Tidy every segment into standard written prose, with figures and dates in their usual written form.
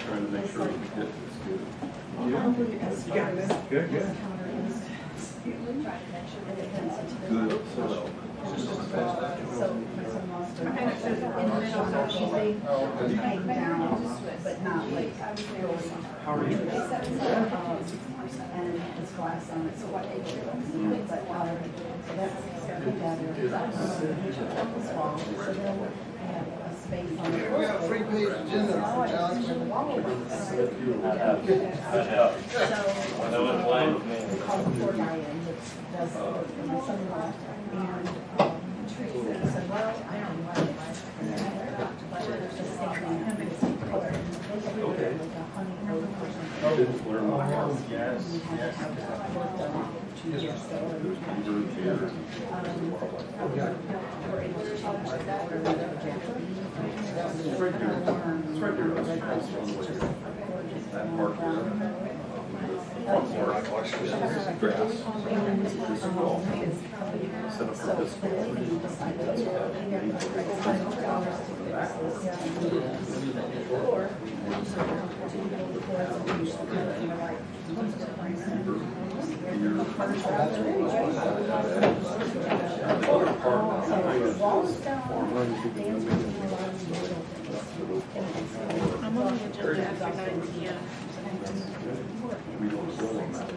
trying to make sure we get this good. Good. But not like How are you? and it's glass on it, so what they do, but so that's together. So then I have a space on it. We got a 3-page agenda, Alex. So we call the poor guy in that does the work for my son-in-law, and Teresa said, well, I don't know why they like it. But there's just something in him, it's color. Okay. Like a honey road or something. Didn't learn my house. Yes. We had to have work done 2 years ago. There's converted here. We're able to change that. We're going to Japanese. It's right there. It's right there. That's one way. That part there. Grass. Set up for this. I'm on the agenda after 9 p.m. We don't go on that.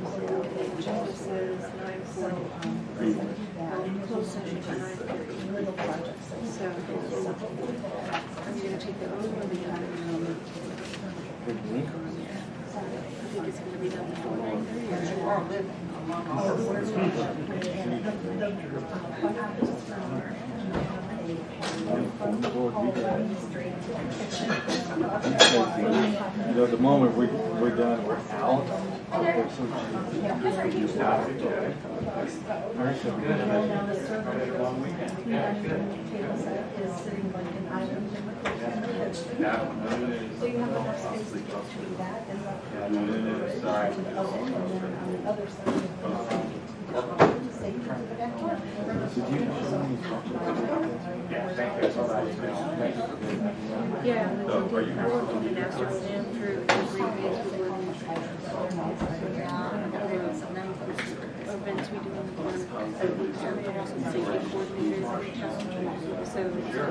Agenda says 9:40. Closed session at 9:30. So I'm going to take the oath of the I think it's going to be done before 9:30. You know, the moment we're done, we're out. So you have enough space between that and the bridge and the oven, and then on the other side of the same to the back door. Yeah, and then I worked on the master plan for every events we do in the park. Health and safety coordinators in town. So OSHA.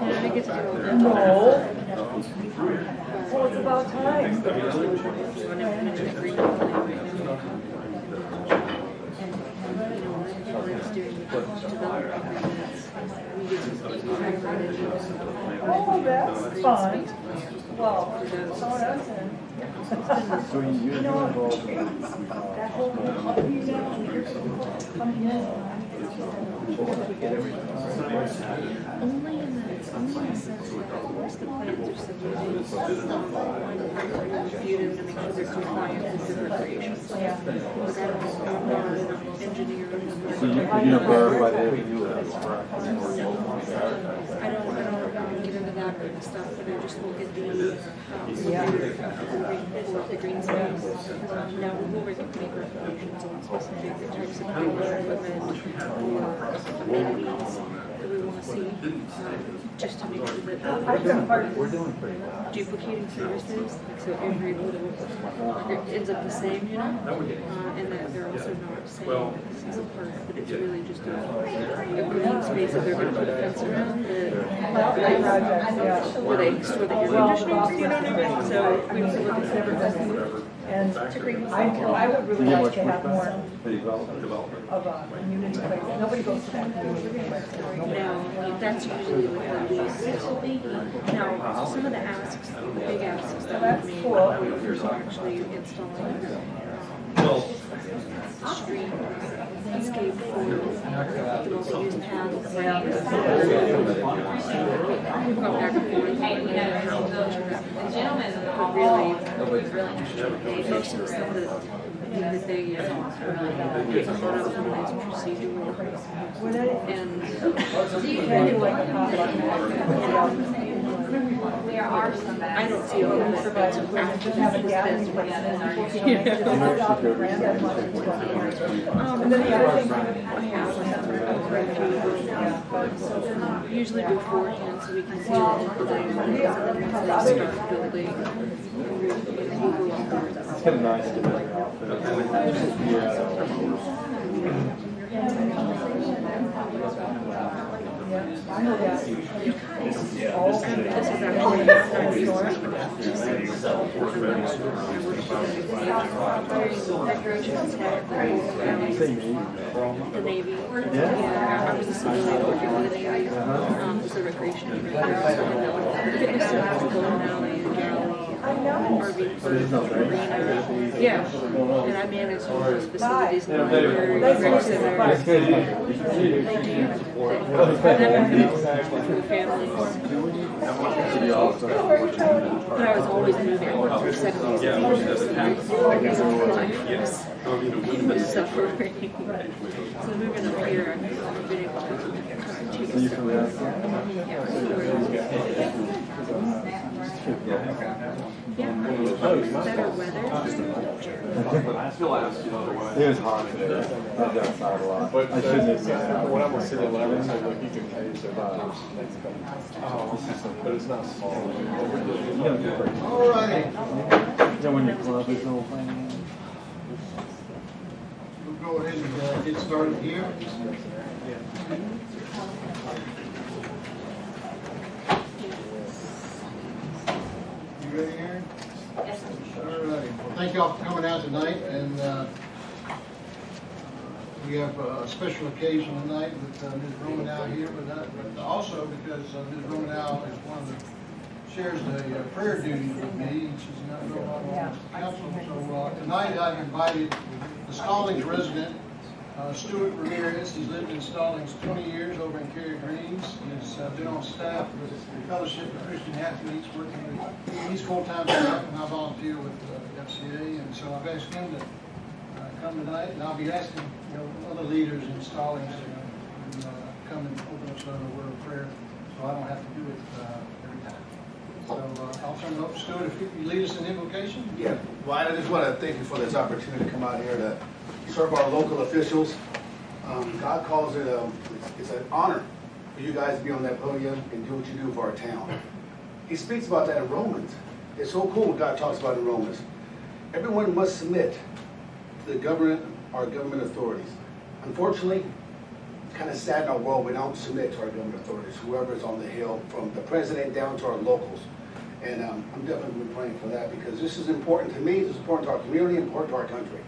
And I get to do all that. Well, it's about time. So I'm in an agreement with them right now. When I was doing the development agreements, we get to Oh, that's fun. Well, someone else in. So you're involved in That whole coming in. only in the sense that once the plans are submitted, I'm reviewed to make sure they're compliant with the recreation plan. But that also engineering. so you verify that you I don't get into that kind of stuff, but I just look at the green space. Now we will make recommendations on specific types of equipment or amenities that we want to see, just to make sure that we're doing pretty well. duplicating services, so every little ends up the same, you know, and that they're also not saying this is a park, but it's really just a green space that they're going to put a fence around where they store the air conditioners, you know what I mean? So we would look at that. And I would really like to have more of a community place. Nobody goes to that community place. Now, that's usually what that is. Now, some of the asks, the big asks that That's we made, cool. we're actually installing street escape for the multi-use paths. We've gone back and forth. But really, most of the stuff that they get a lot of nice procedural. And I don't see all of it. That's Just have a gathering place. And then the other thing I have Usually beforehand, so we can see all the dynamics, and then once they start building, we'll go on board. It's kind of nice to have an outfit. I know that. This is actually not store. The Navy. Yeah, I was a civilian working for the Navy. It's a recreation area. Fitness center, bowling alley, galley, RV park, arena. Yeah, and I manage all those facilities, library, rec center. For the families. But I was always moving. I worked for 7 years. Suffering. So moving up here, I've been able to take a step. Yeah, better weather. I still ask you otherwise. It was hot today. I was outside a lot. But I shouldn't have said that. when I'm with City 11, so look, you can pay so but it's not small. All righty. Then when your club is all playing. We'll go ahead and get started here. You ready, Aaron? Yes. All righty. Well, thank y'all for coming out tonight, and we have a special occasion tonight with Ms. Romanow here, but also because Ms. Romanow is one of the shares the prayer duties with me, and she's not real on the council. So tonight I've invited the Stallings resident, Stuart Ramirez. He's lived in Stallings 20 years over in Cary Greens. He's been on staff with the Fellowship of Christian Athletes, working with, he's full-time staff, and I volunteer with FCA, and so I've asked him to come tonight, and I'll be asking other leaders in Stallings to come and open us with a word of prayer, so I don't have to do it every time. So I'll turn it over to Stuart if you lead us in invocation. Yeah, well, I just want to thank you for this opportunity to come out here to serve our local officials. God calls it, it's an honor for you guys to be on that podium and do what you do for our town. He speaks about that in Romans. It's so cool what God talks about in Romans. Everyone must submit to the government, our government authorities. Unfortunately, it's kind of sad in our world we don't submit to our government authorities, whoever's on the hill, from the president down to our locals. And I'm definitely praying for that, because this is important to me, it's important to our community, important to our country,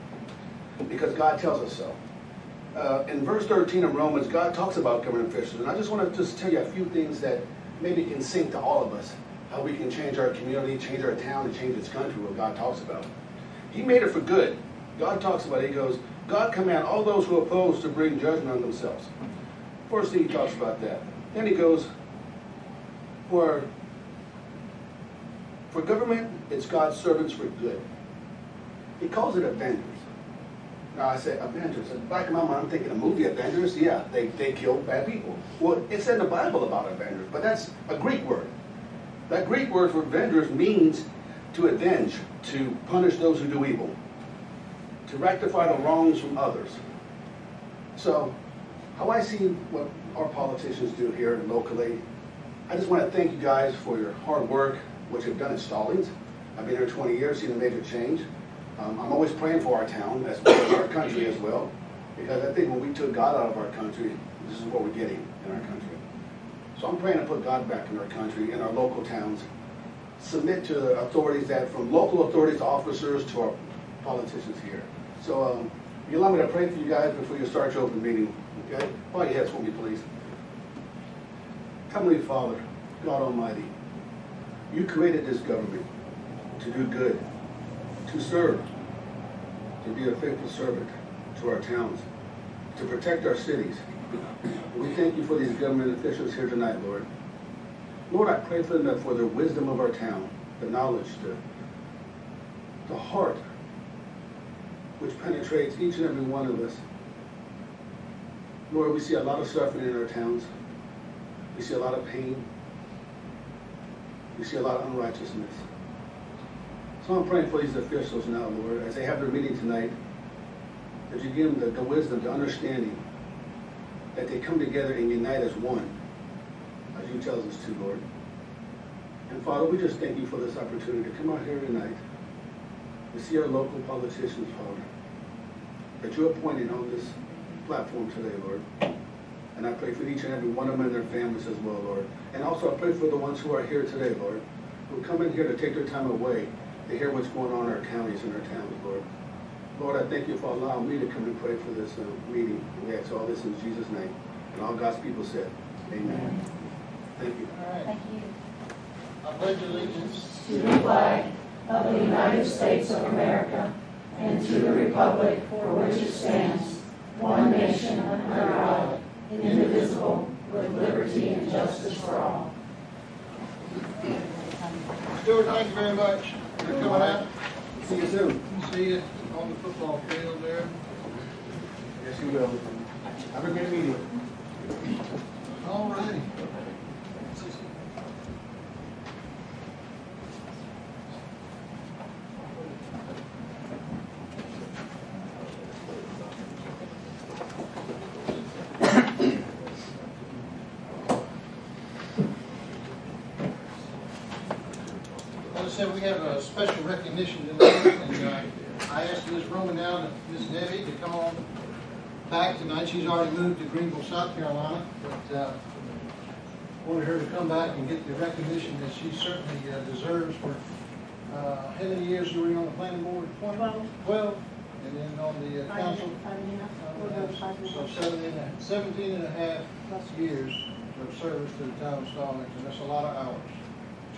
because God tells us so. In verse 13 of Romans, God talks about government officials, and I just want to tell you a few things that maybe can sink to all of us, how we can change our community, change our town, and change this country, what God talks about. He made it for good. God talks about it, he goes, God command all those who oppose to bring judgment on themselves. First thing he talks about that. Then he goes, for government, it's God's servants for good. He calls it avengers. Now I say avengers. In the back of my mind, I'm thinking a movie Avengers. Yeah, they kill bad people. Well, it's in the Bible about avengers, but that's a Greek word. That Greek word for avengers means to avenge, to punish those who do evil, to rectify the wrongs from others. So, how I see what our politicians do here locally, I just want to thank you guys for your hard work, what you've done in Stallings. I've been here 20 years, seen a major change. I'm always praying for our town, as well as our country as well, because I think when we took God out of our country, this is what we're getting in our country. So I'm praying to put God back in our country, in our local towns, submit to the authorities, that from local authorities to officers to our politicians here. So you allow me to pray for you guys before you start your open meeting, okay? Bow your heads for me, please. Heavenly Father, God Almighty, you created this government to do good, to serve, to be a faithful servant to our towns, to protect our cities. We thank you for these government officials here tonight, Lord. Lord, I pray for them, for the wisdom of our town, the knowledge, the heart, which penetrates each and every one of us. Lord, we see a lot of suffering in our towns. We see a lot of pain. We see a lot of unrighteousness. So I'm praying for these officials now, Lord, as they have their meeting tonight, that you give them the wisdom, the understanding that they come together and unite as one, as you tell us to, Lord. And Father, we just thank you for this opportunity to come out here tonight, to see our local politicians, Father, that you appointed on this platform today, Lord. And I pray for each and every one of them and their families as well, Lord. And also I pray for the ones who are here today, Lord, who come in here to take their time away to hear what's going on in our counties and our towns, Lord. Lord, I thank you for allowing me to come and pray for this meeting. We ask all this in Jesus' name. And all God's people said, amen. Thank you. All right. Thank you. I pledge allegiance to the flag of the United States of America and to the republic for which it stands, one nation under God, indivisible, with liberty and justice for all. Stuart, thank you very much for coming out. See you soon. See you on the football field there. Yes, you will. Have a great meeting. All righty. As I said, we have a special recognition tonight, and I asked Ms. Romanow and Ms. Debbie to come on back tonight. She's already moved to Greenville, South Carolina, but wanted her to come back and get the recognition that she certainly deserves for how many years you were on the planning board? 12. And then on the council? 17 and a half years of service to the town of Stallings, and that's a lot of hours.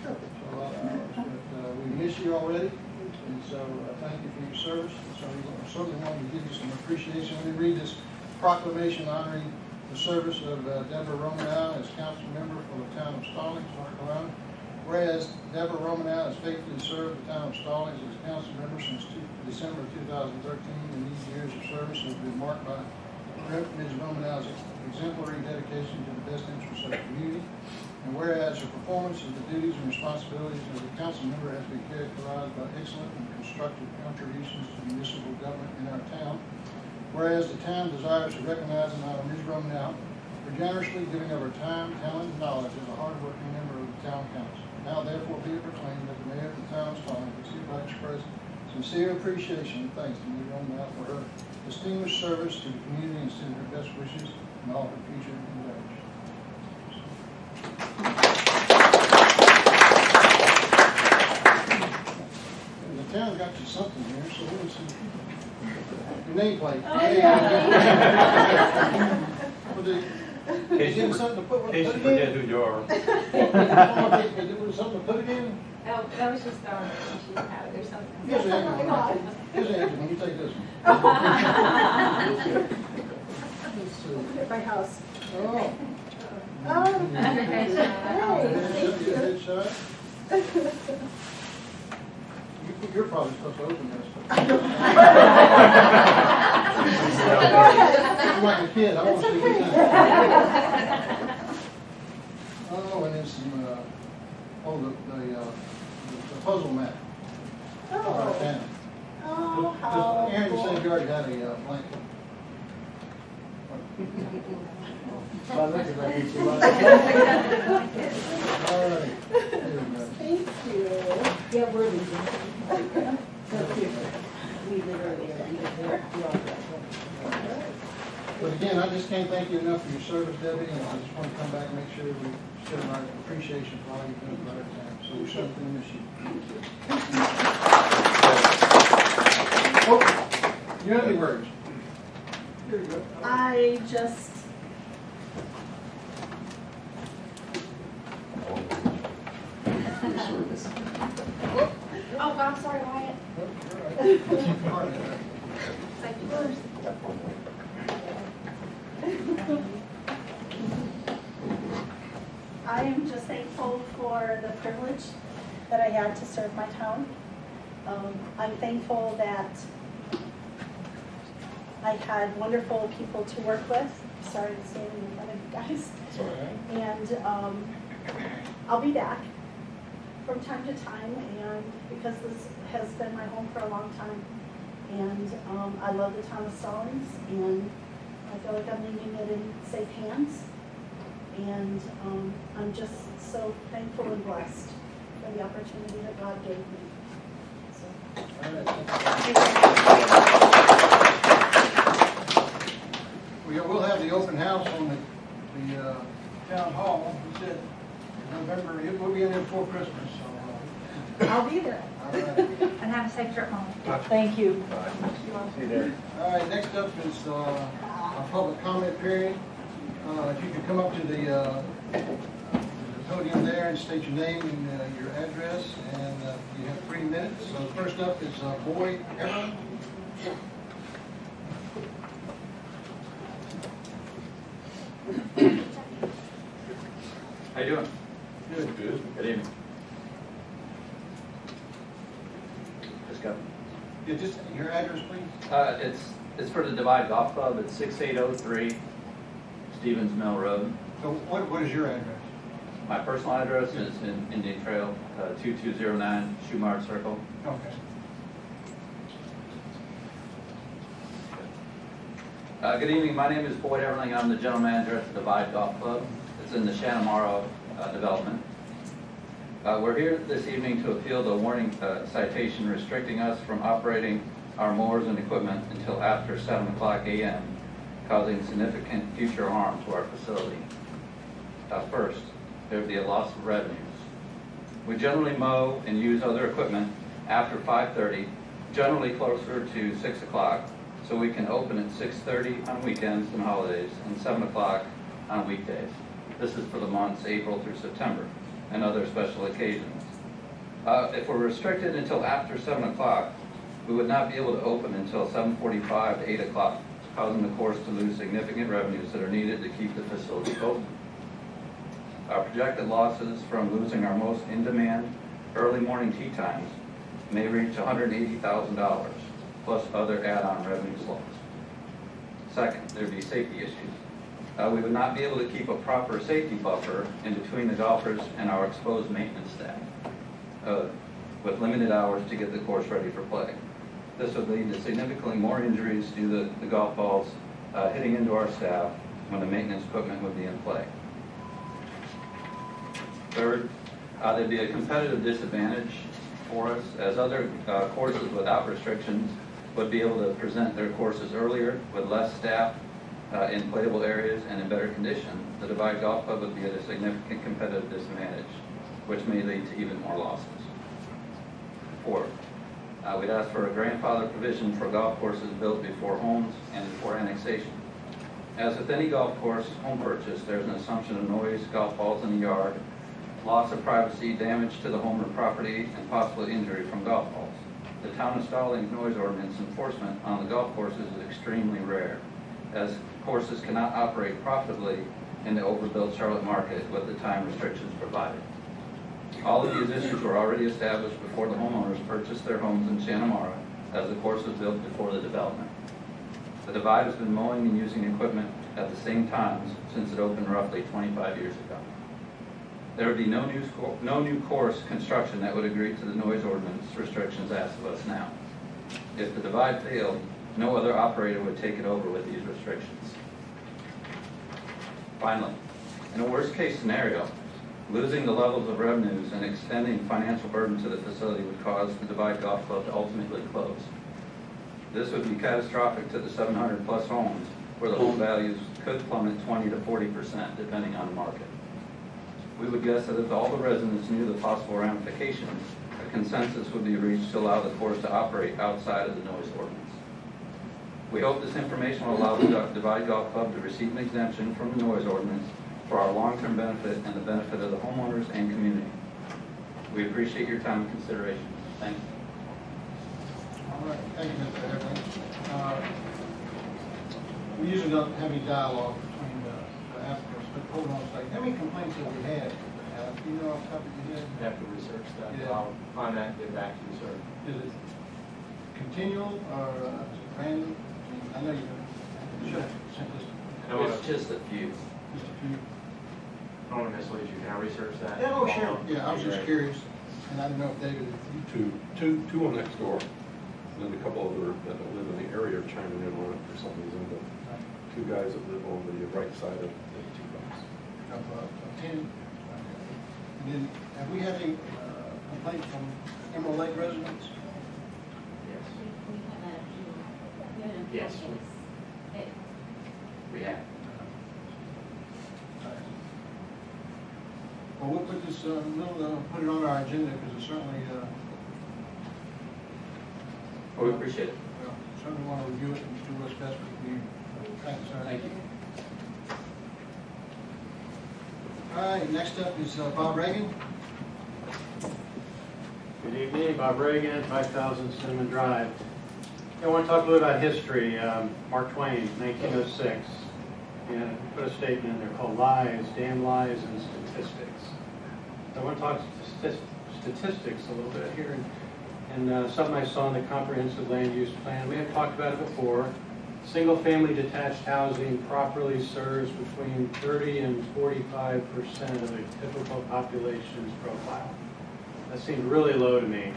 Sure. It's a lot of hours, but we miss you already, and so thank you for your service. So we certainly want to give you some appreciation. Let me read this proclamation honoring the service of Deborah Romanow as council member for the town of Stallings, North Carolina. Whereas Deborah Romanow has faithfully served the town of Stallings as council member since December of 2013, and these years of service have been marked by Ms. Romanow's exemplary dedication to the best interests of the community. And whereas her performance of the duties and responsibilities as a council member has been characterized by excellent and constructive contributions to municipal government in our town. Whereas the town desires to recognize and honor Ms. Romanow for generously giving of her time, talent, and knowledge as a hardworking member of the town council. Now therefore be it proclaimed that the mayor of the town of Stallings hereby express sincere appreciation and thanks to Ms. Romanow for her distinguished service to the community and send her best wishes in all her future endeavors. The town got you something here, so let me see. Your nameplate. Oh, yeah. Give something to put In case you it forget in. who you are. Give her something to put it in. Oh, that was just she had it or something. Here's Angela. Here's Angela. You take this one. At my house. Oh. Oh. Headshot. You're probably supposed to open this. I'm like a kid. I want to see what's in it. Oh, and there's some, the puzzle map. Oh. Oh, how Aaron cool. said you already had a blanket. I look at that, you see what? All right. Here we go. Thank you. Yeah, we're leaving. We literally are. But again, I just can't thank you enough for your service, Debbie, and I just want to come back and make sure we show our appreciation for all you've done for our town. So we certainly miss you. Oh, you have any words? Here you go. I just. Oh, I'm sorry, Wyatt. All right. Thank you first. I am just thankful for the privilege that I had to serve my town. I'm thankful that I had wonderful people to work with. Sorry to stand in front of you guys. That's all right. And I'll be back from time to time, and because this has been my home for a long time. And I love the town of Stallings, and I feel like I'm leaving it in safe hands. And I'm just so thankful and blessed for the opportunity that God gave me. So. All right. We'll have the open house on the town hall. We said November, we'll be in there before Christmas. So, I'll be there. all right. And have a safe trip home. Thank you. See you there. All right, next up is our public comment period. If you could come up to the podium there and state your name and your address, and you have 3 minutes. So first up is Boyd Everett. How you doing? Good. Good evening. Just got. Yeah, just your address, please. It's for the Divide Golf Club. It's 6803 Stevens Mill Road. So what is your address? My personal address is in Indian Trail, 2209 Shoemart Circle. Okay. Good evening. My name is Boyd Everling. I'm the general manager at the Divide Golf Club. It's in the Shanamara development. We're here this evening to appeal the warning citation restricting us from operating our mowers and equipment until after 7 o'clock a.m., causing significant future harm to our facility. First, there would be a loss of revenues. We generally mow and use other equipment after 5:30, generally closer to 6 o'clock, so we can open at 6:30 on weekends and holidays and 7 o'clock on weekdays. This is for the months April through September and other special occasions. If we're restricted until after 7 o'clock, we would not be able to open until 7:45 to 8 o'clock, causing the course to lose significant revenues that are needed to keep the facility open. Our projected losses from losing our most in-demand early morning tee times may reach $180,000, plus other add-on revenues lost. Second, there would be safety issues. We would not be able to keep a proper safety buffer in between the golfers and our exposed maintenance staff, with limited hours to get the course ready for play. This would lead to significantly more injuries due to the golf balls hitting into our staff when the maintenance equipment would be in play. Third, there'd be a competitive disadvantage for us, as other courses without restrictions would be able to present their courses earlier with less staff in playable areas and in better condition. The Divide Golf Club would be at a significant competitive disadvantage, which may lead to even more losses. Fourth, we'd ask for a grandfather provision for golf courses built before homes and before annexation. As with any golf course home purchase, there's an assumption of noise, golf balls in the yard, loss of privacy, damage to the home or property, and possible injury from golf balls. The town of Stallings noise ordinance enforcement on the golf courses is extremely rare, as courses cannot operate profitably in the overbuilt Charlotte market with the time restrictions provided. All of these issues were already established before the homeowners purchased their homes in Shanamara, as the course was built before the development. The Divide has been mowing and using equipment at the same times since it opened roughly 25 years ago. There would be no new course construction that would agree to the noise ordinance restrictions asked of us now. If the Divide failed, no other operator would take it over with these restrictions. Finally, in a worst-case scenario, losing the levels of revenues and extending financial burden to the facility would cause the Divide Golf Club to ultimately close. This would be catastrophic to the 700-plus homes, where the home values could plummet 20 to 40%, depending on the market. We would guess that if all the residents knew the possible ramifications, a consensus would be reached to allow the course to operate outside of the noise ordinance. We hope this information will allow the Divide Golf Club to receive an exemption from the noise ordinance for our long-term benefit and the benefit of the homeowners and community. We appreciate your time and consideration. Thank you. All right, thank you, Mr. Everett. We usually don't have any dialogue between the applicants, but hold on a second. How many complaints have we had? Do you know off the top of your head? You have to research that. Yeah. I'll find that and get back to you, sir. Is it continual or random? I know you should have sent this, It's just a few. just a few. I don't want to mislead you. Can I research that? Yeah, oh, sure. Yeah, I was just curious, and I didn't know if David, Two on next door, and then a couple other that live in the area are chiming in on it for some reason, but two guys that live on the right side of the two blocks. Of 10. And then, have we had any complaints from Emerald Lake residents? Yes. We have. Well, we'll put this, we'll put it on our agenda because it's certainly, Well, we appreciate it. well, certainly want to review it and do what's best for the community. Thanks, sir. Thank you. All right, next up is Bob Reagan. Good evening, Bob Reagan, 5000 Cinnamon Drive. I want to talk a little about history. Mark Twain, 1906, and put a statement in there called Lies, Damn Lies, and Statistics. I want to talk statistics a little bit here, and something I saw in the comprehensive land use plan. We have talked about it before. Single-family detached housing properly serves between 30 and 45% of a typical population's profile. That seems really low to me.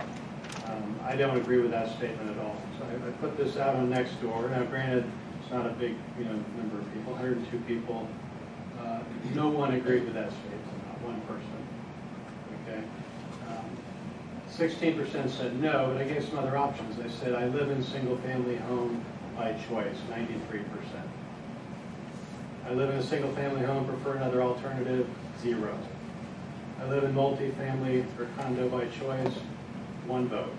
I don't agree with that statement at all. So I put this out on Nextdoor. Now, granted, it's not a big, number of people, 102 people. No one agreed with that statement, not one person. Okay. 16% said no, but I gave some other options. I said I live in single-family home by choice, 93%. I live in a single-family home, prefer another alternative, 0. I live in multifamily or condo by choice, 1 vote.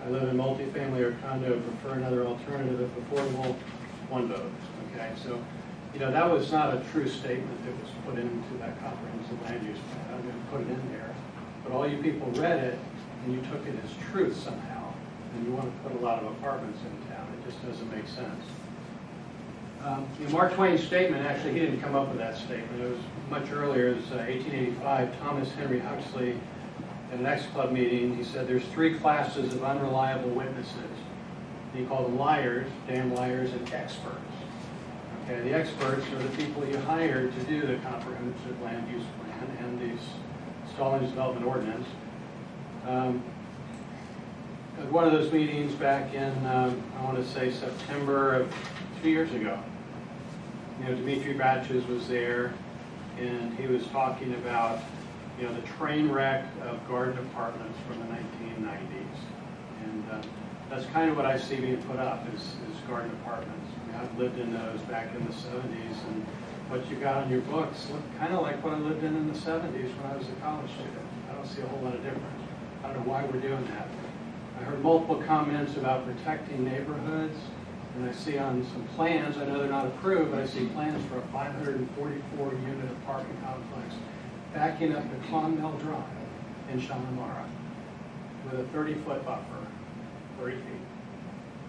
I live in multifamily or condo, prefer another alternative if affordable, 1 vote. Okay, so, that was not a true statement that was put into that comprehensive land use plan. I'm going to put it in there. But all you people read it and you took it as truth somehow, and you want to put a lot of apartments in town. It just doesn't make sense. Mark Twain's statement, actually, he didn't come up with that statement. It was much earlier. It was 1885. Thomas Henry Huxley, at an X-Club meeting, he said there's 3 classes of unreliable witnesses. He called them liars, damn liars, and experts. Okay, the experts are the people you hire to do the comprehensive land use plan and the Stallings development ordinance. At one of those meetings back in, I want to say September of 2 years ago, Dimitri Batches was there, and he was talking about, the train wreck of garden apartments from the 1990s. And that's kind of what I see being put up is garden apartments. I've lived in those back in the 70s, and what you got on your books look kind of like what I lived in the 70s when I was a college student. I don't see a whole lot of difference. I don't know why we're doing that. I heard multiple comments about protecting neighborhoods, and I see on some plans, I know they're not approved, but I see plans for a 544-unit apartment complex backing up to Clonmel Drive in Shawnamara with a 30-foot buffer, 30 feet.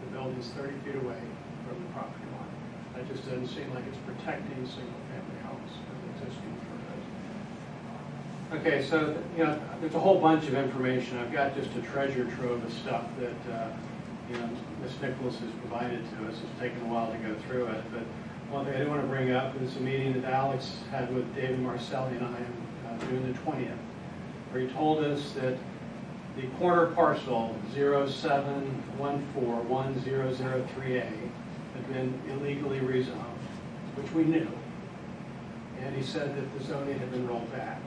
The building's 30 feet away from the property line. That just doesn't seem like it's protecting single-family homes with existing neighborhoods. Okay, so there's a whole bunch of information. I've got just a treasure trove of stuff that Ms. Nicholas has provided to us. It's taken a while to go through it, but one thing I do want to bring up is a meeting that Alex had with David Marcelli and I on June the 20th, where he told us that the corner parcel 07141003A had been illegally rezoned, which we knew. And he said that the zoning had been rolled back.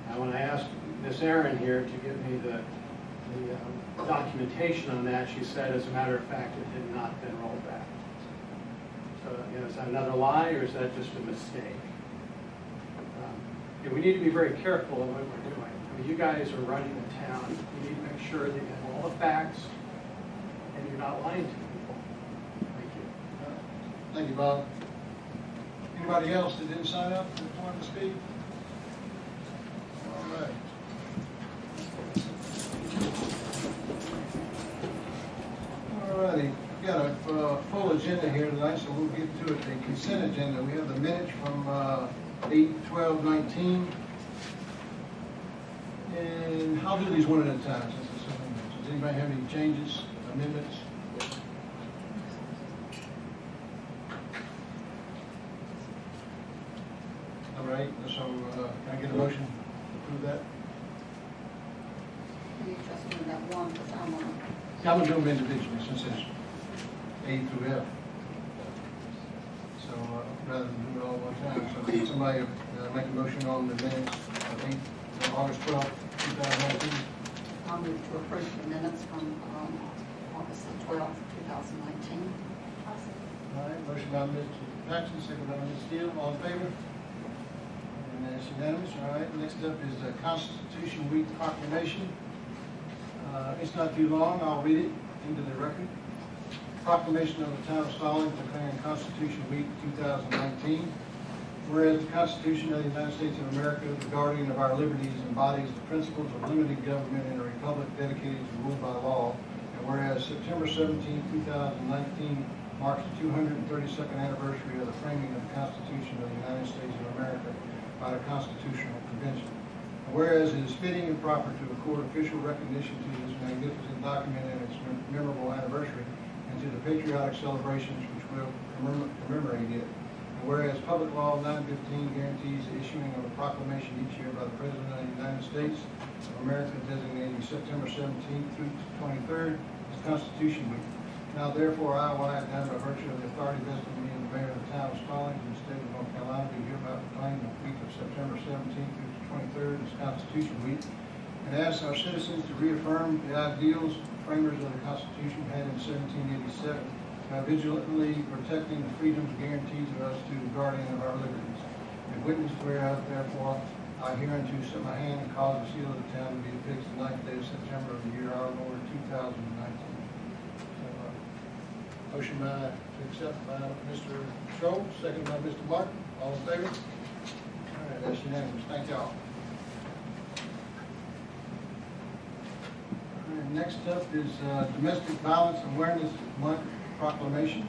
Now, when I asked Ms. Aaron here to give me the documentation on that, she said, as a matter of fact, it had not been rolled back. So, is that another lie, or is that just a mistake? We need to be very careful of what we're doing. I mean, you guys are running the town. You need to make sure that you have all the facts and you're not lying to people. Thank you. Thank you, Bob. Anybody else that didn't sign up that wanted to speak? All right. All righty. We've got a full agenda here tonight, so we'll get to it. The consent agenda. We have the minutes from 8/12/19. And I'll do these one at a time since there's so many minutes. Does anybody have any changes, amendments? All right, so can I get a motion to approve that? You just do that one, because I'm on. I'm going to do them individually since it's A through F. So rather than do it all at one time, so can somebody make a motion on the minutes of August 12th, 2019? I'll move to approve the minutes from August the 12th, 2019. All right, motion by Mr. Paxton, second by Ms. Steele, all in favor? And that's unanimous. All right, next up is the Constitution Week proclamation. It's not too long, I'll read it into the record. Proclamation of the Town of Stallings declaring Constitution Week 2019. Whereas the Constitution of the United States of America, the guardian of our liberties, embodies the principles of limited government in a republic dedicated to rule by law. And whereas September 17, 2019 marks the 232nd anniversary of the framing of the Constitution of the United States of America by the Constitutional Convention. And whereas it is fitting and proper to accord official recognition to this magnificent document and its memorable anniversary, and to the patriotic celebrations which will commemorate it. And whereas Public Law 915 guarantees the issuing of a proclamation each year by the President of the United States of America designating September 17th through 23rd as Constitution Week. Now therefore I, Wyatt Dunn, by virtue of the authority vested in me as the mayor of the town of Stallings in the state of North Carolina, do hereby proclaim the week of September 17th through 23rd as Constitution Week, and ask our citizens to reaffirm the ideals framers of the Constitution had in 1787 by vigilantly protecting the freedoms guaranteed to us to the guardian of our liberties. And witness whereof, therefore, I hereunto set my hand and cause the seal of the town to be affixed the 9th day of September of the year our Lord 2019. So, motion to accept by Mr. Schultz, second by Mr. Martin. All in favor? All right, that's unanimous. Thank y'all. Next up is Domestic Violence Awareness Month proclamation.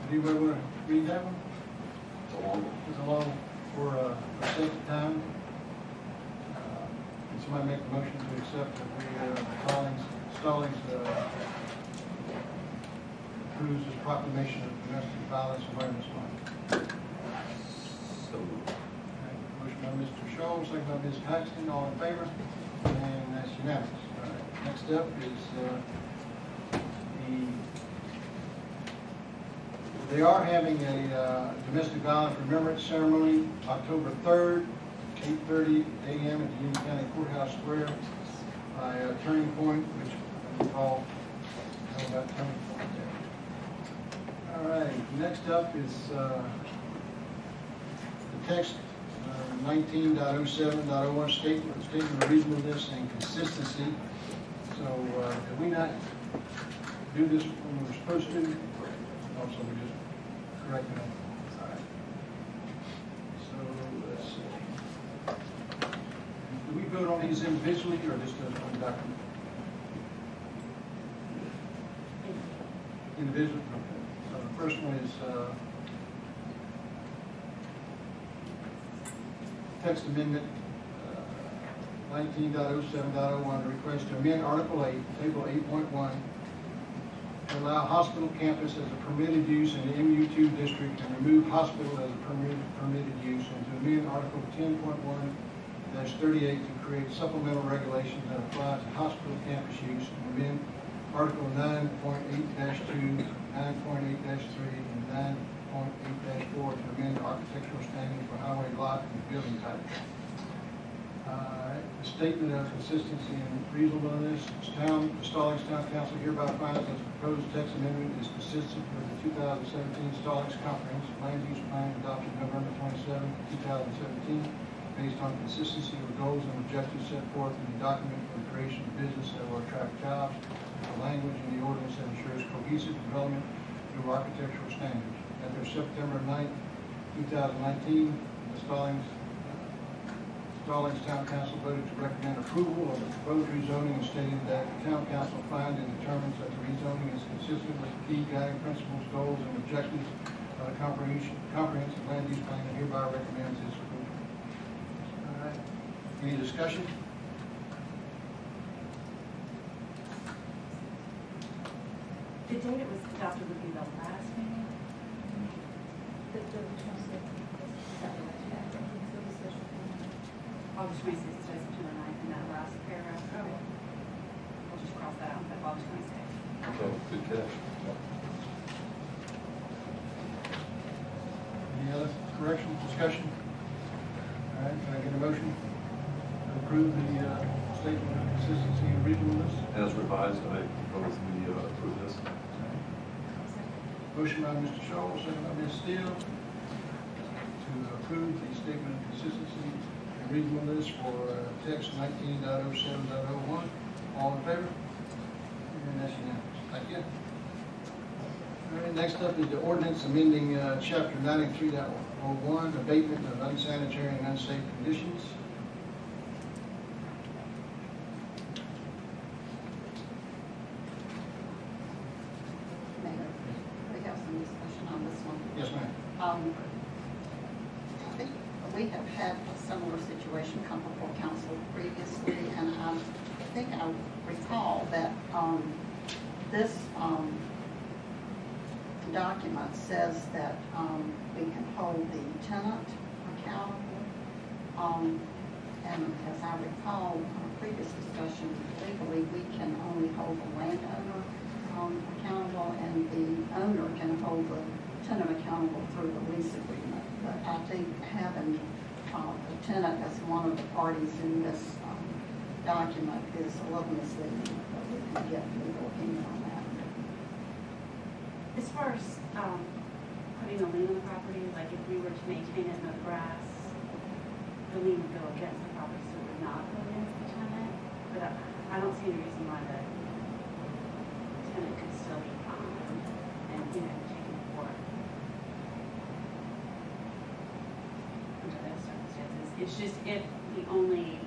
Anybody want to read that one? It's a long for sake of time. Can somebody make a motion to accept that we Stallings approves this proclamation of Domestic Violence Awareness Month? So, Motion by Mr. Scholl, second by Ms. Paxton, all in favor? And that's unanimous. All right. Next up is they are having a domestic violence remembrance ceremony October 3rd, 8:30 a.m. at the Union County Courthouse Square by Turning Point, which we call about Turning Point there. All right, next up is the text 19.07.01 statement of reasonableness and consistency. So did we not do this when we were supposed to? Also, we just corrected it. All right. So let's see. Do we vote on these individually or just as one document? Individually. Okay. So the first one is text amendment 19.07.01, request to amend Article 8, Table 8.1, to allow hospital campus as a permitted use in the MU2 district and remove hospital as a permitted use, and to amend Article 10.1-38 to create supplemental regulations that apply to hospital campus use, and amend Article 9.8-2, 9.8-3, and 9.8-4 to amend architectural standards for highway lot and building type. The statement of consistency and reasonableness. The Stallings Town Council hereby finds that the proposed text amendment is consistent with the 2017 Stallings Comprehensive Land Use Plan adopted November 27, 2017, based on consistency with goals and objectives set forth in the document for the creation of business that will attract jobs, the language in the ordinance that ensures cohesive development through architectural standards. At their September 9, 2019, the Stallings Town Council voted to recommend approval of the proposed rezoning and stated that the Town Council finds and determines that the rezoning is consistent with the key guiding principles, goals, and objectives of the comprehensive land use plan, and hereby recommends its approval. All right. Any discussion? The date it was adopted would be the last meeting? The 26th. August 26th, it says September 9th in that last paragraph. We'll just cross that out, but August 26th. Okay, good catch. Any other corrections, discussion? All right, can I get a motion to approve the statement of consistency and reasonableness? As revised, I propose we approve this. Motion by Mr. Shaw, second by Ms. Steele, to approve the statement of consistency and reasonableness for text 19.07.01. All in favor? And that's unanimous. Thank you. All right, next up is the ordinance amending chapter 93.01, abatement of unsanitary and unsafe conditions. Mayor, we have some discussion on this one. Yes, ma'am. I think we have had a similar situation come before council previously, and I think I recall that this document says that we can hold the tenant accountable. And as I recall from a previous discussion, legally, we can only hold the landowner accountable, and the owner can hold the tenant accountable through the lease agreement. But I think having the tenant as one of the parties in this document is a little misleading, but we can get legal opinion on that. As far as putting a lien on the property, like if we were to maintain it in the grass, the lien would go against the property, so it would not go against the tenant. But I don't see any reason why the tenant could still be fined and, taken to court under those circumstances. It's just if the only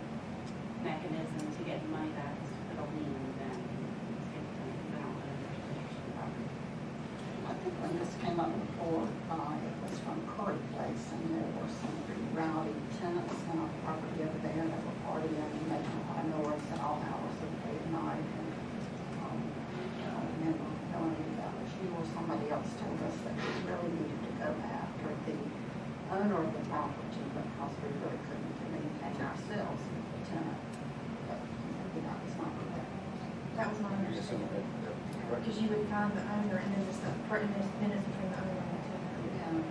mechanism to get the money back is to put a lien, then it's good to think about the property. I think when this came up before, it was from Curry Place, and there were some pretty rowdy tenants on our property over there that were partying and making high noise at all hours of the day and night. And I don't remember knowing any about it. You or somebody else told us that we really needed to go after the owner of the property because we really couldn't do anything ourselves with the tenant. But maybe that was not correct. That was my understanding. Because you would find the owner and then it's the minutes between the owner and the tenant.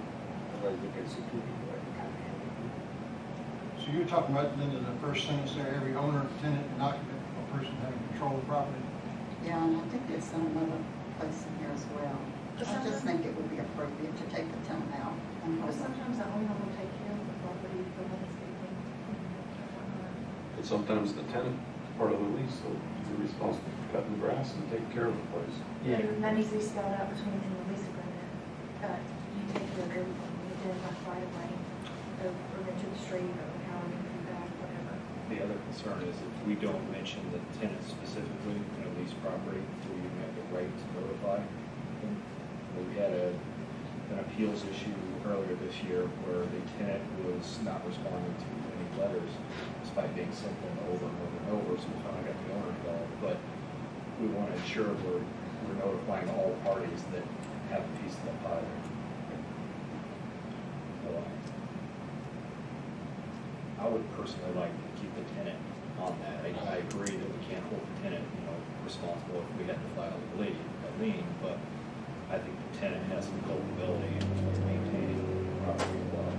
So you're talking about then in the first sentence there, every owner, tenant, and occupant, or person having control of the property? Yeah, and I think it's in another place in here as well. I just think it would be appropriate to take the tenant out. And But hold it. sometimes the owner will take care of the property for landscaping. But sometimes the tenant is part of the lease, so you're responsible for cutting the grass and taking care of the place. Yeah. And that needs to be spelled out between in the lease agreement. You take care of everything, you did like right away, or into the street, or how you can back, whatever. The other concern is if we don't mention the tenant specifically in a lease property, do we even have the right to notify them? We had an appeals issue earlier this year where the tenant was not responding to any letters despite being sent them over and over and over, so we finally got the owner involved. But we want to ensure we're notifying all parties that have a piece of the pie. So, I would personally like to keep the tenant on that. I agree that we can't hold the tenant, responsible if we had to file a lien, but I think the tenant has some culpability in maintaining the property well.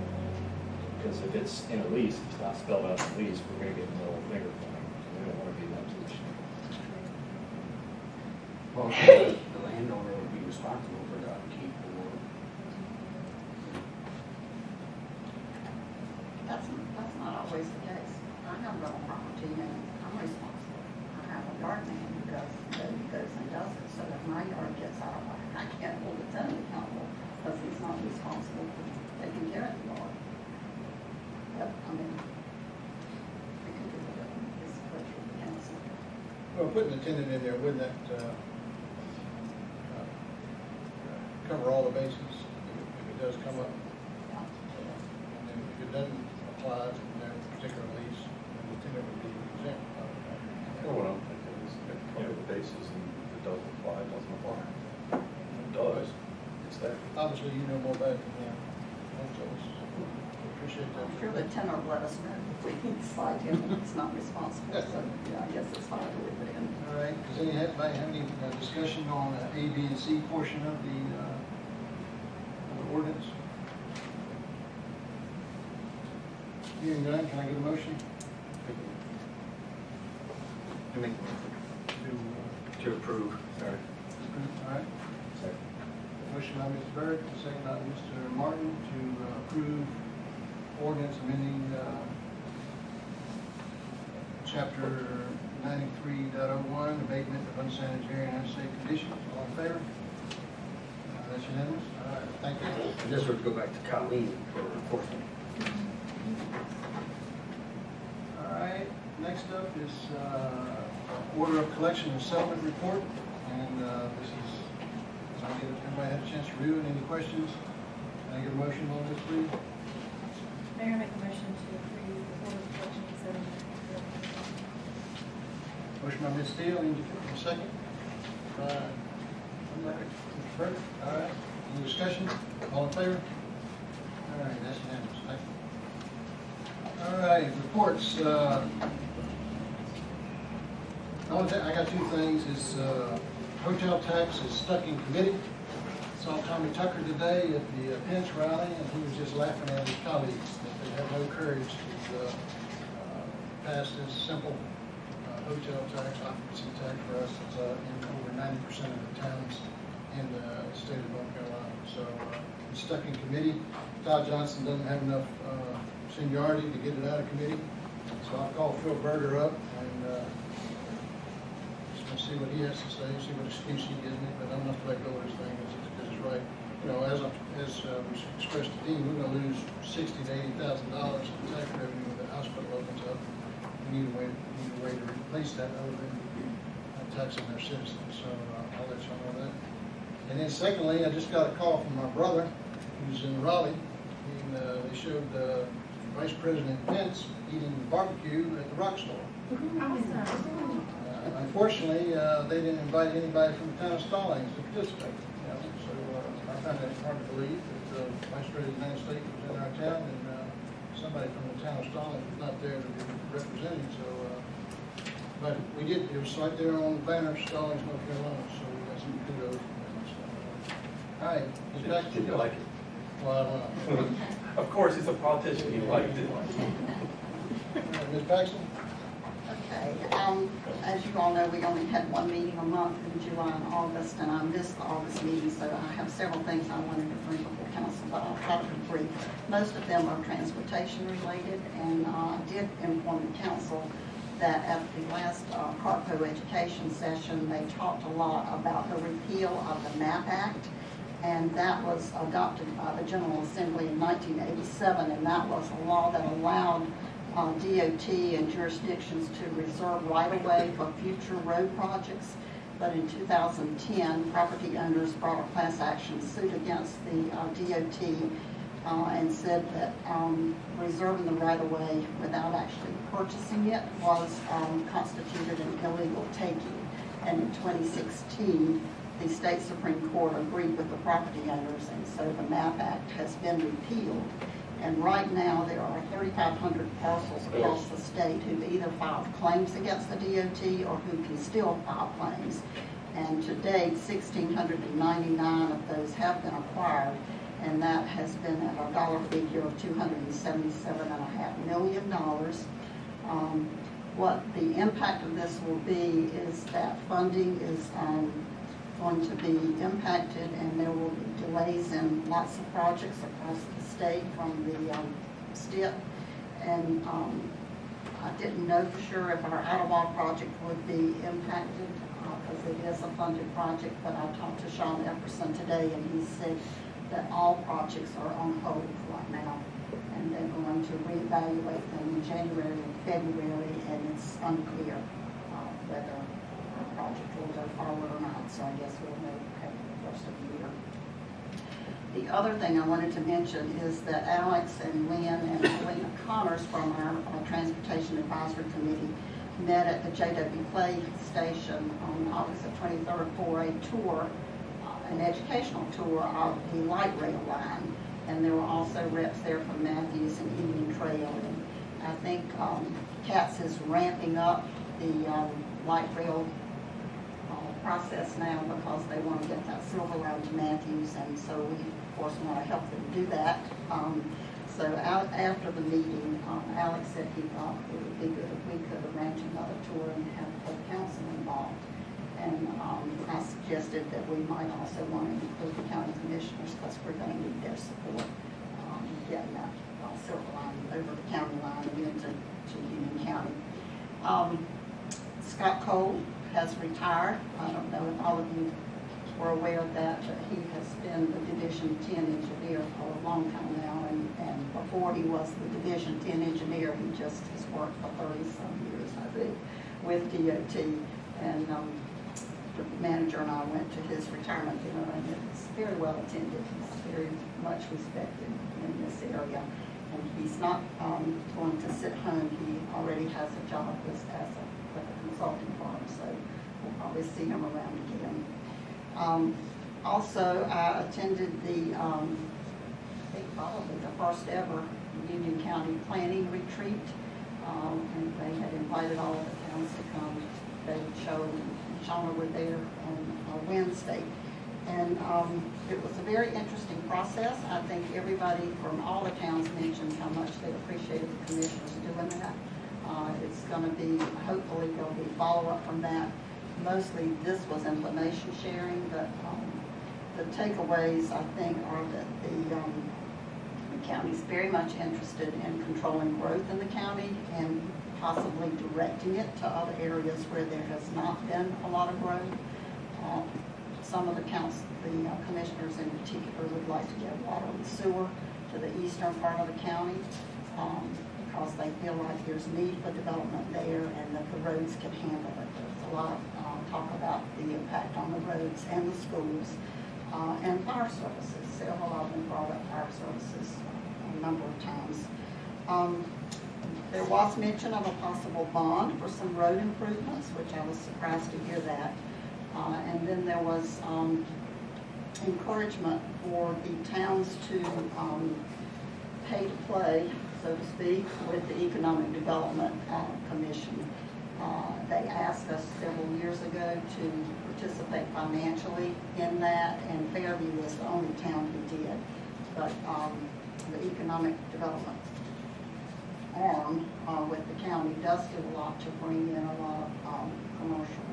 Because if it's in a lease, it's not spelled out in the lease, we're going to get a middle finger point. We don't want to be in that position. Well, the landowner would be responsible for the upkeep or. That's not always the case. I have rental property and I'm responsible. I have a yard man who goes and does it, so if my yard gets out of whack, I can't hold the tenant accountable because he's not responsible for taking care of the yard. But, we could do it in this country, council. Well, putting the tenant in there, wouldn't that cover all the bases if it does come up? And then if it doesn't apply to their particular lease, then the tenant would be exempt. What I'm thinking is if you cover the bases and if it doesn't apply, it doesn't apply. If it does, it's there. Obviously, you know more about it than most of us. Appreciate that. I'm sure the tenant will let us know if we cite him, and he's not responsible, so, yeah, I guess it's fine to leave it in. All right, does anybody have any discussion on the A, B, and C portion of the ordinance? Hearing none, can I get a motion? To approve, sorry. All right. Second. Motion by Mr. Byrd, second by Mr. Martin to approve ordinance amending chapter 93.01, abatement of unsanitary and unsafe conditions. All in favor? That's unanimous. All right, thank you. And this would go back to Colleen for enforcement. All right, next up is order of collection and settlement report. And this is, everybody had a chance to review it. Any questions? Can I get a motion on this, please? Mayor, make a motion to approve the Board of Collection and Settlement. Motion by Ms. Steele, any second? Mr. Burke, all right. Any discussion? All in favor? All right, that's unanimous. Thank you. All right, reports. I got two things. Is hotel tax is stuck in committee. Saw Tommy Tucker today at the Pence rally, and he was just laughing at his colleagues that they have no courage to pass this simple hotel tax, occupancy tax for us. It's in over 90% of the towns in the state of North Carolina. So it's stuck in committee. Todd Johnson doesn't have enough seniority to get it out of committee. So I'll call Phil Berger up and just gonna see what he has to say, see what excuse he gives me, but I'm gonna have to let go of his thing because it's right. You know, as we expressed to Dean, we're gonna lose $60,000 to $80,000 in tax revenue when the hospital opens up. We need a way to replace that other than taxing our citizens. So I'll let y'all know that. And then secondly, I just got a call from my brother who's in Raleigh. And they showed Vice President Pence eating barbecue at the Rock Store. Unfortunately, they didn't invite anybody from the town of Stallings to participate. You know? So I found that hard to believe that the Vice President of the United States was in our town and somebody from the town of Stallings was not there to be represented. So, but we did. It was right there on the banner, Stallings, North Carolina. So we got some kudos. All right, Did you like it? Well, I don't know. Of course, he's a politician, he liked it. Ms. Paxton? Okay, as you all know, we only had one meeting a month in July and August, and I missed the August meeting, so I have several things I wanted to bring before council, but I'll try to be brief. Most of them are transportation related, and I did inform the council that at the last CARPO education session, they talked a lot about the repeal of the MAP Act, and that was adopted by the General Assembly in 1987, and that was a law that allowed DOT and jurisdictions to reserve right-of-way for future road projects. But in 2010, property owners brought a class action suit against the DOT and said that reserving the right-of-way without actually purchasing it was constituted an illegal taking. And in 2016, the state Supreme Court agreed with the property owners, and so the MAP Act has been repealed. And right now, there are 3,500 parcels across the state who've either filed claims against the DOT or who can still file claims. And to date, 1,699 of those have been acquired, and that has been at a dollar figure of $277.5 million. What the impact of this will be is that funding is going to be impacted, and there will be delays in lots of projects across the state from the STIP. And I didn't know for sure if our Ottawa project would be impacted because it is a funded project, but I talked to Sean Epperson today, and he said that all projects are on hold right now, and they're going to reevaluate them in January and February, and it's unclear whether the project will go forward or not, so I guess we'll know after the first of the year. The other thing I wanted to mention is that Alex and Lynn and Selena Connors from our Transportation Advisory Committee met at the J.W. Clay Station on August the 23rd for a tour, an educational tour of the light rail line. And there were also reps there from Matthews and Indian Trail. And I think CATS is ramping up the light rail process now because they want to get that silver line to Matthews, and so we, of course, want to help them do that. So after the meeting, Alex said he thought it would be good if we could arrange another tour and have the whole council involved. And I suggested that we might also want to include the county commissioners because we're going to need their support getting that silver line over the county line and into Union County. Scott Cole has retired. I don't know if all of you were aware of that, but he has been the Division 10 engineer for a long time now, and before he was the Division 10 engineer, he just has worked for 30-some years, I think, with DOT. And the manager and I went to his retirement dinner, and it was very well attended. He's very much respected in this area, and he's not going to sit home. He already has a job with a consulting firm, so we'll probably see him around again. Also, I attended the, I think probably the first ever Union County Planning Retreat. And they had invited all of the towns to come. David Show and Shauna were there on Wednesday. And it was a very interesting process. I think everybody from all the towns mentioned how much they appreciated the commissioners doing that. It's going to be, hopefully there'll be follow-up from that. Mostly this was information sharing, but the takeaways, I think, are that the county is very much interested in controlling growth in the county and possibly directing it to other areas where there has not been a lot of growth. Some of the commissioners in particular would like to get water and sewer to the eastern part of the county because they feel like there's need for development there and that the roads can handle it. There's a lot of talk about the impact on the roads and the schools and fire services. Several of them brought up fire services a number of times. There was mention of a possible bond for some road improvements, which I was surprised to hear that. And then there was encouragement for the towns to pay to play, so to speak, with the Economic Development Commission. They asked us several years ago to participate financially in that, and Fairview was the only town who did. But the Economic Development arm with the county does do a lot to bring in a lot of commercial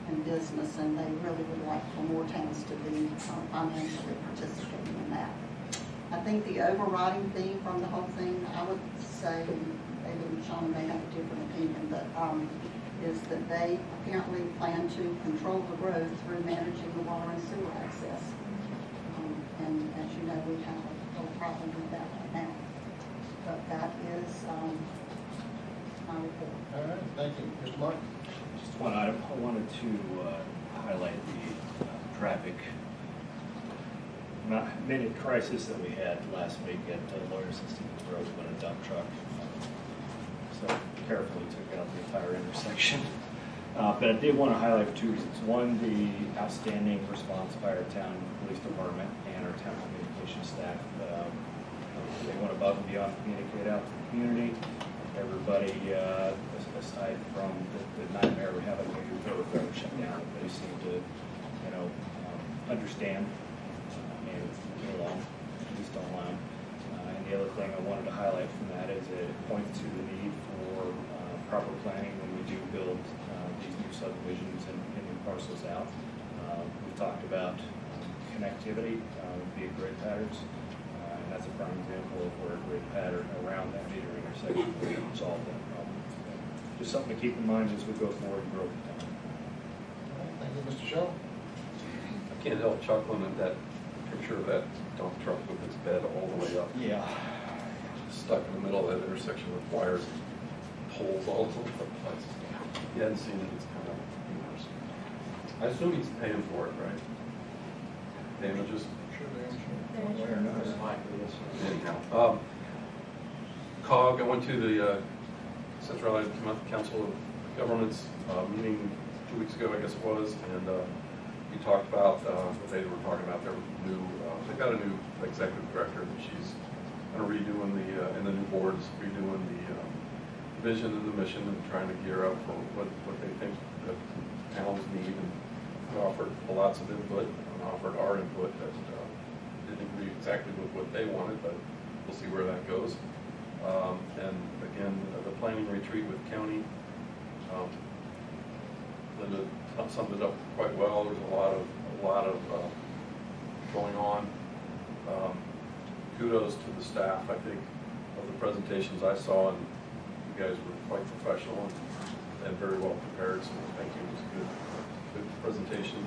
and business, and they really would like for more towns to be financially participating in that. I think the overriding theme from the whole thing, I would say, maybe Shauna may have a different opinion, but is that they apparently plan to control the growth through managing the water and sewer access. And as you know, we have a little problem with that right now. But that is my report. All right, thank you. Mr. Martin? Just one item. I wanted to highlight the traffic minute crisis that we had last week at Lawyers and Stevens Road when a dump truck so carefully took out the entire intersection. But I did want to highlight for two reasons. One, the outstanding response by our town police department and our town communication staff. They went above and beyond to communicate out to the community. Everybody, aside from the nightmare we have at the thoroughfare shut down, they seem to, understand and get along, at least online. And the other thing I wanted to highlight from that is it points to the need for proper planning when we do build these new subdivisions and new parcels out. We talked about connectivity via grid patterns. And that's a prime example of where a grid pattern around that major intersection will solve that problem. So just something to keep in mind as we go forward and grow the town. Thank you, Mr. Shaw. I can't help chuckling at that picture of that dump truck with its bed all the way up. Yeah. Stuck in the middle of that intersection with wires and poles all over the place. If you hadn't seen it, it's kind of humorous. I assume he's paying for it, right? Damages? Anyhow, COG, I went to the Central Iowa Council of Governments meeting 2 weeks ago, I guess it was, and we talked about what they were talking about. Their new, they've got a new executive director, and she's kind of redoing and the new board's redoing the vision and the mission and trying to gear up for what they think that towns need. And we offered lots of input and offered our input that didn't agree exactly with what they wanted, but we'll see where that goes. And again, the planning retreat with county, Linda summed it up quite well. There's a lot of going on. Kudos to the staff, I think, of the presentations I saw, and you guys were quite professional and very well prepared, so thank you. It was a good presentation.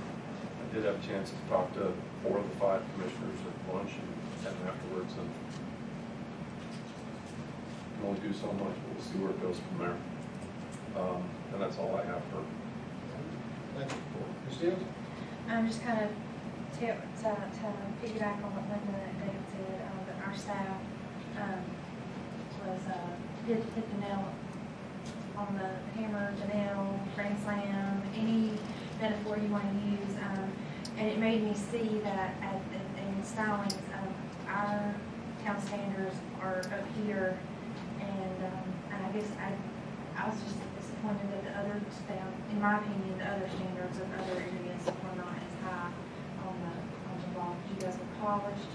I did have a chance to talk to 4 of the 5 commissioners at lunch and afterwards, and can only do so much, but we'll see where it goes from there. And that's all I have for. Thank you. Ms. Stevens? Just kind of to piggyback on what Linda and David said, that our staff did hit the nail on the hammer, the nail, grand slam, any metaphor you want to use, and it made me see that in Stallings, our town standards are up here, and I guess I was just disappointed that the other staff, in my opinion, the other standards of other areas were not as high on the block. You guys were polished,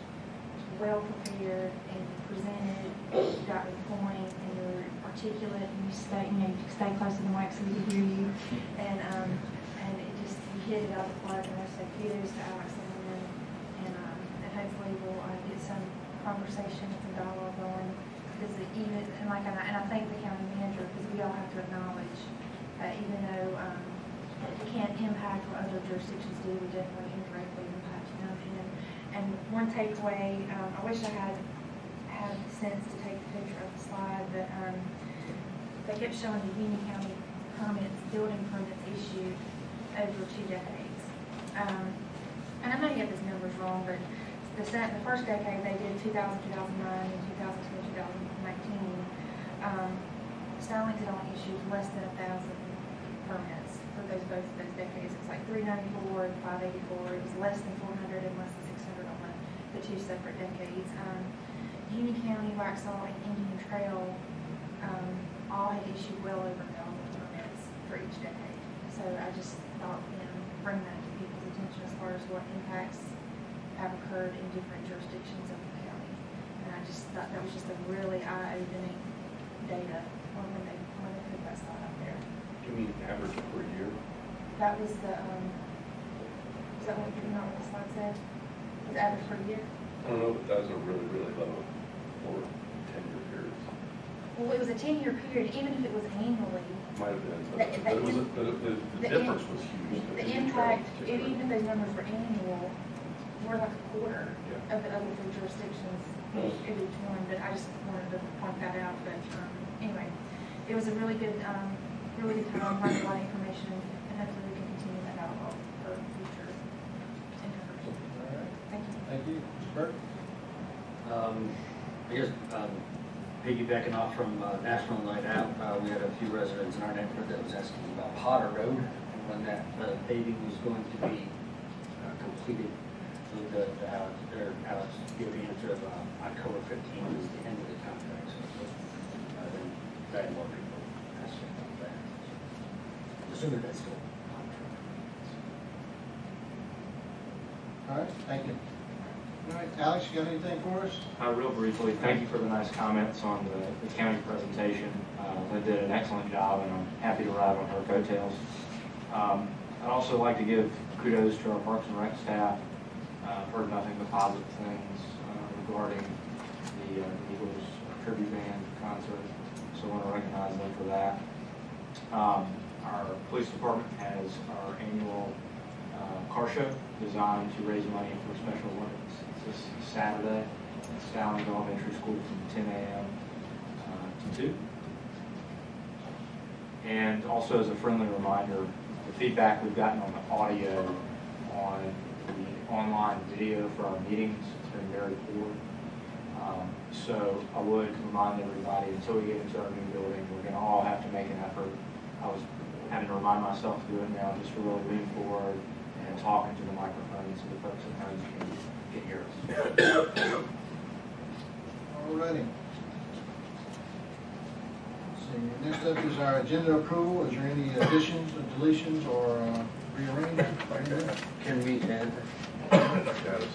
well prepared, and you presented, you got to the point, and you were articulate, and you stay close to the mic so we could hear you, and it just, you hit it out of the park, and I say kudos to Alex and Lynn, and hopefully we'll get some conversation and some dialogue going. Because even, and I thank the county manager, because we all have to acknowledge that even though we can't impact what other jurisdictions do, we definitely indirectly impact them. And one takeaway, I wish I had the sense to take the picture of the slide, but they kept showing the Union County building permits issued over 2 decades. And I may get these numbers wrong, but the first decade they did 2000, 2009, and 2010, 2019. Stallings had only issued less than 1,000 permits for both of those decades. It's like 394 and 584. It was less than 400 and less than 600 on the 2 separate decades. Union County, Waxhaw, and Indian Trail all had issued well over 1,000 permits for each decade. So I just thought, bring that to people's attention as far as what impacts have occurred in different jurisdictions of the county. And I just thought that was just a really eye-opening data when they put that slide up there. You mean average per year? That was the, is that what, you know what the slide said? Was average per year? I don't know, but that was a really, really low for 10-year periods. Well, it was a 10-year period, even if it was annually. Might have been, but the difference was huge. The impact, even if those numbers were annual, we're like a quarter of the other 3 jurisdictions in each one, but I just wanted to point that out. But anyway, it was a really good time, learned a lot of information, and hopefully we can continue that dialogue for future endeavors. All right. Thank you. Thank you. Mr. Burke? I guess piggybacking off from National Night Out, we had a few residents in our neighborhood that was asking about Potter Road and when that paving was going to be completed. So Alex gave the answer of October 15th is the end of the contract. So then very more people asking about that. I'm assuming that's still on track. All right, thank you. All right, Alex, you got anything for us? Real briefly, thank you for the nice comments on the county presentation. They did an excellent job, and I'm happy to ride on her coattails. I'd also like to give kudos to our Parks and Rec staff. I've heard nothing but positive things regarding the Eagles tribute band concert, so I want to recognize them for that. Our police department has our annual car show designed to raise money for Special Olympics. It's this Saturday at Stallings Elementary School from 10 a.m. to 2. And also as a friendly reminder, the feedback we've gotten on the audio on the online video for our meetings has been very poor. So I would remind everybody, until we get into our new building, we're going to all have to make an effort. I was having to remind myself to do it now, just to really lean forward and talk into the microphone so the folks at home can hear us. All righty. Let's see, see, next up is our agenda approval. Is there any additions, deletions, or rearrangements? Can we add? Status.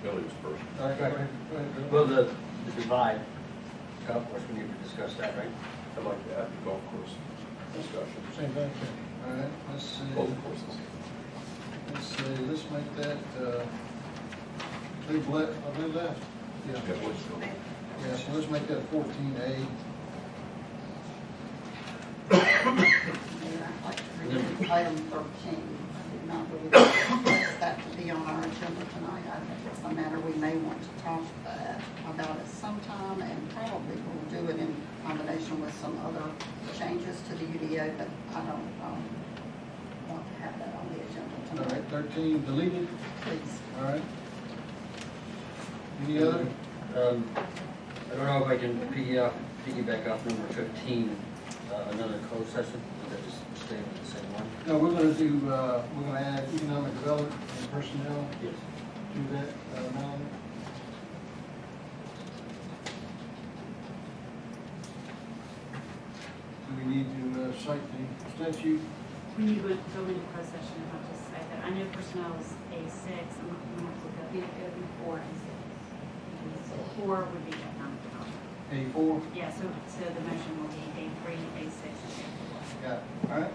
Billy was first. All right, go ahead. Well, the divide, golf course, we need to discuss that, right? I'd like to add the golf course discussion. Same thing. All right, let's see. Both courses. Let's see, let's make that, leave left, I'll leave left. Yeah. Yeah, so let's make that 14A. Mayor, I'd like to remove item 13. I did not really expect that to be on our agenda tonight. I think it's a matter we may want to talk about at some time, and probably we'll do it in combination with some other changes to the UDO, but I don't want to have that on the agenda All tonight. right, 13 deleted. Please. All right. Any other? I don't know if I can piggyback off number 15, another closed session, or that just stay with the same one? No, we're gonna do, we're gonna add economic development and personnel. Yes. Do that, Melanie. Do we need to cite the statute? When you go into closed session, I'll just say that, I know personnel is A6, I'm gonna have to look up, it would be 4 and 6. So 4 would be economic development. A4? Yeah, so the motion will be A3, A6, and A4. Yeah, all right.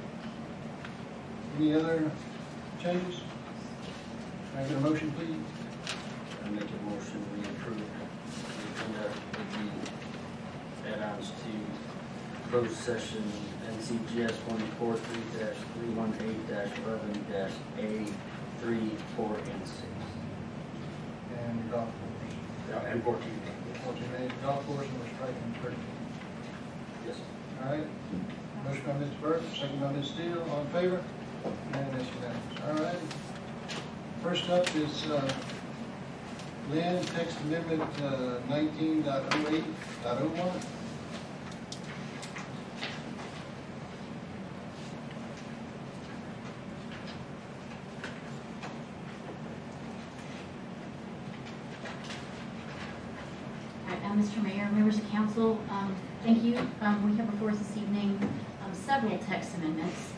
Any other changes? Can I get a motion, please? I make a motion, we approve the agenda with the add-ons to closed session NCGS 143-318-11-A, 3, 4, and 6. And golf course. Yeah, and 14. 14A, golf course, and we're striking 13. Yes. All right. Motion by Mr. Burke, second by Ms. Steele. All in favor? Unanimous, unanimous. All right. First up is land text amendment 19.08.01. Mr. Mayor, members of council, thank you. We have before us this evening several text amendments.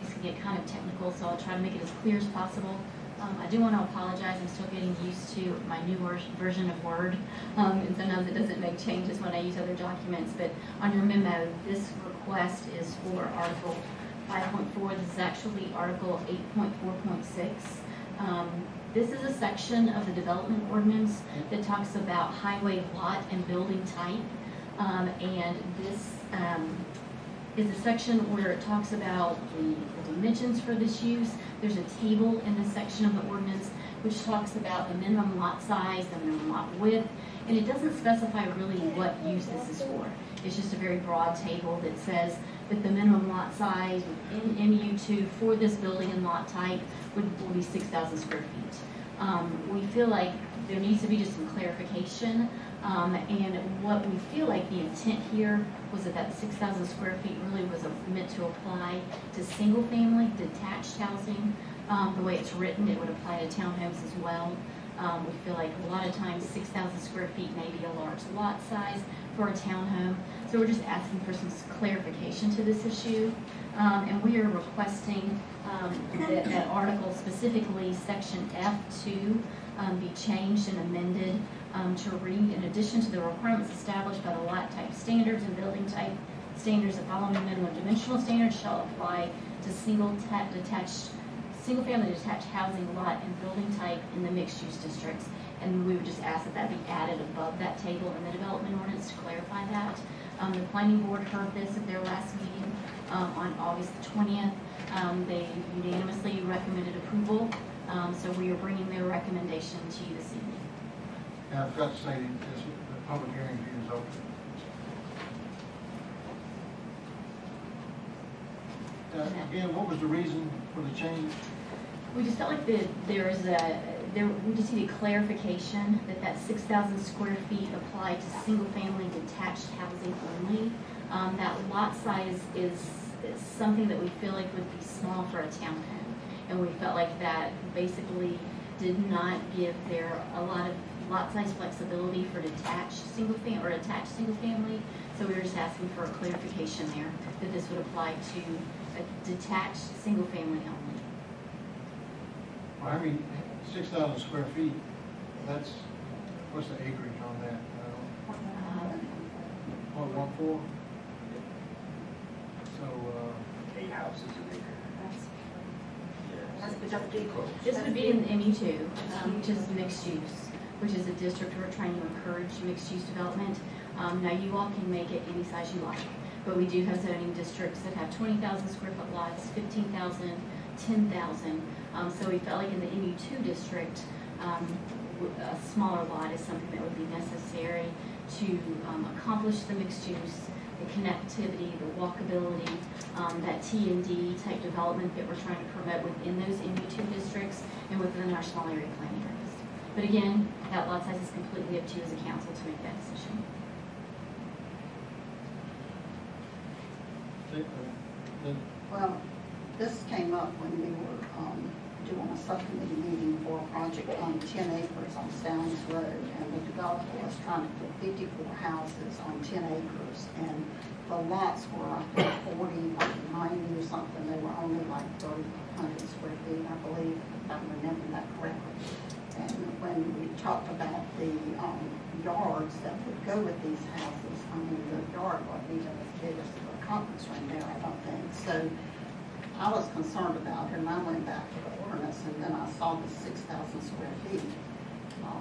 These can get kind of technical, so I'll try to make it as clear as possible. I do want to apologize. I'm still getting used to my new version of Word, and sometimes it doesn't make changes when I use other documents. But on your memo, this request is for Article 5.4. This is actually Article 8.4.6. This is a section of the development ordinance that talks about highway lot and building type. And this is a section where it talks about the dimensions for this use. There's a table in this section of the ordinance which talks about the minimum lot size, the minimum lot width, and it doesn't specify really what use this is for. It's just a very broad table that says that the minimum lot size in MU2 for this building and lot type will be 6,000 square feet. We feel like there needs to be just some clarification, and what we feel like the intent here was that 6,000 square feet really was meant to apply to single-family detached housing. The way it's written, it would apply to townhomes as well. We feel like a lot of times 6,000 square feet may be a large lot size for a townhome. So we're just asking for some clarification to this issue. And we are requesting that article, specifically section F2, be changed and amended to read, in addition to the requirements established by the lot type standards and building type standards, the following minimum dimensional standards shall apply to single-family detached housing lot and building type in the mixed-use districts. And we would just ask that that be added above that table in the development ordinance to clarify that. The planning board heard this at their last meeting on August 20th. They unanimously recommended approval, so we are bringing their recommendation to you this evening. Now, I've got to say, this, the public hearing is open. Again, what was the reason for the change? We just felt like we just need a clarification that 6,000 square feet applied to single-family detached housing only. That lot size is something that we feel like would be small for a townhome, and we felt like that basically did not give there a lot of lot size flexibility for detached single family or attached single family. So we were just asking for a clarification there, that this would apply to a detached single family only. Well, I mean, 6,000 square feet, that's, what's the acreage on that? 0.14? So, 8 houses an acre. This would be in MU2, which is mixed use, which is a district we're trying to encourage mixed use development. Now you all can make it any size you like, but we do have zoning districts that have 20,000 square foot lots, 15,000, 10,000. So we felt like in the MU2 district, a smaller lot is something that would be necessary to accomplish the mixed use, the connectivity, the walkability, that T&D type development that we're trying to promote within those MU2 districts and within our small area planning areas. But again, that lot size is completely up to you as a council to make that decision. Well, this came up when we were doing a subcommittee meeting for a project on 10 acres on Stallings Road, and the developer was trying to put 54 houses on 10 acres, and the lots were, I think, 40, like 90 or something. They were only like 3,100 square feet, I believe, if I'm remembering that correctly. And when we talked about the yards that would go with these houses, I mean, the yard wasn't even as big as the conference room there, I don't think. So I was concerned about it, and I went back to the ordinance, and then I saw the 6,000 square feet,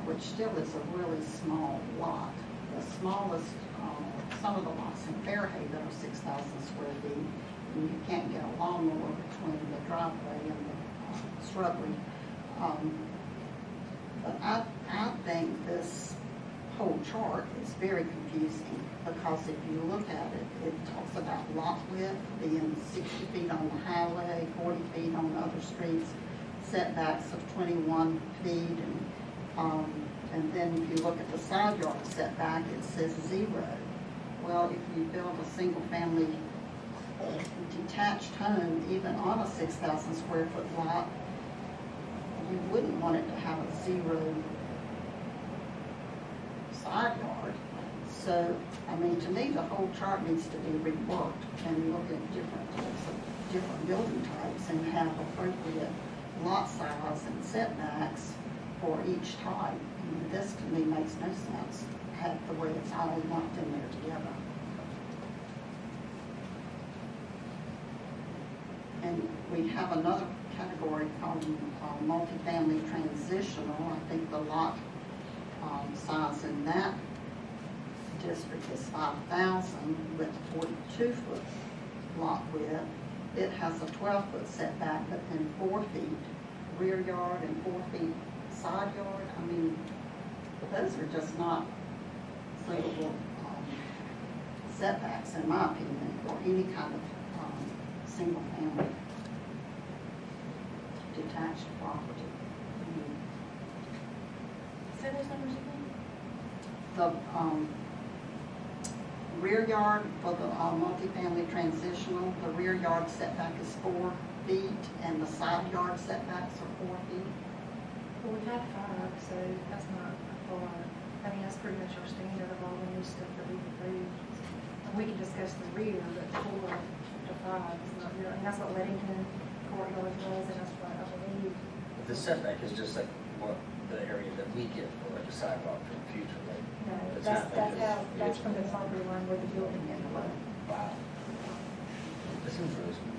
which still is a really small lot. The smallest, some of the lots in Fairhaven are 6,000 square feet, and you can't get a lawnmower between the driveway and the shrubbery. But I think this whole chart is very confusing, because if you look at it, it talks about lot width being 60 feet on the highway, 40 feet on other streets, setbacks of 21 feet, and then if you look at the side yard setback, it says 0. Well, if you build a single family detached home, even on a 6,000 square foot lot, you wouldn't want it to have a 0 side yard. So, I mean, to me, the whole chart needs to be reworked and look at different types of different building types and have appropriate lot size and setbacks for each type. I mean, this to me makes no sense, the way it's all lumped in there together. And we have another category called multifamily transitional. I think the lot size in that district is 5,000 with 42-foot lot width. It has a 12-foot setback, but then 4 feet rear yard and 4 feet side yard. I mean, those are just not suitable setbacks, in my opinion, for any kind of single family detached property. Say those numbers again. The rear yard for the multifamily transitional, the rear yard setback is 4 feet, and the side yard setbacks are 4 feet. Well, we've had 5, so that's not a lot. I mean, that's pretty much our standard of all the new stuff that we've approved. And we can discuss the rear, but 4 to 5 is not real. And that's what Weddington courtyard was, and that's what I believe. But the setback is just like what the area that we get for like a sidewalk for the future, right? No, It's that's not like how, this. that's from the property line where the building is. Wow. This is interesting.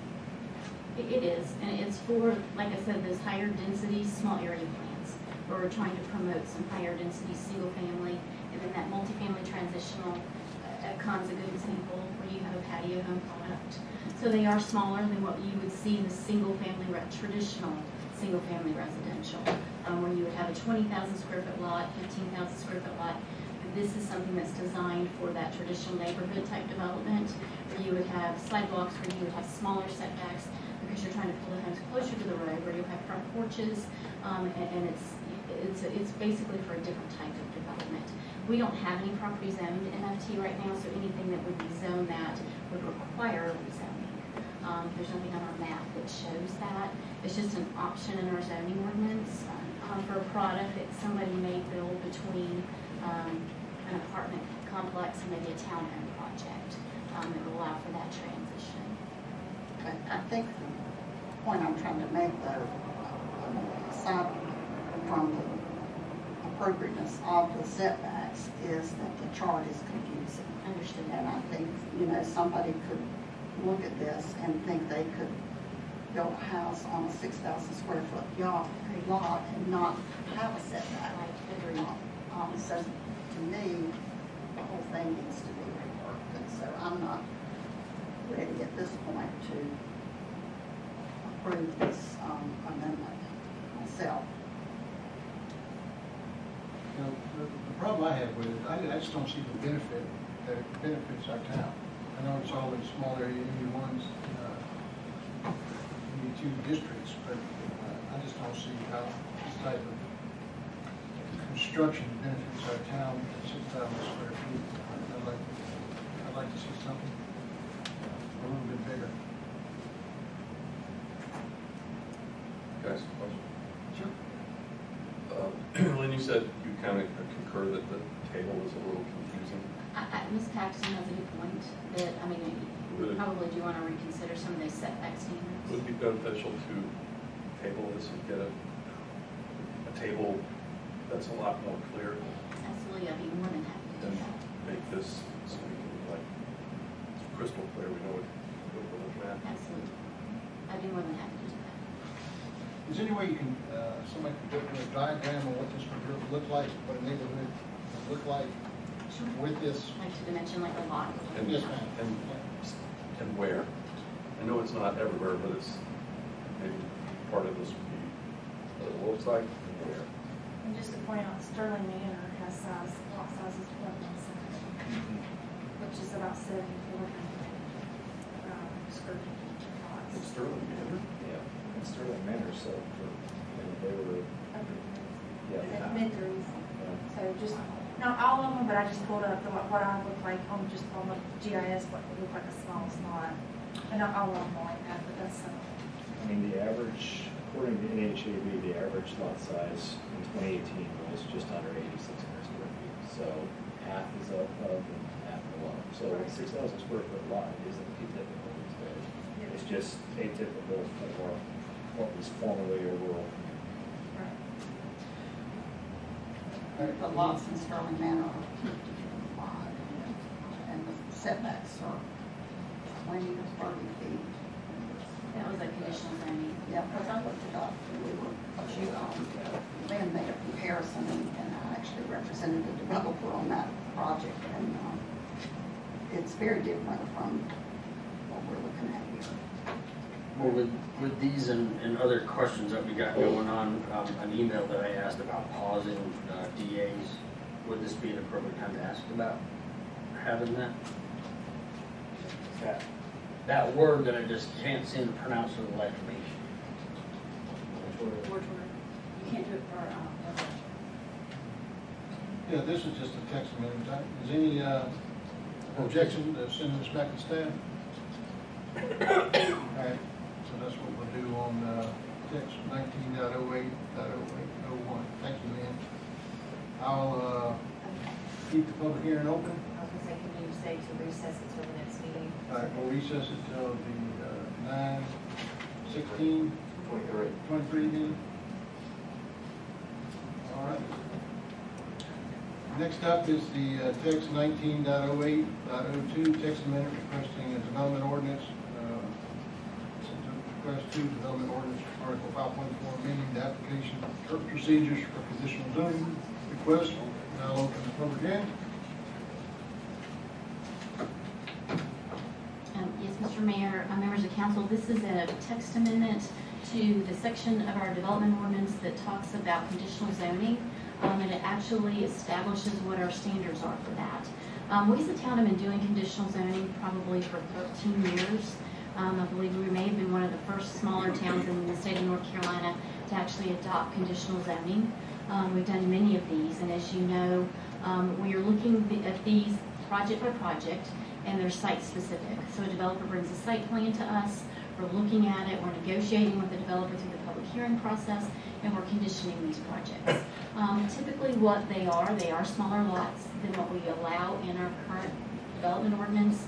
It is, and it's for, like I said, those higher density, small area plans, where we're trying to promote some higher density single family, and then that multifamily transitional, Con's a good example, where you have a patio home product. So they are smaller than what you would see in the single family, traditional single family residential, where you would have a 20,000 square foot lot, 15,000 square foot lot. This is something that's designed for that traditional neighborhood type development, where you would have sidewalks, where you would have smaller setbacks, because you're trying to pull the homes closer to the road, where you'll have front porches, and it's basically for a different type of development. We don't have any property zoned NFT right now, so anything that would be zoned that would require rezoning. There's nothing on our map that shows that. It's just an option in our zoning ordinance. for a product that somebody may build between an apartment complex and maybe a town-owned project. It will allow for that transition. But I think the point I'm trying to make, though, aside from the appropriateness of the setbacks, is that the chart is confusing. Understood. And I think, you know, somebody could look at this and think they could build a house on a 6,000 square foot lot and not have a setback. Right, agreed. So to me, the whole thing needs to be reworked. And so I'm not ready at this point to approve this amendment myself. You know, the problem I have with it, I just don't see the benefit that it benefits our town. I know it's always small area, ones, two districts, but I just don't see how this type of construction benefits our town at 6,000 square feet. I'd like to see something a little bit bigger. Guys, question? Sure. Lynn, you said you kind of concur that the table is a little confusing. Ms. Paxton has a good point that, I mean, you probably do want to reconsider some of those setback standards. Would it be beneficial to table this and get a table that's a lot more clear Absolutely, I'd be more than happy to do and that. make this so we can, like, it's crystal clear, we know what we're looking at? Absolutely. I'd be more than happy to do that. Is there any way you can, somebody can do a diagram of what this would look like, what a neighborhood would look like with this? Like to dimension like a lot. And, Yes, ma'am. and where? I know it's not everywhere, but it's maybe part of this would be what it looks like and where. And just to point out, Sterling Manor has lot sizes 12.7, which is about 74 square feet. It's Sterling Manor? Yeah, and Sterling Manor, so for, you know, they were, yeah. Mid-threes. Yeah. So just, not all of them, but I just pulled up what I look like on the GIS, what would look like a small lot. And not all of them are like that, but that's some. I mean, the average, according to NHAB, the average lot size in 2018 was just under 8,600 square feet. So half is above and half below. So a 6,000 square foot lot isn't atypical these days. It's just atypical for what was formerly a rural. The lots in Sterling Manor are 50 wide, and the setbacks are 20 to 30 feet. That was a conditional zoning. Yeah, because I looked it up, and Lynn made a comparison, and I actually represented the developer on that project, and it's very different from what we're looking at here. Well, with these and other questions that we got going on, an email that I asked about pausing DAs, would this be an appropriate time to ask about having that? That word that I just can't seem to pronounce for the life of me. You can't do it for, Yeah, this is just a text amendment. Is any objection to sending this back to staff? All right, so that's what we'll do on text 19.08.0801. Thank you, Lynn. I'll keep the public hearing open. I was gonna say, can you say to recess it till the next meeting? All right, we'll recess it till the 9/16, 23 meeting. All right. Next up is the text 19.08.02, text amendment requesting a development ordinance. Request 2 development ordinance, Article 5.4, amending the application procedures for conditional zoning request. Now open the public hearing. Yes, Mr. Mayor, members of council, this is a text amendment to the section of our development ordinance that talks about conditional zoning, and it actually establishes what our standards are for that. We as a town have been doing conditional zoning probably for 13 years. I believe we may have been one of the first smaller towns in the state of North Carolina to actually adopt conditional zoning. We've done many of these, and as you know, we are looking at these project by project, and they're site specific. So a developer brings a site plan to us, We're looking at it, we're negotiating with the developer through the public hearing process, and we're conditioning these projects. Typically what they are smaller lots than what we allow in our current development ordinance,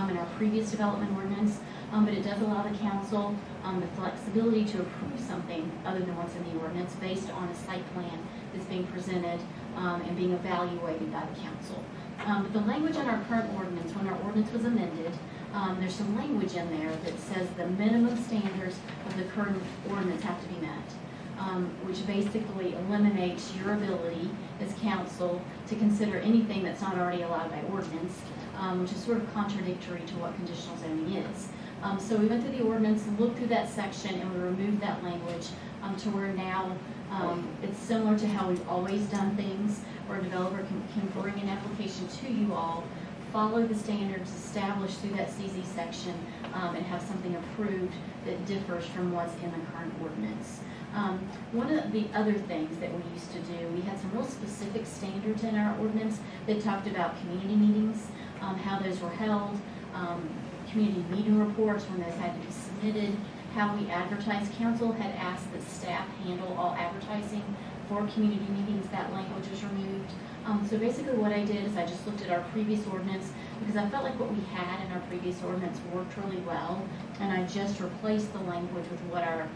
in our previous development ordinance, but it does allow the council the flexibility to approve something other than what's in the ordinance based on a site plan that's being presented and being evaluated by the council. But the language in our current ordinance, when our ordinance was amended, there's some language in there that says the minimum standards of the current ordinance have to be met, which basically eliminates your ability as council to consider anything that's not already allowed by ordinance, which is sort of contradictory to what conditional zoning is. So we went through the ordinance, looked through that section, and we removed that language to where now it's similar to how we've always done things, where a developer can bring an application to you all, follow the standards established through that CZ section, and have something approved that differs from what's in the current ordinance. One of the other things that we used to do, we had some real specific standards in our ordinance that talked about community meetings, how those were held, community meeting reports when those had to be submitted, how we advertise. Council had asked that staff handle all advertising for community meetings. That language was removed. So basically what I did is I just looked at our previous ordinance because I felt like what we had in our previous ordinance worked really well, and I just replaced the language with what our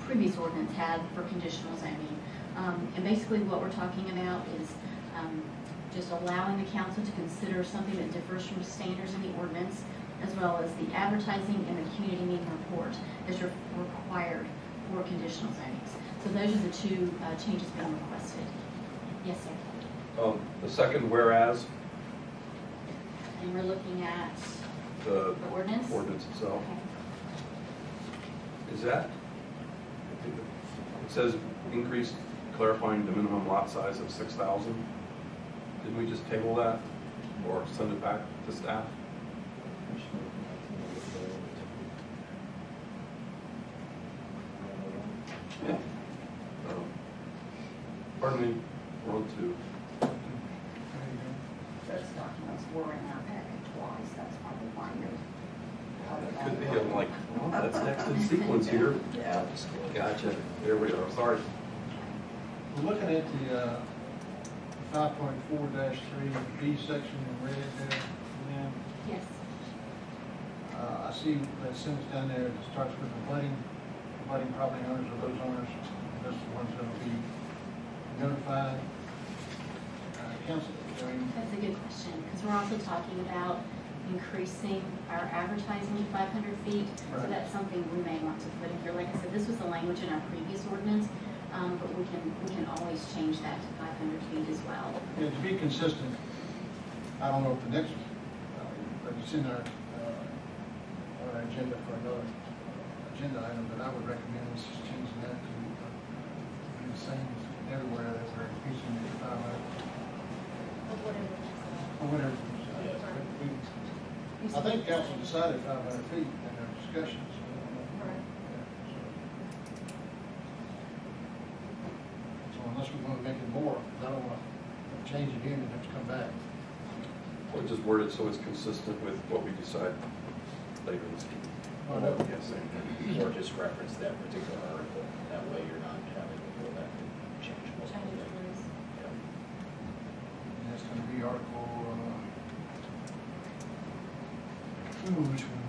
previous ordinance had for conditional zoning. And basically what we're talking about is just allowing the council to consider something that differs from standards in the ordinance, as well as the advertising and the community meeting report is required for conditional zonings. So those are the two changes being requested. Yes, sir. The second whereas. And we're looking at The ordinance? Ordinance itself. Okay. Is that, it says increase clarifying the minimum lot size of 6,000. Didn't we just table that or send it back to staff? Yeah. Pardon me, we're on to. Those documents were in our packet twice, that's probably why you're. Could be, I'm like, oh, that's next in sequence here. Yeah. Gotcha, there we are, sorry. We're looking at the 5.4-3B section in red there. Ma'am. Yes. I see that sentence down there that starts with abutting property owners or those owners. That's the ones that will be notified. Council, That's a good question, because we're also talking about increasing our advertising to 500 feet. So Right. that's something we may want to put in here. Like I said, this was the language in our previous ordinance, but we can always change that to 500 feet as well. Yeah, to be consistent, I don't know if the next, but it's in our agenda for another agenda item, but I would recommend us just changing that to be the same everywhere that we're increasing it to 500. Or whatever. I think council decided 500 feet in their discussions. So unless we want to make it more, I don't want to change it again and have to come back. Or just word it so it's consistent with what we decide later this evening. Oh, no. Yeah, same thing. Or just reference that particular article, that way you're not having to go back and change multiple things. Yeah. And that's going to be Article, which one?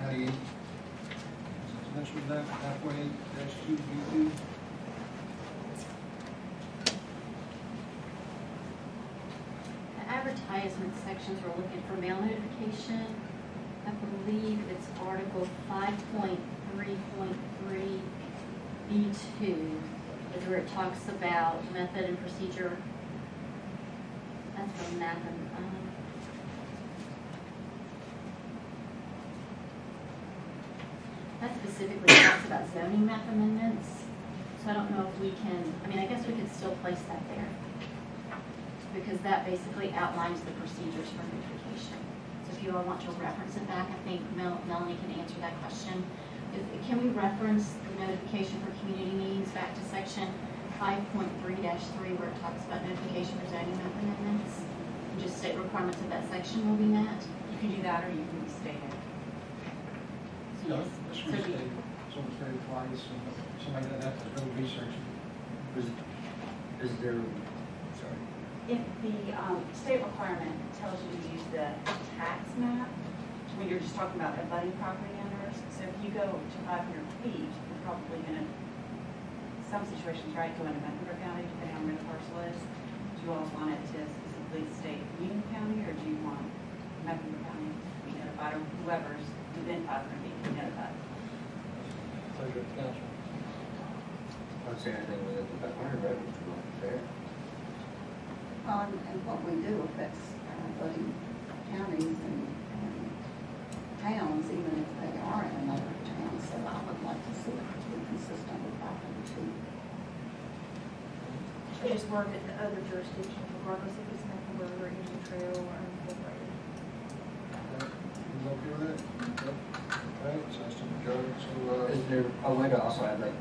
98. So next one, that halfway, -2B2. The advertisement sections, we're looking for mail notification. I believe it's Article 5.3.3B2 is where it talks about method and procedure. That's from map and, that specifically talks about zoning map amendments. So I don't know if we can, I mean, I guess we could still place that there, because that basically outlines the procedures for notification. So if you all want to reference it back, I think Melanie can answer that question. Can we reference the notification for community meetings back to section 5.3-3 where it talks about notification for zoning map amendments? And just state requirements of that section will be met? can do that or you can restate it. Yeah, let's restate it, so it's read twice, and somebody doesn't have to go research it. Is there, sorry, If the state requirement tells you to use the tax map, when you're just talking about abutting property owners, so if you go to 500 feet, you're probably gonna, some situations, right, go into Mecklenburg County, depending on where the parcel is. Do you all want it to specifically state Union County, or do you want Mecklenburg County to be notified, or whoever's within 500 feet to be notified? Pleasure of council. I don't see anything with it, but I read it, it's not fair. And what we do affects buddy counties and towns, even if they are in another town, so I would like to see it be consistent with 500 feet. I just word it the other jurisdictions, regardless if it's Mecklenburg or Indian Trail or unincorporated. You okay with that? Yep. All right, so that's the majority, so, Is there a way to also add like,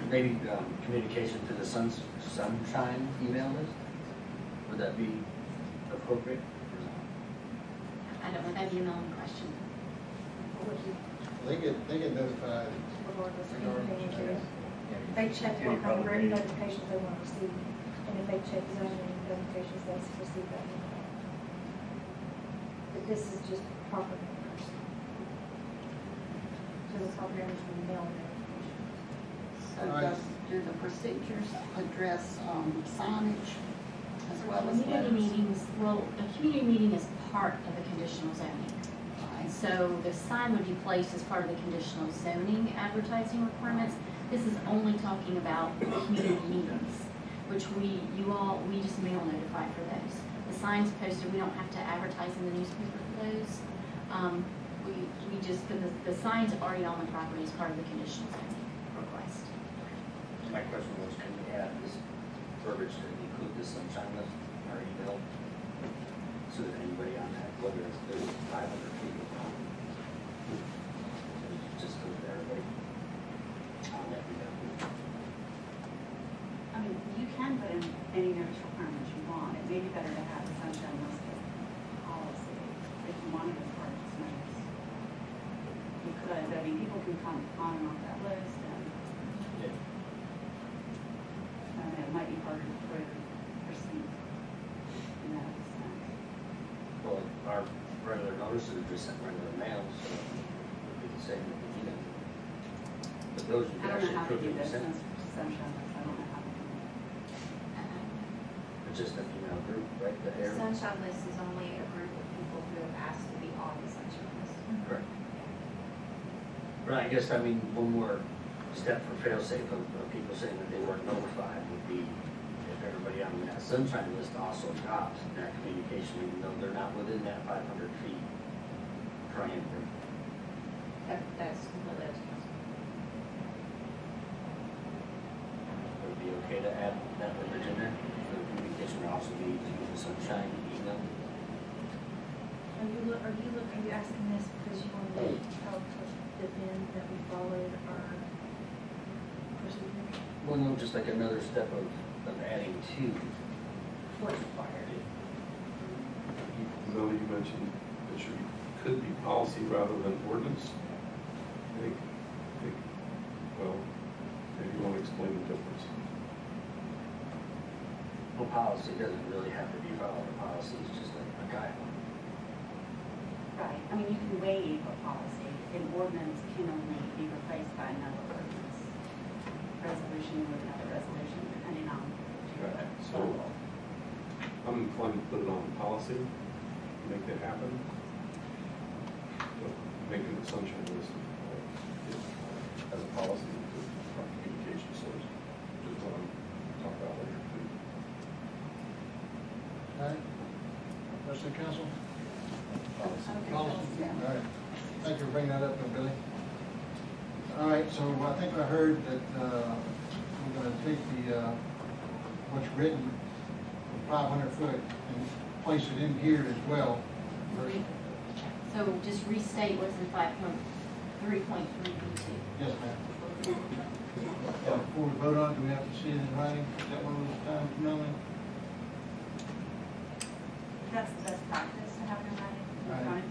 maybe communication to the sunshine email list? Would that be appropriate? I don't know, that'd be a million question. they get notified. Regardless of Regardless, anything. yeah. They check what kind of grant notifications they want to receive, and if they check zoning notifications, they receive that. But this is just property owners. So the property owners will mail notifications. So All right. do the procedures address signage as well as Community letters? meetings, well, a community meeting is part of the conditional zoning. Right. So the sign would be placed as part of the conditional zoning advertising requirements. This is only talking about community meetings, which we just mail notify for those. The signs posted, we don't have to advertise in the newspaper for those. We just, the sign's already on the property as part of the conditional zoning request. My question was, can we add this verbiage to include the sunshine list in our email? So that anybody on that, whether it's 500 feet or not, just go to everybody on that email. I mean, you can put in any notice requirements you want. It may be better to have a sunshine listed policy if you want it as part of this notice. You could, I mean, people can come on and off that list, and it might be harder to proceed in that sense. Well, our regular notices are just sent regular mail, so it would be the same with the email. But those would I don't actually know how to approve do the this consent. since sunshine list, I don't know how to do it. It's just an email group, right, the air? Sunshine list is only a group of people who have asked to be on the sunshine list. Correct. Right, I guess, I mean, one more step for fail-safe of people saying that they weren't notified would be if everybody on that sunshine list also adopts that communication, even though they're not within that 500 feet parameter. That's completely up to council. Would it be okay to add that verbiage in there? The communication would also be to the sunshine email? Are you asking this because you want to help us defend that we followed our procedures? Well, no, just like another step of adding to What's required? Melody, you mentioned it could be policy rather than ordinance. I think, well, maybe you want to explain the difference. Well, policy doesn't really have to be followed. A policy is just a guideline. Right, I mean, you can waive a policy, an ordinance can only be replaced by another ordinance, resolution with another resolution, depending on. Right. So I'm inclined to put it on policy, make that happen. But making the sunshine list as a policy for our communication source, which is what I'm talking about later too. All right, rest of the council? Okay. Policy. Yeah. All right, thank you for bringing that up, Billy. All right, so I think I heard that we're gonna take the, what's written, 500 foot, and place it in here as well. So just restate what's in 5.3.3B2. Yes, ma'am. Before we vote on it, do we have to see it in writing? Is that one of those times, Melanie? That's the best practice to have it in writing in front of you.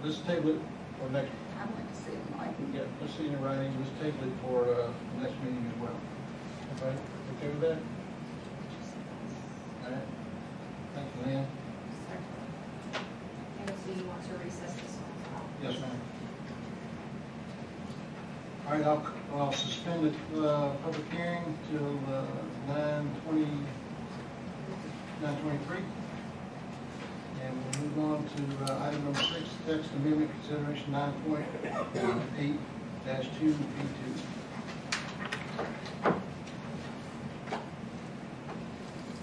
Let's table it for next, I'd like to see it in writing. yeah, let's see it in writing, let's table it for, the next meeting as well. Okay, okay with that? All right. Thank you, Lynn. And so you want to recess this one? Yes, ma'am. All right, I'll suspend the, public hearing till, 9:23. And we'll move on to, item number 6, text amendment consideration 9.8-2B2.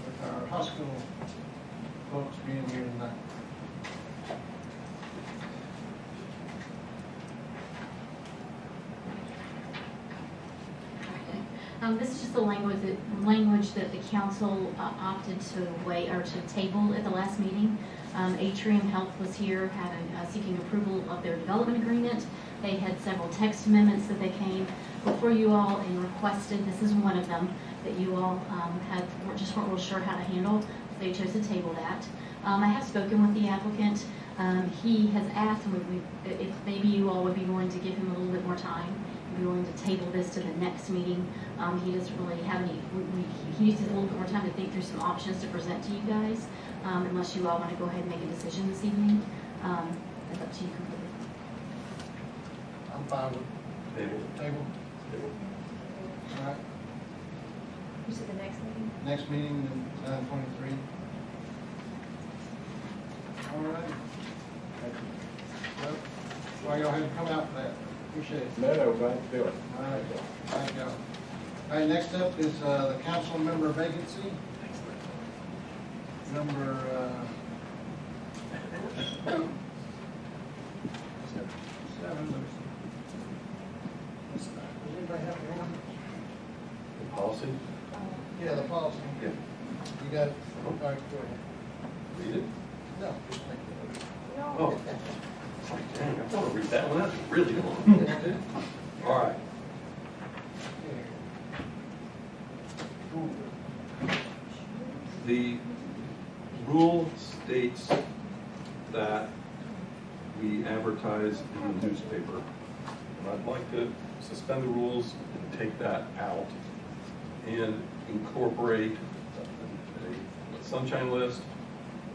With our hospital folks being here tonight. This is just the language that the council opted to wait or to table at the last meeting. Atrium Health was here seeking approval of their development agreement. They had several text amendments that they came before you all and requested. This is one of them that you all just weren't real sure how to handle. So they chose to table that. I have spoken with the applicant. He has asked if maybe you all would be willing to give him a little bit more time. Be willing to table this to the next meeting. He doesn't really have any, he needs a little bit more time to think through some options to present to you guys, unless you all want to go ahead and make a decision this evening. It's up to you completely. I'm fine with Table. table. All right, You said the next meeting? next meeting, 9:23. All right. Well, why y'all had to come out for that. Appreciate it. No, glad to do it. All right, thank y'all. All right, next up is the council member vacancy. Number, seven. Does anybody have one? The policy? Yeah, the policy. Yeah. You got it? All right, go ahead. Read it? No, just make it. Oh. It's like, dang, I want to read that one. That's really long. All right. The rule states that we advertise in the newspaper. And I'd like to suspend the rules and take that out and incorporate a sunshine list,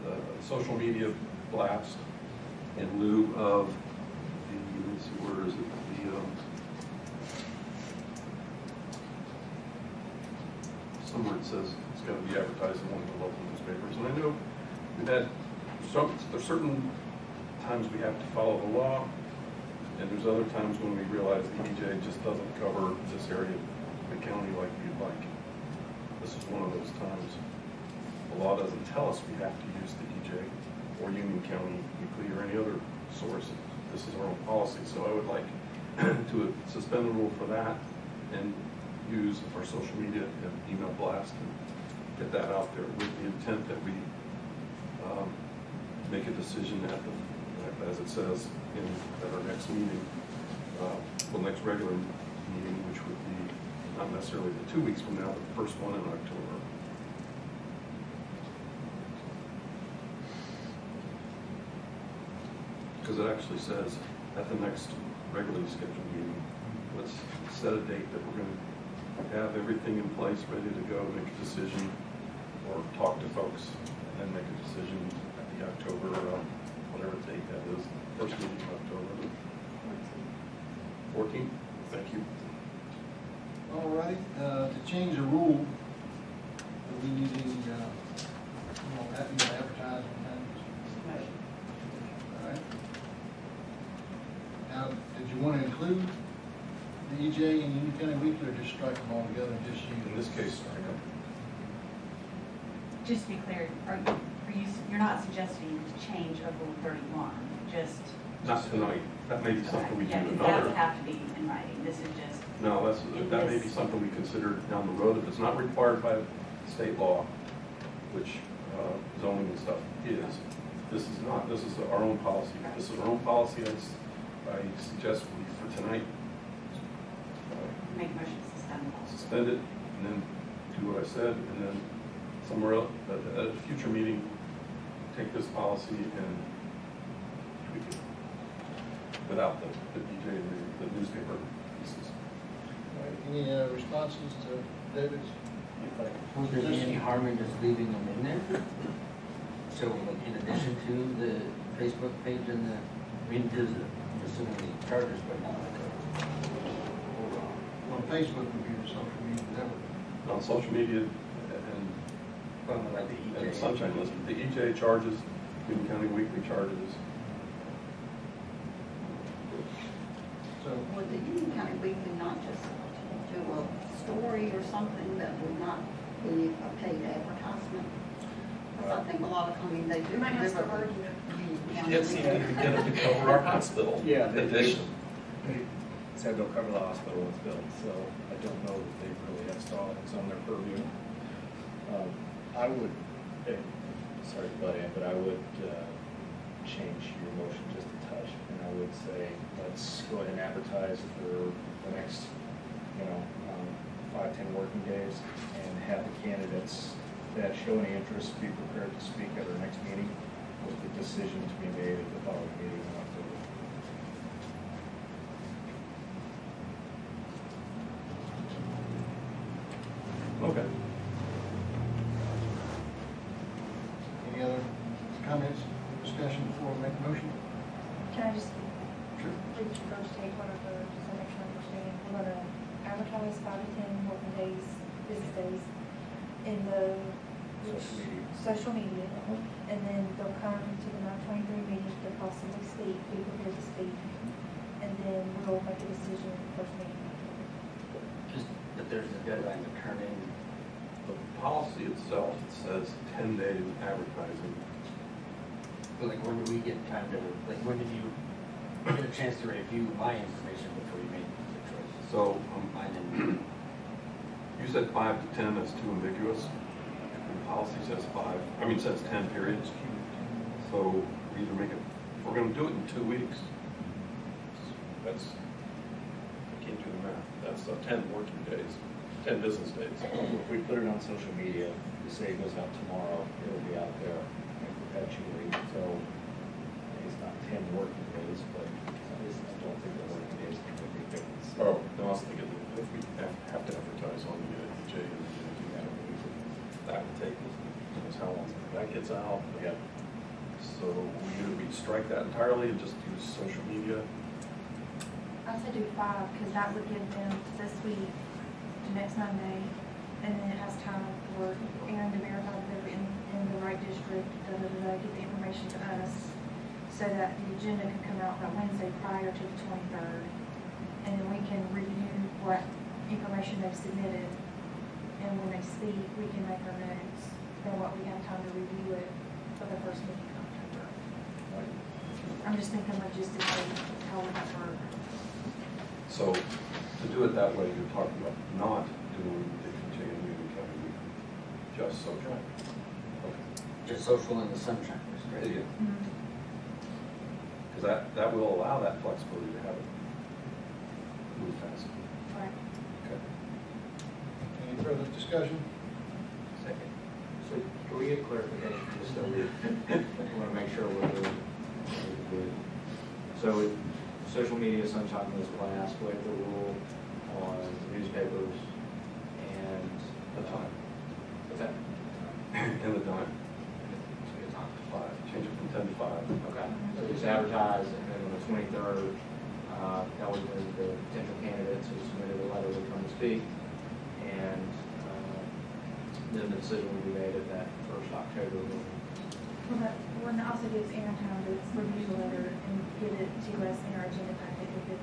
a social media blast, in lieu of the, let's see, where is it? Somewhere it says it's got to be advertised in one of the local newspapers. And I know we've had there's certain times we have to follow the law, and there's other times when we realize the EJ just doesn't cover this area of the county like we'd like. This is one of those times. The law doesn't tell us we have to use the EJ or Union County Weekly or any other source. This is our own policy, so I would like to suspend the rule for that and use our social media and email blast and get that out there with the intent that we make a decision as it says at our next meeting, the next regular meeting, which would be not necessarily the 2 weeks from now, but the first one in October. Because it actually says at the next regularly scheduled meeting, let's set a date that we're going to have everything in place, ready to go, make a decision, or talk to folks, and then make a decision at the October, whatever date that is, first meeting in October. 14th. Thank you. All righty, to change the rule, we need to, advertise on that. All right. Now, did you want to include the EJ and Union County Weekly, or just strike them all together and just use? In this case, strike them. Just to be clear, you're not suggesting change of Rule 31, just? Not tonight. That may be something we do Yeah, because that another. would have to be in writing. This is just. No, that may be something we consider down the road if it's not required by state law, which zoning and stuff is. This is not. This is our own policy. This is our own policy. I suggest for tonight. Make a motion to suspend. Suspend it, and then do what I said, and then somewhere else, at a future meeting, take this policy and tweak it without the DJ and the newspaper pieces. All right, any responses to David's? Would there be any harm in just leaving them in there? So like in addition to the Facebook page and the, I mean, there's, I'm assuming the charges, but not like Well, Facebook would be the social media network. On social media and like the EJ. and Sunshine List, the EJ charges, Union County Weekly charges. So, Would the Union County Weekly not just do a story or something that would not be a paid advertisement? Because I think a lot of, I mean, they do. You might have to deliver argue. Union We County can't seem to Weekly. get them to cover our hospital. Yeah, they addition. said they'll cover the hospital with bills, so I don't know that they really have Stallings on their purview. I would, sorry to butt in, but I would change your motion just a touch, and I would say, let's go ahead and advertise for the next, 5-10 working days, and have the candidates that show any interest be prepared to speak at our next meeting, with the decision to be made at the following meeting in October. Okay. any other comments, discussion before we make a motion? Can I just Sure. read your first take, whatever, just to make sure I understand? We're gonna advertise 5 to 10 working days, business days, in the Social media. social media, and then they'll come to the 9/23 meeting to possibly speak, be prepared to speak, and then we'll make a decision at the first meeting. just that there's a deadline to turn in. The policy itself says 10 days advertising. But like, when do we get time to, like, when did you get a chance to review my information before you made the choice? So, I didn't. you said 5 to 10, that's too ambiguous. The policy says 10 periods. So we either make it, if we're gonna do it in 2 weeks, that's, I can't do the math, that's 10 working days, 10 business days. If we put it on social media, we say it goes out tomorrow, it'll be out there and perpetually, so it's not 10 working days, but I don't think the working days can make a difference. Oh, no, I was thinking that if we have to advertise on the EJ and that would take, us how long that gets out. Yeah. So we strike that entirely and just use social media. I'd say do 5, because that would give them this week to next Monday, and then it has time for Aaron to verify that they're in the right district, get the information to us, so that the agenda can come out that Wednesday prior to the 23rd, and then we can review what information they've submitted, and when they speak, we can make our notes, then what we have time to review it for the first meeting in October. I'm just thinking logistically, how would that work? So to do it that way, you're talking about not doing the EJ and Union County Weekly, just social. Okay. Just social in the sunshine, right? Yeah. Mm-hmm. Because that will allow that flexibility to have it move fast. Right. Okay. Any further discussion? Second. So can we get clarification, just so we want to make sure we're doing good. So with social media, Sunshine List Blast, waive the rule on newspapers and The time. what's that? And the time. So get time to 5. Change it from 10 to 5. Okay, so just advertise, and then on the 23rd, that was when the potential candidates who submitted a letter would come to speak, and then the decision would be made at that 1st October meeting. Well, that one also gives Aaron time to review the letter and get it to us in our agenda packet if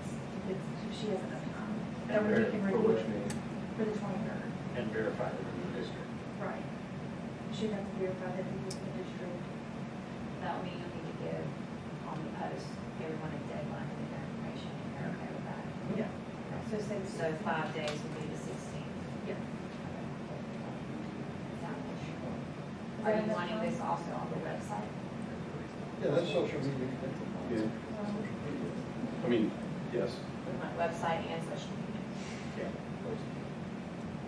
she has enough time. That way we can For review which it meeting? for the 23rd. And verify that in the district. Right. She'd have to verify that it was in the district. That would mean you need to give on the post, everyone a deadline to get their information, and you're okay with that? Yeah. So say the So 5 days would be the 16th. Yeah. Are you wanting this also on the website? Yeah, that's social media. Yeah. I mean, yes. Website and social media. Yeah.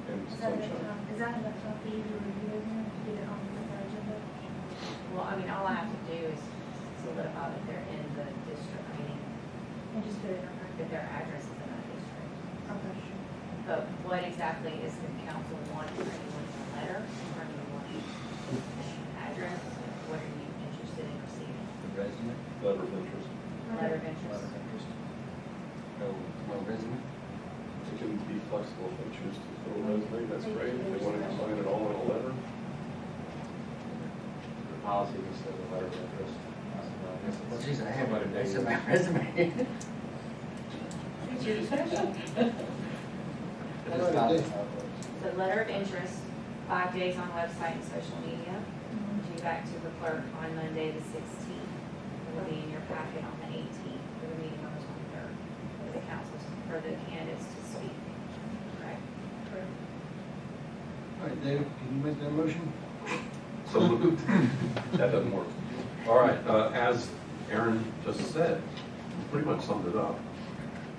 And Is that enough Sunshine. time, is that enough time for you to review it and get it on the agenda? Well, I mean, all I have to do is solidify that they're in the district, meaning And just put it in our that their address is in that district. Okay. But what exactly is the council wanting? Are you wanting a letter, or are you wanting an address? What are you interested in receiving? The resume, Letter of interest. Letter of interest? no resume. It can be flexible if they choose to fill a resume, that's great. If they want to combine it all in a letter. The policy just says a letter of interest. Well, geez, I have what it is in my resume. It's your discretion. So letter of interest, 5 days on website and social media, due back to the clerk on Monday, the 16th. It will be in your packet on the 18th for the meeting on the 23rd, for the council, for the candidates to speak. Correct? All right, David, can you make that motion? So moved. That doesn't work. All right, as Aaron just said, you pretty much summed it up.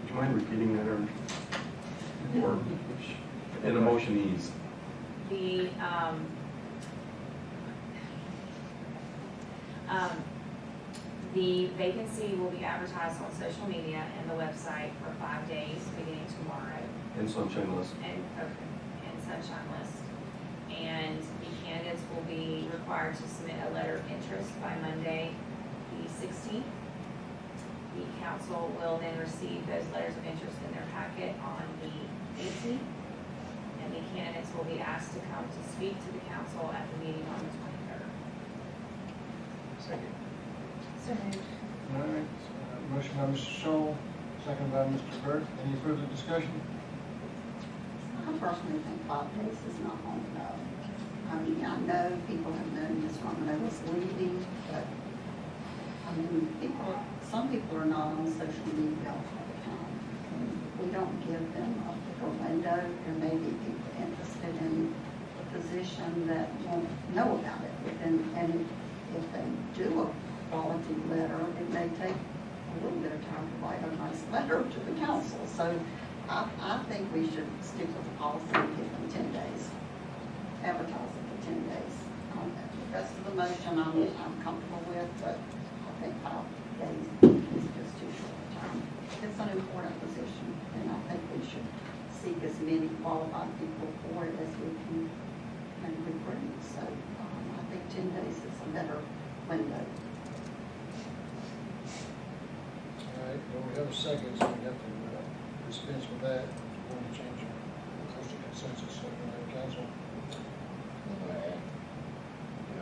Would you mind repeating that, Aaron? Or in emotionese? The vacancy will be advertised on social media and the website for 5 days, beginning tomorrow. In Sunshine List. And Sunshine List. And the candidates will be required to submit a letter of interest by Monday, the 16th. The council will then receive those letters of interest in their packet on the 18th. And the candidates will be asked to come to speak to the council at the meeting on the 23rd. Second. So moved. All right, motion by Mr. Scholl, second by Mr. Burt. Any further discussion? I personally think 5 days is not long enough. I mean, I know people have known Ms. Romano was leaving, but, I mean, some people are not on social media all the time. And we don't give them a bigger window. There may be people interested in the position that won't know about it. And if they do a quality letter, it may take a little bit of time to write a nice letter to the council. So I think we should stick with the policy and give them 10 days, advertise it for 10 days. The rest of the motion I'm comfortable with, but I think 5 days is just too short a time. It's an important position, and I think we should seek as many qualified people for it as we can recruit. So I think 10 days is a better window. All right, well, we have a second, so we have to dispense with that. We're going to change it. Of course, the consensus, so we have council.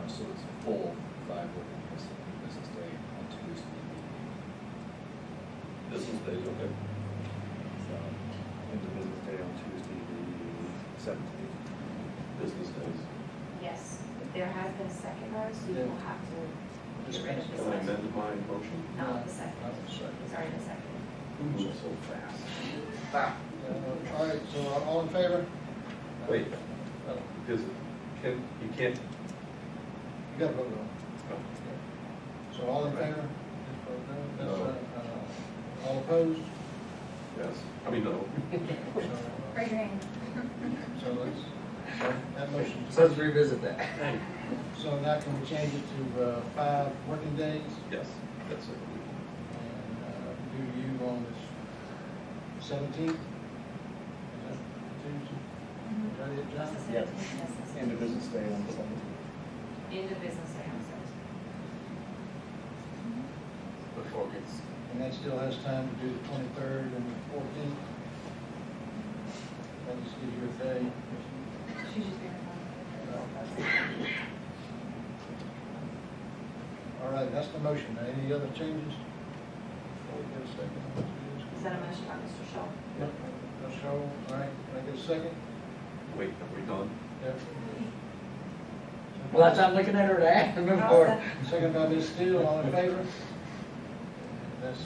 So it's a full 5 working business day on Tuesday. Business days, okay. So, into business day on Tuesday, the 17th. Business days. Yes, there has been a second though, so you will have to get rid of this. Can I amend my motion? Not the second. Not the second. It's already the second. Move so fast. All right, so all in favor? Wait, because you can't. You got to vote on it. So all in favor? No. All opposed? Yes, I mean, no. Raise your hand. So let's, that motion. So let's revisit that. So now can we change it to 5 working days? Yes, that's it. And do you on the 17th? Is that Tuesday? Is that it, John? Yep. End of business day on the 17th. End of business day on the 17th. Before it gets, And that still has time to do the 23rd and the 14th. That just gives you a day. She's just verifying. All right, that's the motion. Now, any other changes? Before we get a second. Is that a motion by Mr. Shaw? Yep. Ms. Scholl, all right, can I get a second? Wait, are we done? Yep. well, that's, I'm looking at her to ask, move forward. Second by Ms. Steele, all in favor? That's,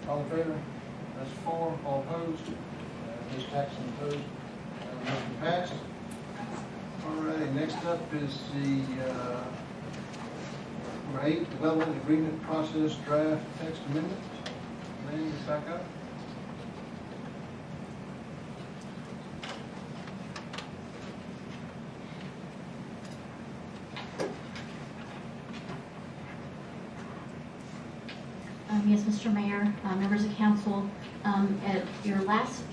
all in favor? That's 4, all opposed? Ms. Paxton opposed? Motion passed. All right, next up is the, number 8, development agreement process draft text amendment. Lynn, you back up? Yes, Mr. Mayor, members of council, at your last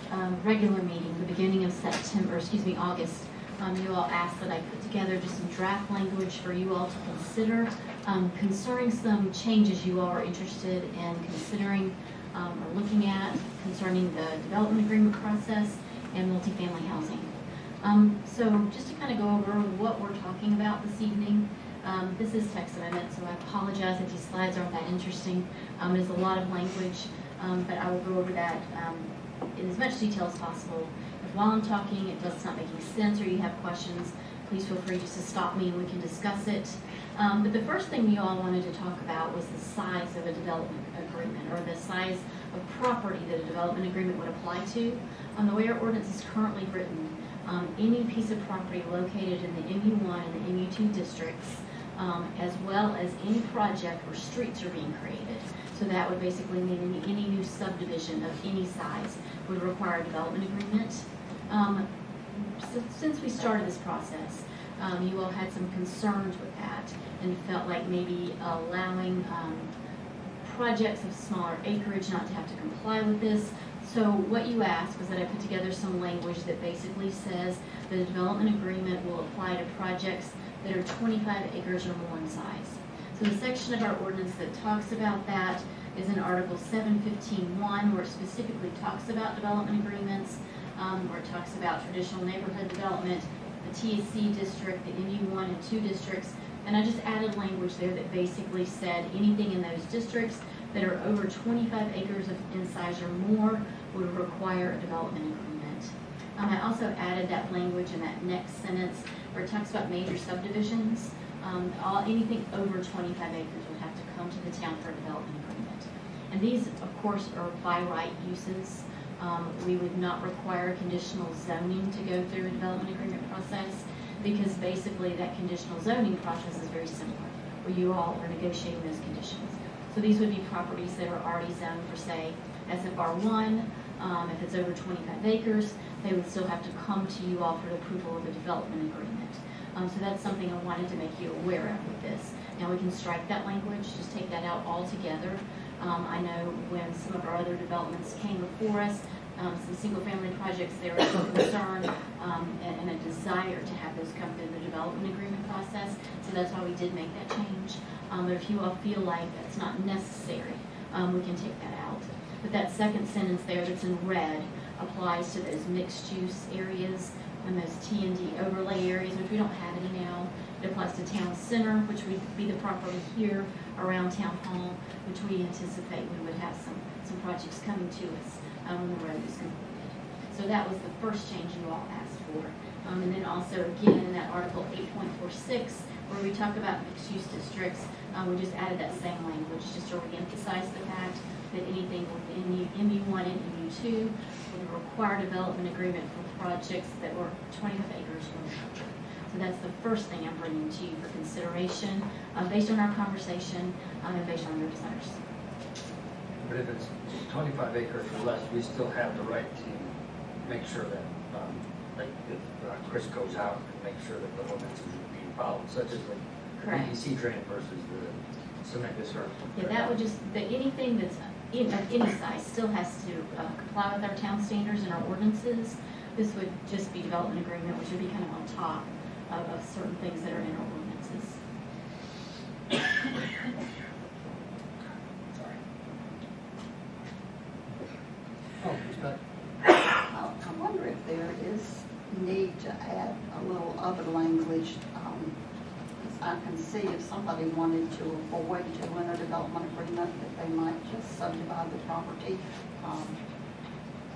regular meeting, the beginning of August, you all asked that I put together just some draft language for you all to consider concerning some changes you all are interested in considering or looking at concerning the development agreement process and multifamily housing. So just to kind of go over what we're talking about this evening, this is text amendment, so I apologize if these slides aren't that interesting. There's a lot of language, but I will go over that in as much detail as possible. If while I'm talking it does not make any sense or you have questions, please feel free just to stop me and we can discuss it. But the first thing you all wanted to talk about was the size of a development agreement, or the size of property that a development agreement would apply to. The way our ordinance is currently written, any piece of property located in the MU1 and the MU2 districts, as well as any project where streets are being created. So that would basically mean any new subdivision of any size would require a development agreement. Since we started this process, you all had some concerns with that and felt like maybe allowing projects of smaller acreage not to have to comply with this. So what you asked was that I put together some language that basically says that a development agreement will apply to projects that are 25 acres or more in size. So the section of our ordinance that talks about that is in Article 715.1, where it specifically talks about development agreements, where it talks about traditional neighborhood development, the TSC district, the MU1 and 2 districts, and I just added language there that basically said anything in those districts that are over 25 acres in size or more would require a development agreement. I also added that language in that next sentence where it talks about major subdivisions. Anything over 25 acres would have to come to the town for a development agreement. And these, of course, are by right uses. We would not require conditional zoning to go through a development agreement process because basically that conditional zoning process is very similar, where you all are negotiating those conditions. So these would be properties that are already zoned for, say, SFR1. If it's over 25 acres, they would still have to come to you all for the approval of a development agreement. So that's something I wanted to make you aware of with this. Now we can strike that language, just take that out altogether. I know when some of our other developments came before us, some single-family projects, there was some concern and a desire to have those come through the development agreement process. So that's why we did make that change. But if you all feel like that's not necessary, we can take that out. But that second sentence there that's in red applies to those mixed-use areas and those T&D overlay areas, which we don't have any now. It applies to town center, which would be the property here around town hall, which we anticipate we would have some projects coming to us when the road is completed. So that was the first change you all asked for. And then also again in that Article 8.46, where we talk about mixed-use districts, we just added that same language just to re-emphasize the fact that anything within MU1 and MU2 would require development agreement for projects that were 25 acres or larger. So that's the first thing I'm bringing to you for consideration based on our conversation and based on your desires. But if it's 25 acres or less, we still have the right to make sure that, like if Chris goes out and make sure that the ordinances are being followed, such as the PVC drain versus the cement discard. Yeah, that would just, anything that's of any size still has to comply with our town standards and our ordinances. This would just be development agreement, which would be kind of on top of certain things that are in our ordinances. Sorry. Oh, who's back? I wonder if there is need to add a little other language. I can see if somebody wanted to avoid doing a development agreement, that they might just subdivide the property.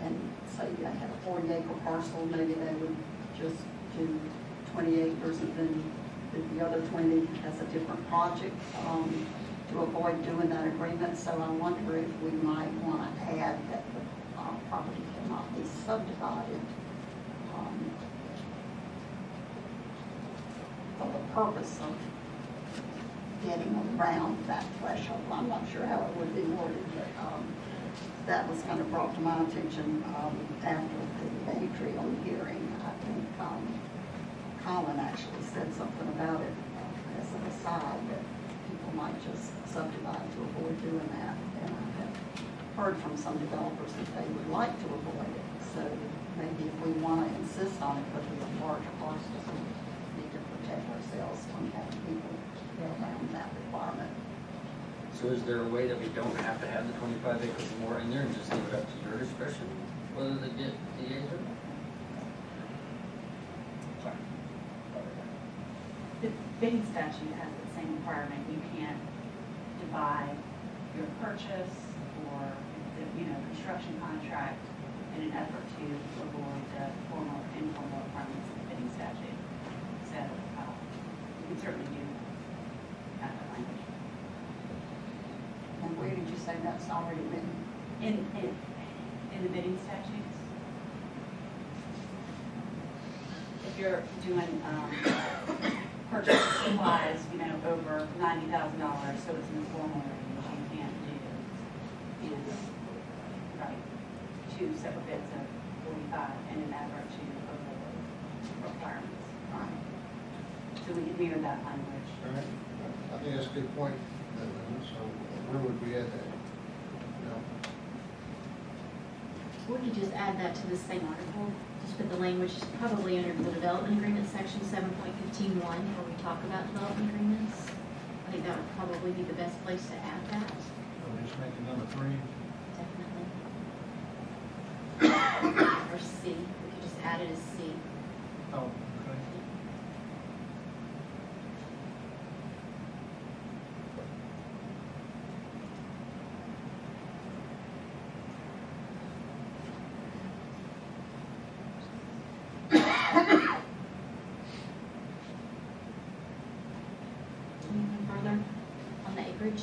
And say they had a 40-acre parcel, maybe they would just do 20 acres and then the other 20 as a different project to avoid doing that agreement. So I wonder if we might want to add that the property cannot be subdivided for the purpose of getting around that threshold. I'm not sure how it would be worded, but that was kind of brought to my attention after the Adrian hearing. I think Colin actually said something about it as an aside, that people might just subdivide to avoid doing that. And heard from some developers that they would like to avoid it. So maybe if we want to insist on it, because we have larger parcels, we need to protect ourselves from having people go around that requirement. So is there a way that we don't have to have the 25 acres or more in there and just leave it up to your discretion whether they get the acre? The bidding statute has the same requirement. You can't divide your purchase or the, construction contract in an effort to avoid the formal or informal requirements of the bidding statute. So you can certainly do have that language. And where did you say that's already written? In the bidding statutes. If you're doing purchase supplies, over $90,000, so it's an informal range, you can't do, right, 2 separate bids of 45 in an effort to avoid requirements. Right. So we can mirror that language. All right. I think that's a good point. So where would we add that? We could just add that to the same article, just put the language probably under the development agreement section 7.15.1 where we talk about development agreements. I think that would probably be the best place to add that. So just make it number 3. Definitely. Or C, we could just add it as C. Oh, okay. Anything further on the acreage?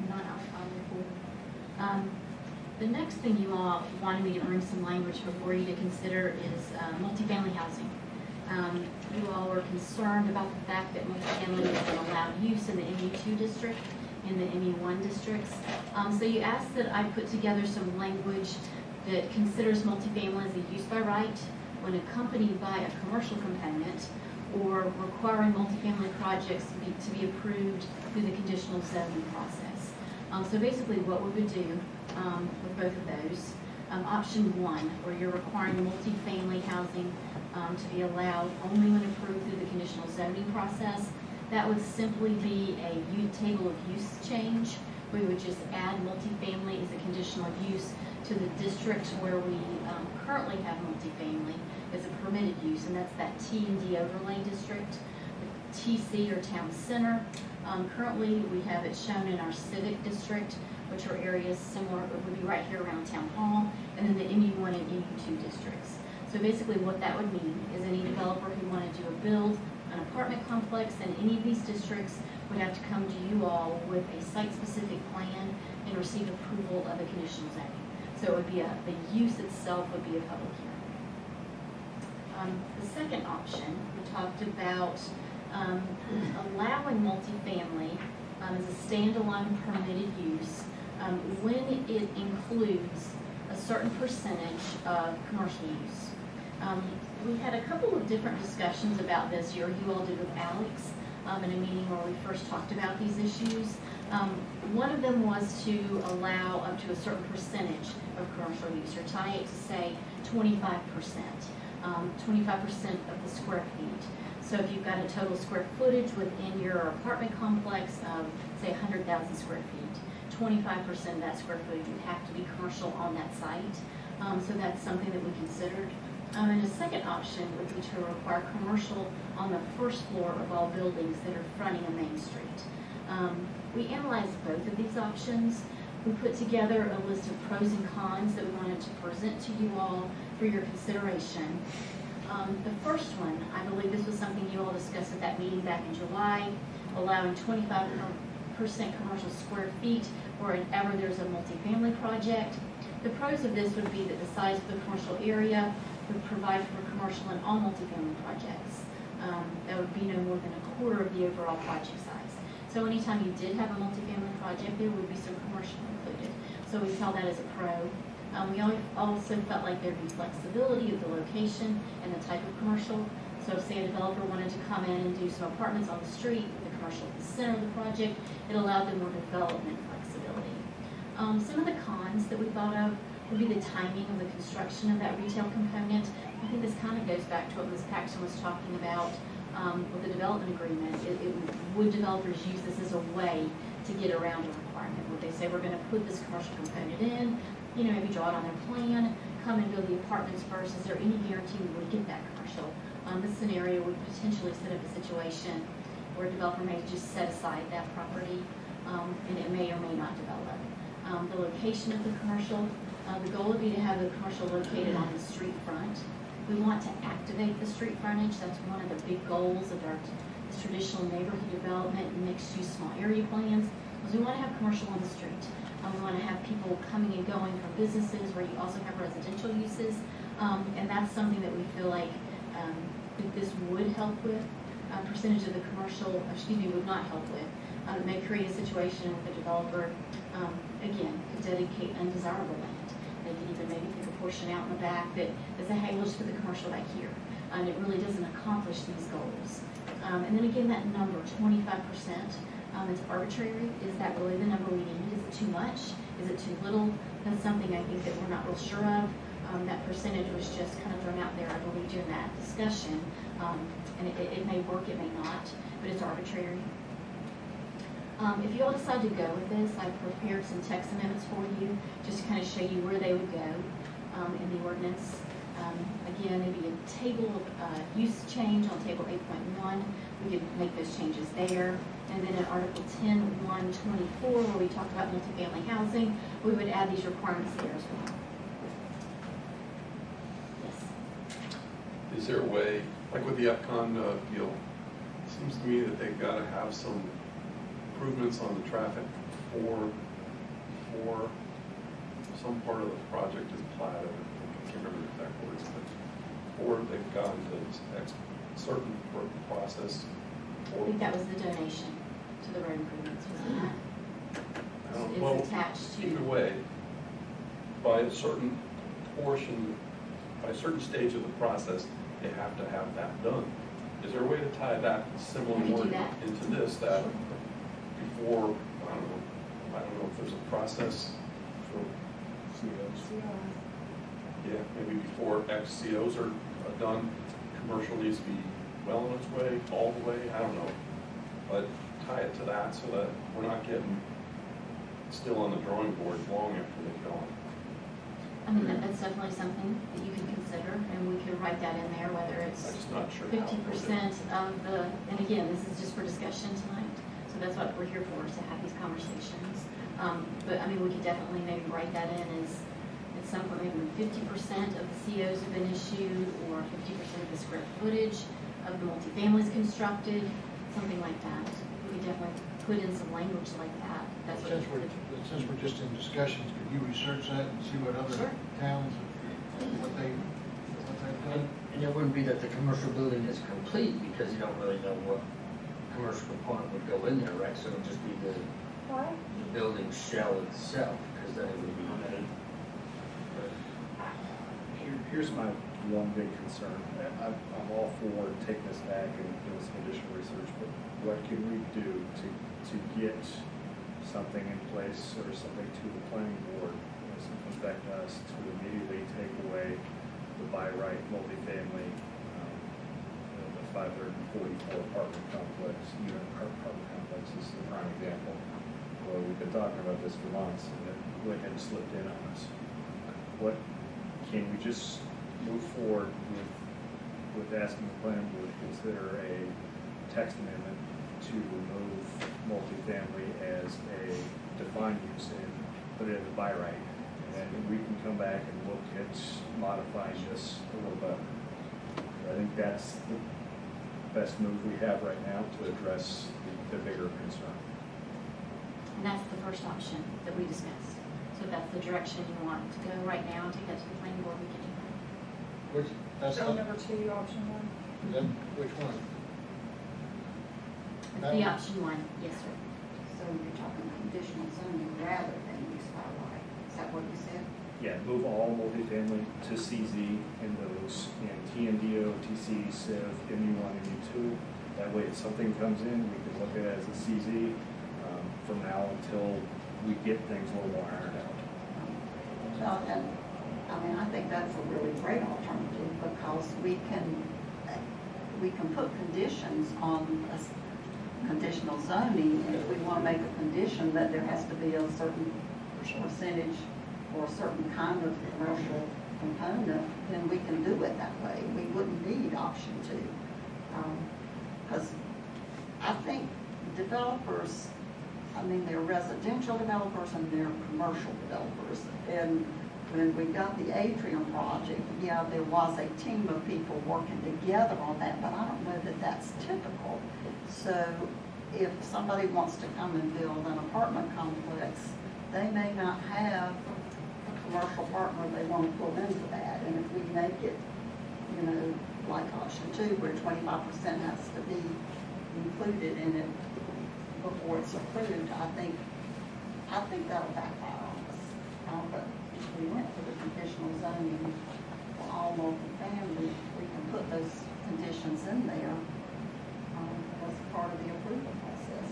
Not I'll move forward. The next thing you all wanted me to bring some language before you to consider is multifamily housing. You all were concerned about the fact that multifamily is an allowed use in the MU2 district, in the MU1 districts. So you asked that I put together some language that considers multifamily as a use by right when accompanied by a commercial component or requiring multifamily projects to be approved through the conditional zoning process. So basically what we would do with both of those, option 1, where you're requiring multifamily housing to be allowed only when approved through the conditional zoning process, that would simply be a table of use change. We would just add multifamily as a conditional use to the district where we currently have multifamily as a permitted use, and that's that T&D overlay district, the TC or town center. Currently, we have it shown in our civic district, which are areas similar, it would be right here around town hall, and then the MU1 and MU2 districts. So basically what that would mean is any developer who wanted to build an apartment complex in any of these districts would have to come to you all with a site-specific plan and receive approval of the conditional zoning. So it would be the use itself would be a public hearing. The second option, we talked about allowing multifamily as a standalone permitted use when it includes a certain percentage of commercial use. We had a couple of different discussions about this, you all did with Alex in a meeting where we first talked about these issues. One of them was to allow up to a certain percentage of commercial use, or tie it to say 25%, 25% of the square feet. So if you've got a total square footage within your apartment complex of, say, 100,000 square feet, 25% of that square footage would have to be commercial on that site. So that's something that we considered. And a second option would be to require commercial on the first floor of all buildings that are fronting a main street. We analyzed both of these options. We put together a list of pros and cons that we wanted to present to you all for your consideration. The first one, I believe this was something you all discussed at that meeting back in July, allowing 25% commercial square feet wherever there's a multifamily project. The pros of this would be that the size of the commercial area would provide for commercial in all multifamily projects. That would be no more than a quarter of the overall project size. So anytime you did have a multifamily project, there would be some commercial included. So we saw that as a pro. We also felt like there'd be flexibility of the location and the type of commercial. So if, say, a developer wanted to come in and do some apartments on the street with the commercial at the center of the project, it allowed them more development flexibility. Some of the cons that we thought of would be the timing of the construction of that retail component. I think this kind of goes back to what Ms. Paxton was talking about with the development agreement. Would developers use this as a way to get around a requirement? Would they say, we're going to put this commercial component in, you know, maybe draw it on their plan, come and build the apartments first? Is there any guarantee we would get that commercial? This scenario would potentially set up a situation where a developer may just set aside that property and it may or may not develop. The location of the commercial, the goal would be to have the commercial located on the street front. We want to activate the street frontage. That's one of the big goals of our traditional neighborhood development and mixed-use small area plans, is we want to have commercial on the street. We want to have people coming and going from businesses where you also have residential uses, and that's something that we feel like that this would help with. Percentage of the commercial, would not help with. It may create a situation where the developer, again, could dedicate undesirable land. They could even maybe pick a portion out in the back that say, hey, we'll just put the commercial back here. And it really doesn't accomplish these goals. And then again, that number, 25%, it's arbitrary. Is that really the number we need? Is it too much? Is it too little? That's something I think that we're not real sure of. That percentage was just kind of thrown out there, I believe, during that discussion. And it may work, it may not, but it's arbitrary. If you all decide to go with this, I've prepared some text amendments for you, just to kind of show you where they would go in the ordinance. Again, maybe a table of use change on table 8.1. We could make those changes there. And then in Article 10.1.24, where we talk about multifamily housing, we would add these requirements there as well. Yes. Is there a way, like with the Epcon deal, it seems to me that they've got to have some improvements on the traffic before some part of the project is platted. I can't remember the exact words, but before they've gone to this next certain process. I think that was the donation to the road improvements, wasn't it? Well, it's attached to. Either way, by a certain portion, by a certain stage of the process, they have to have that done. Is there a way to tie that similar word into this, that before, I don't know if there's a process for COs? Yeah, maybe before X COs are done, commercial needs to be well on its way, all the way, I don't know. But tie it to that so that we're not getting still on the drawing board long after they've gone. I mean, that's definitely something that you can consider, and we could write that in there, whether it's 50% of the, and again, this is just for discussion tonight, so that's what we're here for, is to have these conversations. But I mean, we could definitely maybe write that in as, at some point, maybe 50% of the COs have been issued, or 50% of the square footage of the multifamilies constructed, something like that. We could definitely put in some language like that. That's Since we're just in discussions, could you research that and see what other towns, what they've done? And it wouldn't be that the commercial building is complete, because you don't really know what commercial component would go in there, right? So it would just be the building shell itself, because then it would be limited. Here's my one big concern. I'm all for taking this back and doing some additional research, but what can we do to get something in place or something to the planning board, something comes back to us, to immediately take away the by right multifamily, the 544 apartment complex, unit apartment complex is the prime example. Well, we've been talking about this for months, and it went and slipped in on us. What can we just move forward with asking the planning board to consider a text amendment to remove multifamily as a defined use and put it as a by right? And we can come back and look at modifying this a little better. I think that's the best move we have right now to address the bigger concern. And that's the first option that we discussed. So if that's the direction you want to go right now and take that to the planning board, we can do that. Which, that's So number 2, option 1? Which one? It's the option 1, yes, sir. So you're talking conditional zoning rather than use by right. Is that what you said? Yeah, move all multifamily to CZ in those, in TNDO, TC, CIV, MU1, MU2. That way, if something comes in, we can look at it as a CZ from now until we get things a little more ironed out. Well, and, I mean, I think that's a really great alternative because we can put conditions on conditional zoning. And if we want to make a condition that there has to be a certain percentage or a certain kind of commercial component, then we can do it that way. We wouldn't need option 2. Because I think developers, I mean, they're residential developers and they're commercial developers. And when we got the Atrium project, yeah, there was a team of people working together on that, but I don't know that that's typical. So if somebody wants to come and build an apartment complex, they may not have a commercial partner they want to pull into that. And if we make it, you know, like option 2, where 25% has to be included in it before it's approved, I think that'll backfire on us. But if we went for the conditional zoning for all multifamily, we can put those conditions in there as part of the approval process.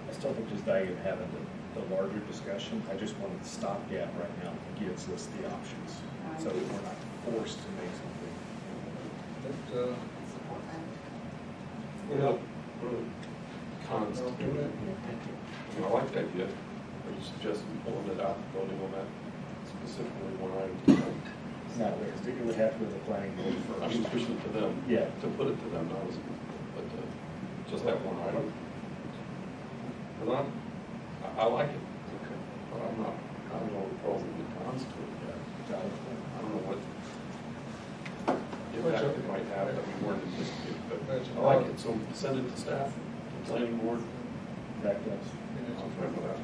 I still think there's value in having the larger discussion. I just wanted the stopgap right now that gives us the options, so that we're not forced to make something. Support that. You know, cons to doing it. You know, I like the idea. Are you suggesting pulling it out, voting on that specifically one item? No, because it would have to go to the planning board first. I mean, pushing it to them. Yeah. To put it to them, not as, but just that one item. Because I like it. Okay. But I don't know the pros and the cons to it yet. I don't know what impact it might have that we weren't anticipating, but I like it. So send it to staff, the planning board. That does. I'm fine with that.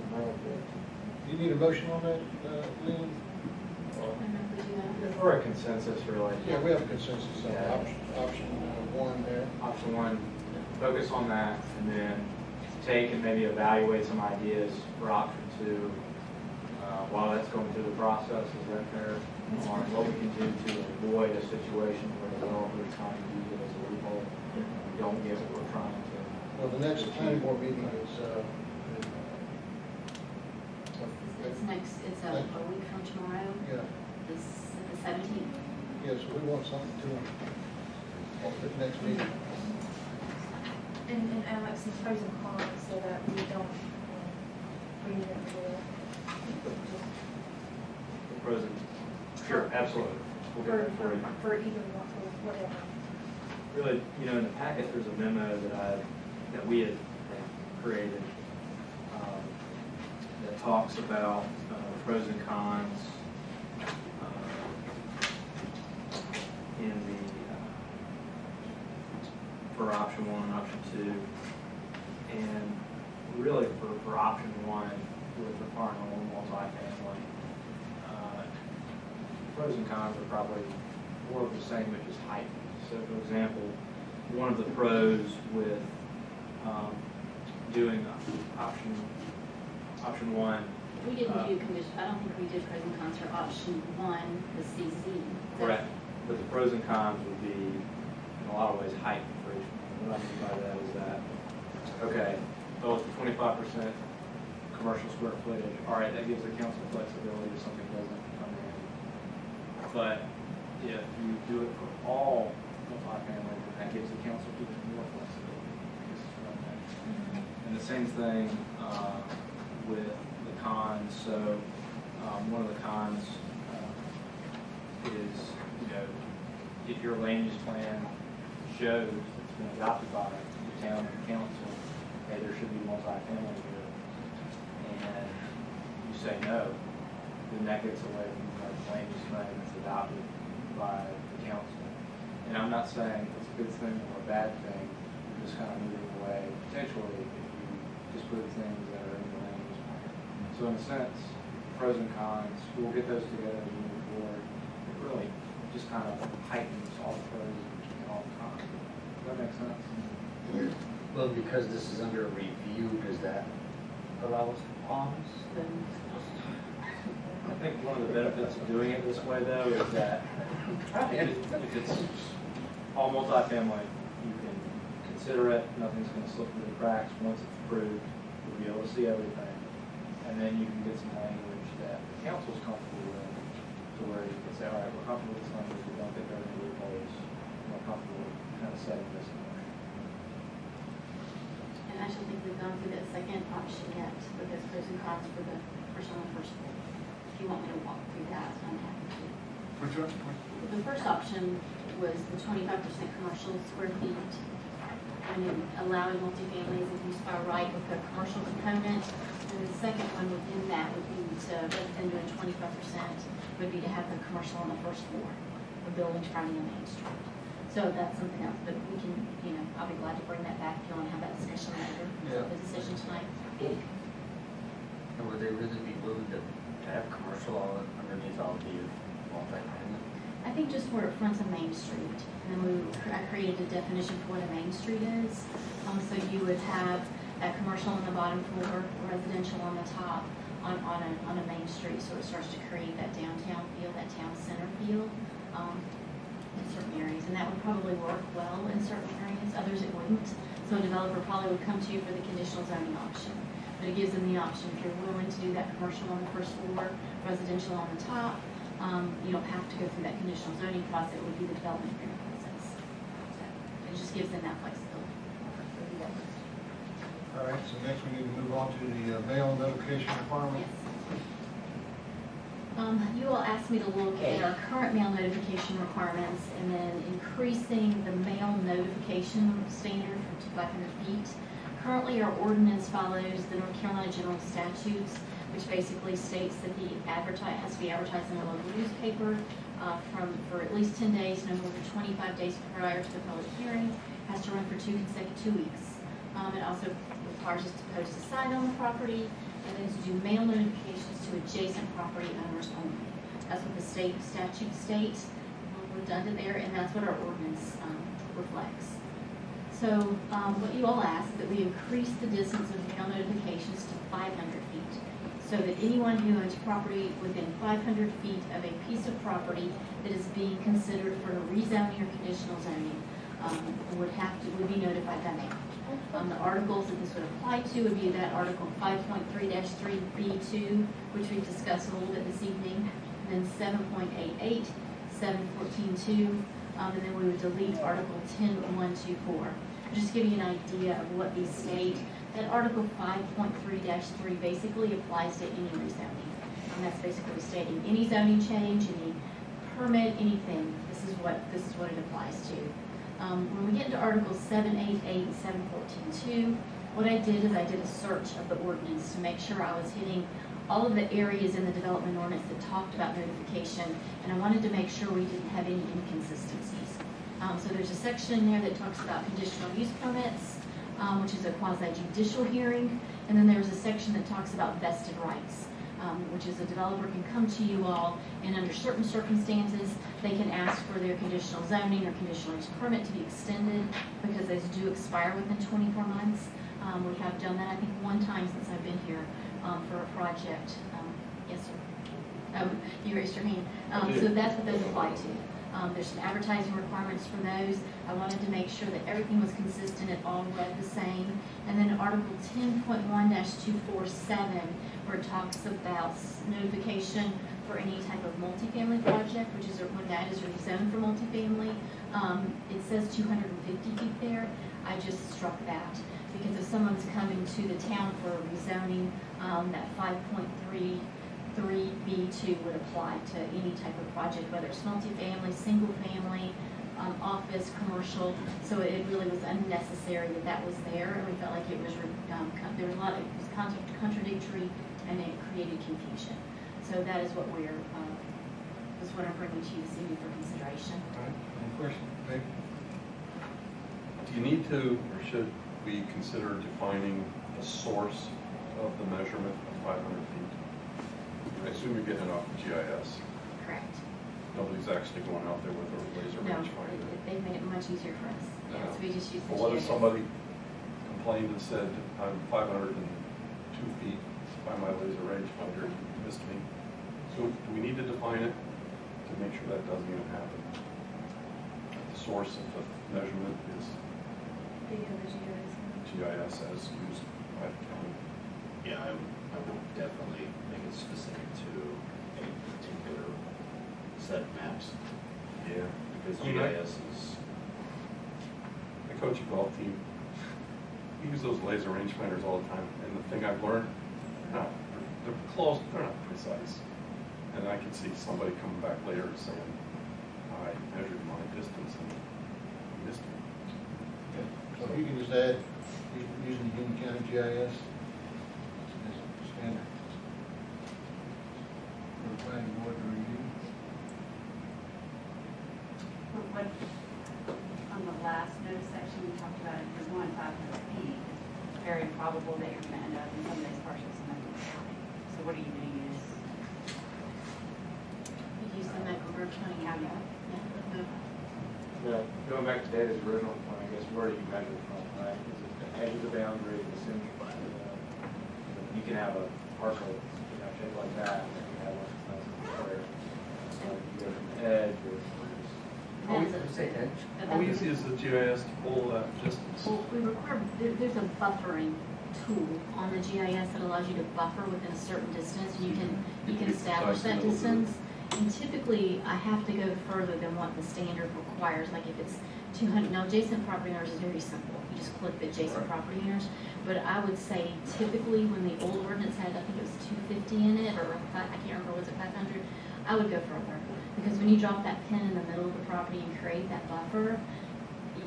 You need a motion on that, Lynn? For a consensus, really. Yeah, we have a consensus on Yeah. option 1 there. Option 1, focus on that, and then take and maybe evaluate some ideas for option 2 while that's going through the process. Is that fair? On what we can do to avoid a situation where developers trying to use it as a loophole and we don't get what we're trying to. Well, the next planning board meeting is, It's a week from tomorrow, yeah, the 17th. yeah, so we want something to them at the next meeting. And Alex, some pros and cons so that we don't bring it into The pros and, sure, absolutely. We'll get that for you. for either one, or whatever. Really, you know, in the packet, there's a memo that we had created that talks about pros and cons in the for option 1 and option 2, and really for option 1 with requiring a multifamily, pros and cons are probably more of the same, but just heightened. So, for example, one of the pros with doing option 1. We didn't do condition, I don't think we did pros and cons for option 1, the CC. Correct. But the pros and cons would be, in a lot of ways, heightened for each one. What I mean by that is that, okay, so it's 25% commercial square footage. All right, that gives the council flexibility if something doesn't come in. But if you do it for all multifamily, then that gives the council even more flexibility. This is what I'm saying. And the same thing with the cons. So one of the cons is, you know, if your land use plan shows it's been adopted by the town and the council, hey, there should be multifamily here, and you say no, then that gets away from the land use plan that's adopted by the council. And I'm not saying it's a good thing or a bad thing, you're just kind of moving away potentially if you just put things that are in the land use plan. So in a sense, pros and cons, we'll get those together as we move forward. It really just kind of heightens all the pros and all the cons. Does that make sense? Well, because this is under review, does that allow us to pause then? I think one of the benefits of doing it this way, though, is that if it's all multifamily, you can consider it, nothing's going to slip through the cracks. Once it's approved, you'll be able to see everything. and then you can get some language that the council's comfortable with, to where you can say, all right, we're comfortable with this language, we don't think there are any loopholes, we're comfortable with kind of setting this in motion. And I actually think we've gone through that second option yet, with those pros and cons for the first on the first floor. If you want me to walk through that, I'm happy to. Which one? The first option was the 25% commercial square feet, and then allowing multifamilies if used by right with a commercial component. And the second one within that would be to, and then 25% would be to have the commercial on the first floor of buildings fronting on Main Street. So that's something else, but we can, I'll be glad to bring that back if you want to have that discussion later. Yeah. The decision tonight. And would they really be willing to have commercial all underneath all the multi-family? I think just where it fronts on Main Street, and then I created a definition for what a Main Street is. So you would have that commercial on the bottom floor, residential on the top, on a Main Street, so it starts to create that downtown feel, that town center feel in certain areas, and that would probably work well in certain areas. Others it wouldn't. So a developer probably would come to you for the conditional zoning option, but it gives them the option if you're willing to do that commercial on the first floor, residential on the top. You don't have to go through that conditional zoning process. It would be the development agreement process. So it just gives them that flexibility. All right, so next we need to move on to the mail notification requirement. Yes. You all asked me to look at our current mail notification requirements and then increasing the mail notification standard from 500 feet. Currently, our ordinance follows the North Carolina General Statutes, which basically states that the has to be advertised in a local newspaper for at least 10 days, no more than 25 days prior to the public hearing, has to run for 2 consecutive weeks. It also requires us to post a sign on the property, and then to do mail notifications to adjacent property owners only. That's what the state statute states. We're redundant there, and that's what our ordinance reflects. So what you all asked is that we increase the distance of mail notifications to 500 feet, so that anyone who owns property within 500 feet of a piece of property that is being considered for a rezoning or conditional zoning would be notified by mail. The articles that this would apply to would be that Article 5.3-3B2, which we've discussed a little bit this evening, and then 7.88, 7.14.2, and then we would delete Article 10.124. Just give you an idea of what these state. That Article 5.3-3 basically applies to any rezoning. That's basically stating any zoning change, any permit, anything. This is what it applies to. When we get into Articles 7.8.8 and 7.14.2, what I did is I did a search of the ordinance to make sure I was hitting all of the areas in the development ordinance that talked about notification, and I wanted to make sure we didn't have any inconsistencies. So there's a section in there that talks about conditional use permits, which is a quasi-judicial hearing, and then there's a section that talks about vested rights, which is a developer can come to you all, and under certain circumstances, they can ask for their conditional zoning or conditional use permit to be extended because those do expire within 24 months. We have done that, I think, one time since I've been here for a project. Yes, sir. You raised your hand. So that's what those apply to. There's some advertising requirements for those. I wanted to make sure that everything was consistent, it all read the same. And then Article 10.1-247, where it talks about notification for any type of multifamily project, which is when that is rezoned for multifamily. It says 250 feet there. I just struck that because if someone's coming to the town for rezoning, that 5.3.3B2 would apply to any type of project, whether it's multifamily, single family, office, commercial. So it really was unnecessary that was there, and we felt like it was there was a lot of, it was contradictory, and it created confusion. So that is what I'm bringing to you this evening for consideration. All right, any questions, Dave? Do you need to, or should we consider defining the source of the measurement of 500 feet? I assume you're getting it off of GIS. Correct. Nobody's actually going out there with a laser No, range finder. they've made it much easier for us. Yeah, so we just use the Well, what if GIS. somebody complained and said, I'm 502 feet by my laser range finder, you missed me? So do we need to define it to make sure that doesn't even happen? The source of the measurement is GIS as used by the county. Yeah, I would definitely make it specific to a particular set of maps, Yeah. because I mean, GIS is, I coach a golf team. We use those laser rangefinders all the time, and the thing I've learned, they're close, they're not precise. And I can see somebody coming back later and saying, I measured my distance and missed it. So if you can just add, using the Union County GIS as standard for the planning board to review. What, on the last notice section, we talked about if you're going 500 feet, it's very improbable that you're gonna end up in some of those parcels in Oakland County. So what are you gonna use? Did you send that over to me? Yeah. Yeah, going back to David's original point, I guess, where do you measure from, right? Is it the edge of the boundary, the center? You can have a parcel, shaped like that, and then you have one that's nice and square. So you go from the edge or How easy is the GIS to pull that distance? Well, we require, there's a buffering tool on the GIS that allows you to buffer within a certain distance, and you can establish that distance. And typically, I have to go further than what the standard requires, like if it's 200, now adjacent property owners is very simple. You just click the adjacent property owners. But I would say typically when the old ordinance had, I think it was 250 in it, or I can't remember, was it 500? I would go further. Because when you drop that pin in the middle of the property and create that buffer,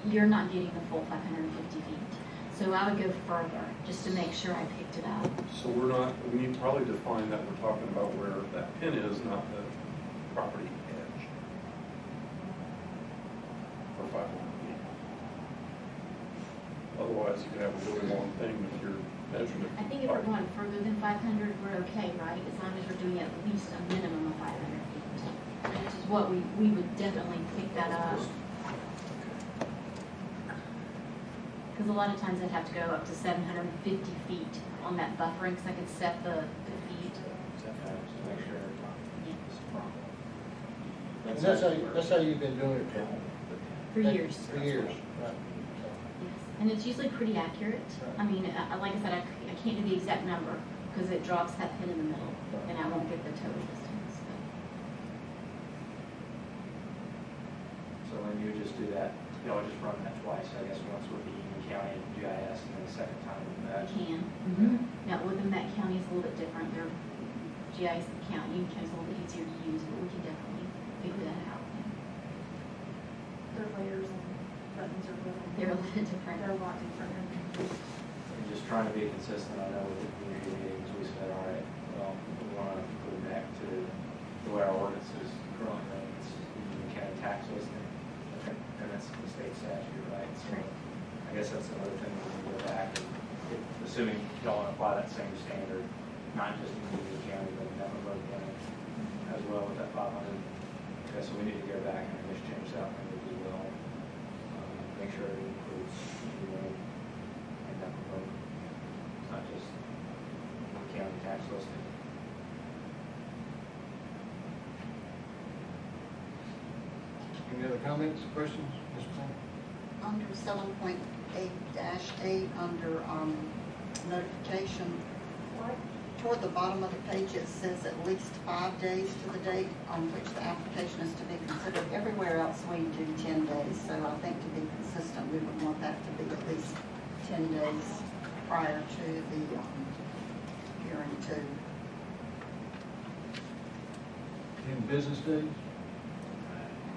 you're not getting the full 550 feet. So I would go further, just to make sure I picked it up. So we need to probably define that we're talking about where that pin is, not the property edge. For 500 feet. Otherwise, you could have a really long thing if you're measuring it. I think if we're going further than 500, we're okay, right? As long as we're doing at least a minimum of 500 feet. Which is what we would definitely pick that up. Because a lot of times I'd have to go up to 750 feet on that buffering, because I could set the feet. make sure it's proper. And that's how you've been doing it, Tim? For years. For years, right. Yes, and it's usually pretty accurate. I mean, like I said, I can't do the exact number, because it drops that pin in the middle, and I won't get the total distance. So when you just do that, just run that twice, I guess, once with the Union County GIS and then the second time with that. Can. Now, within that county is a little bit different. Their GIS county, Union County is a little bit easier to use, but we can definitely figure that out. Their layers and buttons are little. They're a little different. They're a lot different. And just trying to be consistent, I know with the community meetings, we said, all right, well, we want to go back to the way our ordinances currently reads, Union County tax listing. And that's the state statute, right? So I guess that's another thing we can go back and, assuming y'all want to apply that same standard, not just in Union County, but in Mecklenburg County as well with that 500. Okay, so we need to go back and just change that language as well. Make sure it includes Union and Mecklenburg. It's not just Union County tax listing. Any other comments, questions? Ms. Paul? Under 7.8-8, under notification, toward the bottom of the page, it says at least 5 days to the date on which the application is to be considered. Everywhere else we do 10 days, so I think to be consistent, we would want that to be at least 10 days prior to the hearing too. 10 business days?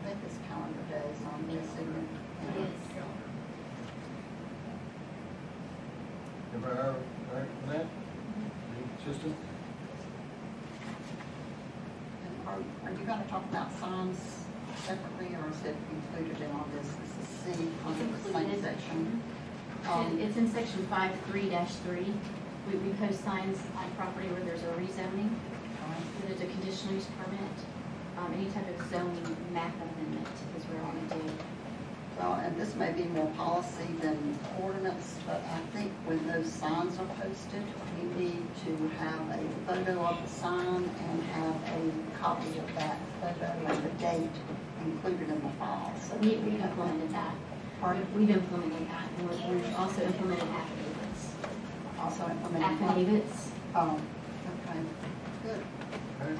I think it's calendar days on this, isn't it? Yes. Everybody all right with that? Consistent? And are you going to talk about signs separately, or is it included in all this? This is C under the same section. It's in section 5.3-3. We post signs on property where there's a rezoning, where there's a conditional use permit, any type of zoning map amendment is where I want to do. Well, and this may be more policy than ordinance, but I think when those signs are posted, we need to have a photo of the sign and have a copy of that photo and the date included in the file. So We've implemented that. We've implemented that. And we've also implemented affidavits. Also implemented Affidavits. Okay, good. Okay.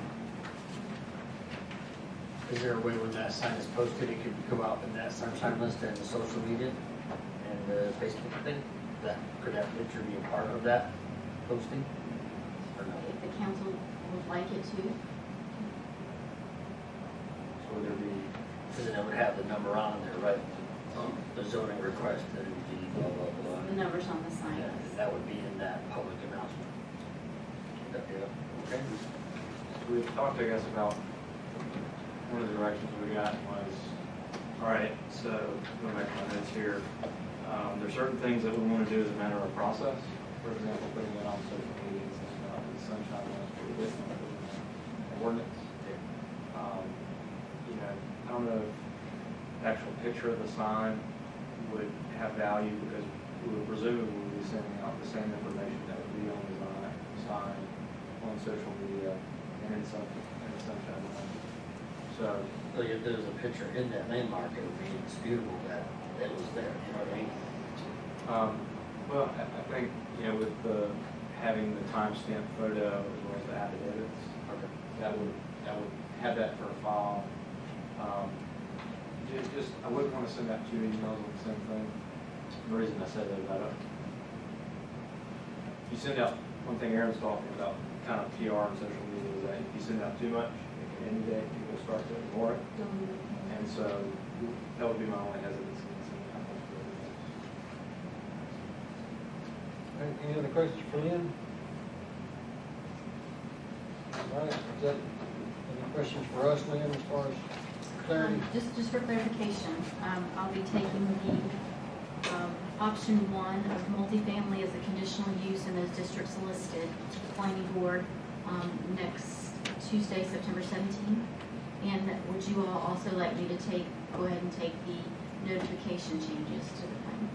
Is there a way when that sign is posted, it could go out in that sunshine list and the social media and the Facebook thing? Could that picture be a part of that posting? Or no? If the council would like it to, So would there be, because then it would have the number on there, right? The zoning request, that it would be blah, blah, blah. the numbers on the sign. Yeah, and that would be in that public announcement. Would that be okay? We talked, I guess, about one of the directions we got was, all right, so going back to my notes here, there's certain things that we want to do as a matter of process. For example, putting it on social media and sending it out to the sunshine law for this ordinance. You know, I don't know if the actual picture of the sign would have value because we would presume we would be sending out the same information that would be on the sign on social media and in the sunshine law. So if there's a picture in that landmark, it would be indisputable that it was there, you know what I mean? Well, I think, you know, with having the timestamp photo as well as the affidavits, Okay. that would have that for a file. I wouldn't want to send out 2 emails on the same thing. The reason I said that about it, you send out, one thing Aaron's talking about, kind of PR and social media, is that if you send out too much, it can any day people start to ignore it. And so that would be my only hesitancy in sending out those photos. Any other questions for Lynn? All right, is that, any questions for us, Lynn, as far as clarity? Just for clarification, I'll be taking the option 1 of multifamily as a conditional use in those districts listed to the planning board next Tuesday, September 17th. And would you all also like me to go ahead and take the notification changes to the plan?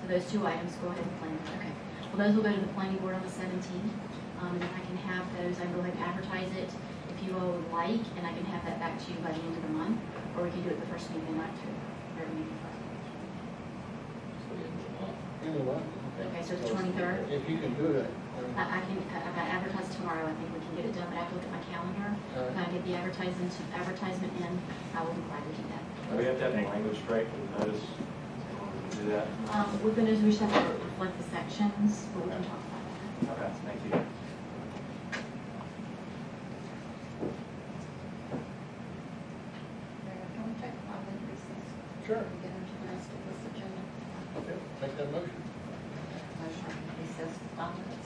So those 2 items, go ahead and plan. Okay. Well, those will go to the planning board on the 17th. And then I can have those, I can go ahead and advertise it if you all would like, and I can have that back to you by the end of the month, or we can do it the first meeting in October. Anyway. Okay, so it's 23rd. If you can do it. I've got advertised tomorrow, I think we can get it done, but I have to look at my calendar. If I get the advertisement in, I will be glad to do that. We have to have the language straight with notice. Do that. With the news, we just have to reflect the sections, but we can talk about that. Okay, thank you. Can we take a 5-minute recess? Sure. We get into the rest of this agenda. Okay, take that motion. Motion to recess 5 minutes.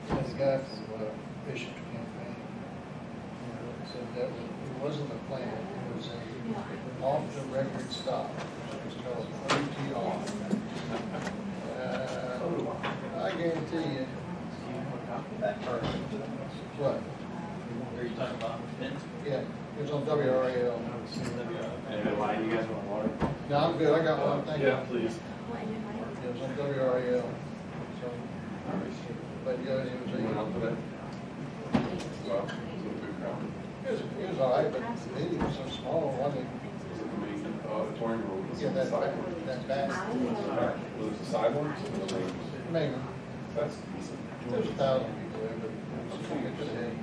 There's a guy from Bishop's campaign, said that it wasn't a plan, it was a off-the-record stop. It was called OTR. I guarantee you. What? Are you talking about Vince? Yeah, it was on WRAL. Why do you guys want water? No, I'm good, I got one, thank you. Yeah, please. It was on WRAL, so, but yeah, it was it was all right, but the meeting was so small, wasn't it? Yeah, that back. Was it the sidewalks? Maybe, That's decent. there's 1,000 people there, but it could have been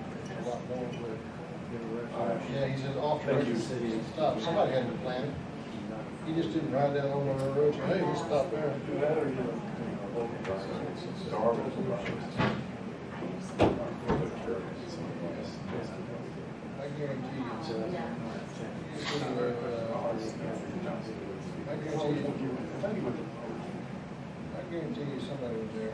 a lot more, but, yeah, he said off the record stop, somebody had to plan it. He just didn't ride down over the road, and hey, let's stop there. Do that or I guarantee you, it's, guarantee you somebody was there.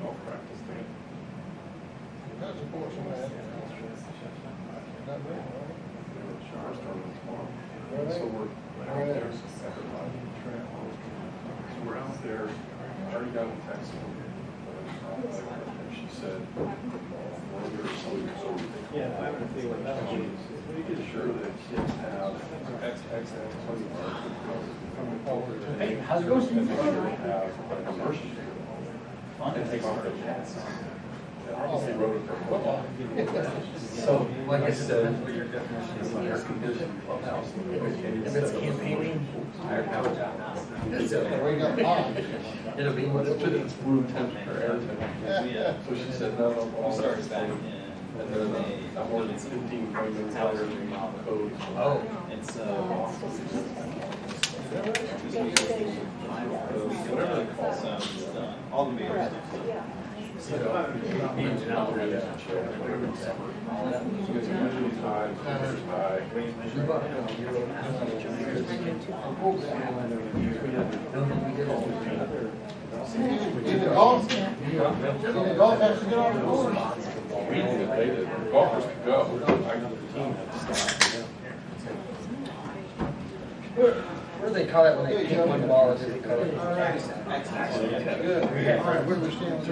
Golf practice day. Not support somebody. Not really, right? Showers tournament tomorrow. Really? So we're out there. So we're out there. I already got a text from her. And she said, well, there's so Yeah, I have a feeling that we get sure that kids have X. Hey, how's it going, Steve? Have like immersion. And take off their hats. Obviously wrote it for football. So, like I said, your definition It's an air-conditioned clubhouse. if it's campaigning, higher power down. We got pond. It'll be what It's room temperature, air temperature. So she said, no, all starts back in. And then I'm working 15 points higher than code. Oh. And so, Whatever they call so all the mayors. You know, means now we're gonna chill. She gets a really high, temperature's high. Either golf has to get on the board. We did, they did. Golfers could go. The team had to stop. What do they call it when they kick one ball? Do they call it? Good. All right, where do we stand?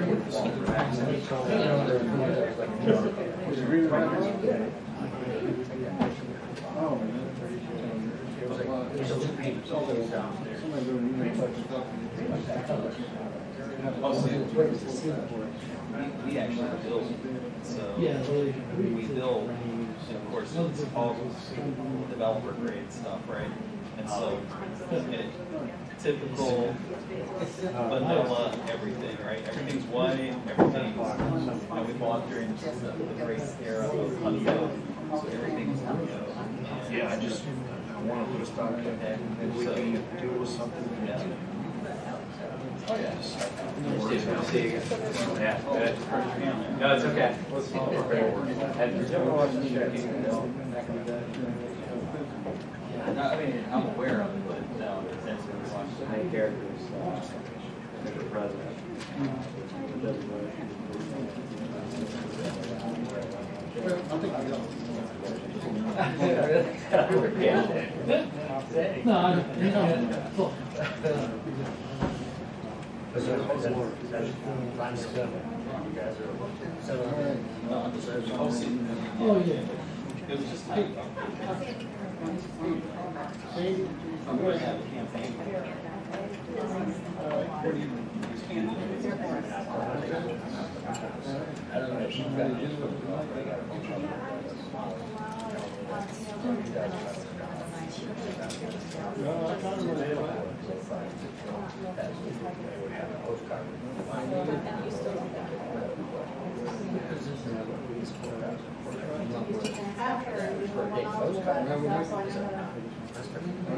We actually build, so we build, and of course, it's all developer grade stuff, right? And so, typical vanilla everything, right? Everything's white, everything's, we've gone during the great era of honeycomb, so everything's honeycomb. Yeah, I want to put a stop to that, and we can do it with something. Yeah. Oh, yeah. See you again. Yeah, good. No, it's okay. No, I mean, I'm aware of it, but no, since it was the main characters, the president. No, Oh, yeah. It was just like, I'm going to have a campaign.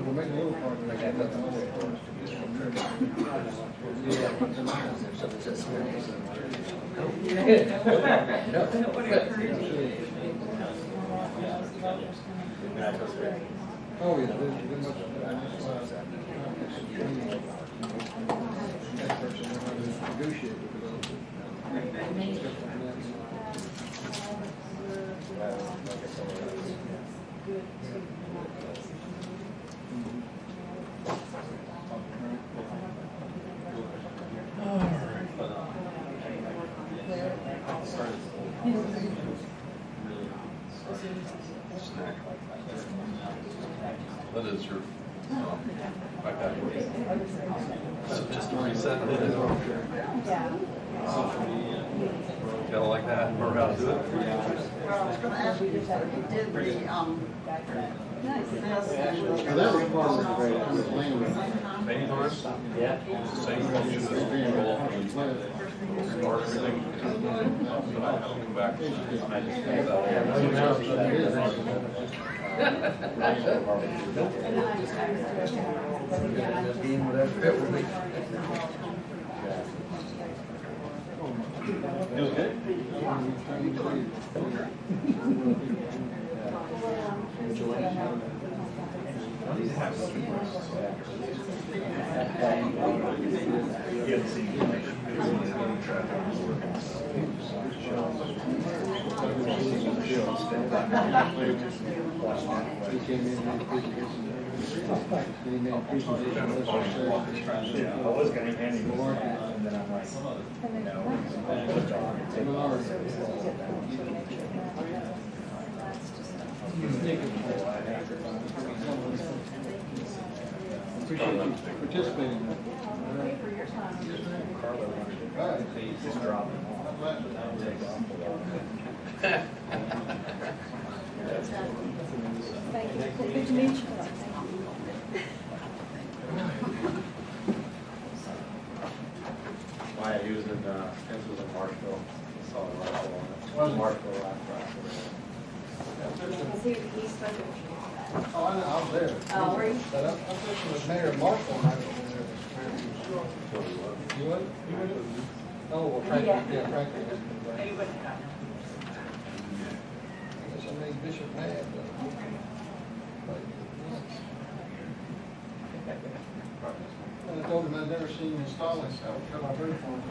We'll make a little part of Oh, yeah, very much. Negotiate That is your, like that. So just to reset. Kind of like that, remember how to do it? Well, I was gonna ask you, you did the, this. that was part of the great language. Many times? Yeah. It's the same function as control and start everything. I'll come back. I just think It was good. I was gonna hand you more, and then I'm like, Appreciate you participating. just drop them off. Take off. Thank you. Good to meet you. He was in, Vince was in Marshville. He saw the rifle on it. Was it? Marshville last Friday. Because he spoke at the Oh, I know, I was there. Oh, were you? But I'm thinking with Mayor Marshall might have been there. You would? You would? Oh, well, Frank, yeah, Frank. He wouldn't have gotten I guess I made Bishop mad, but. And I told him I'd never seen his Stallings, I would cut my bird for him.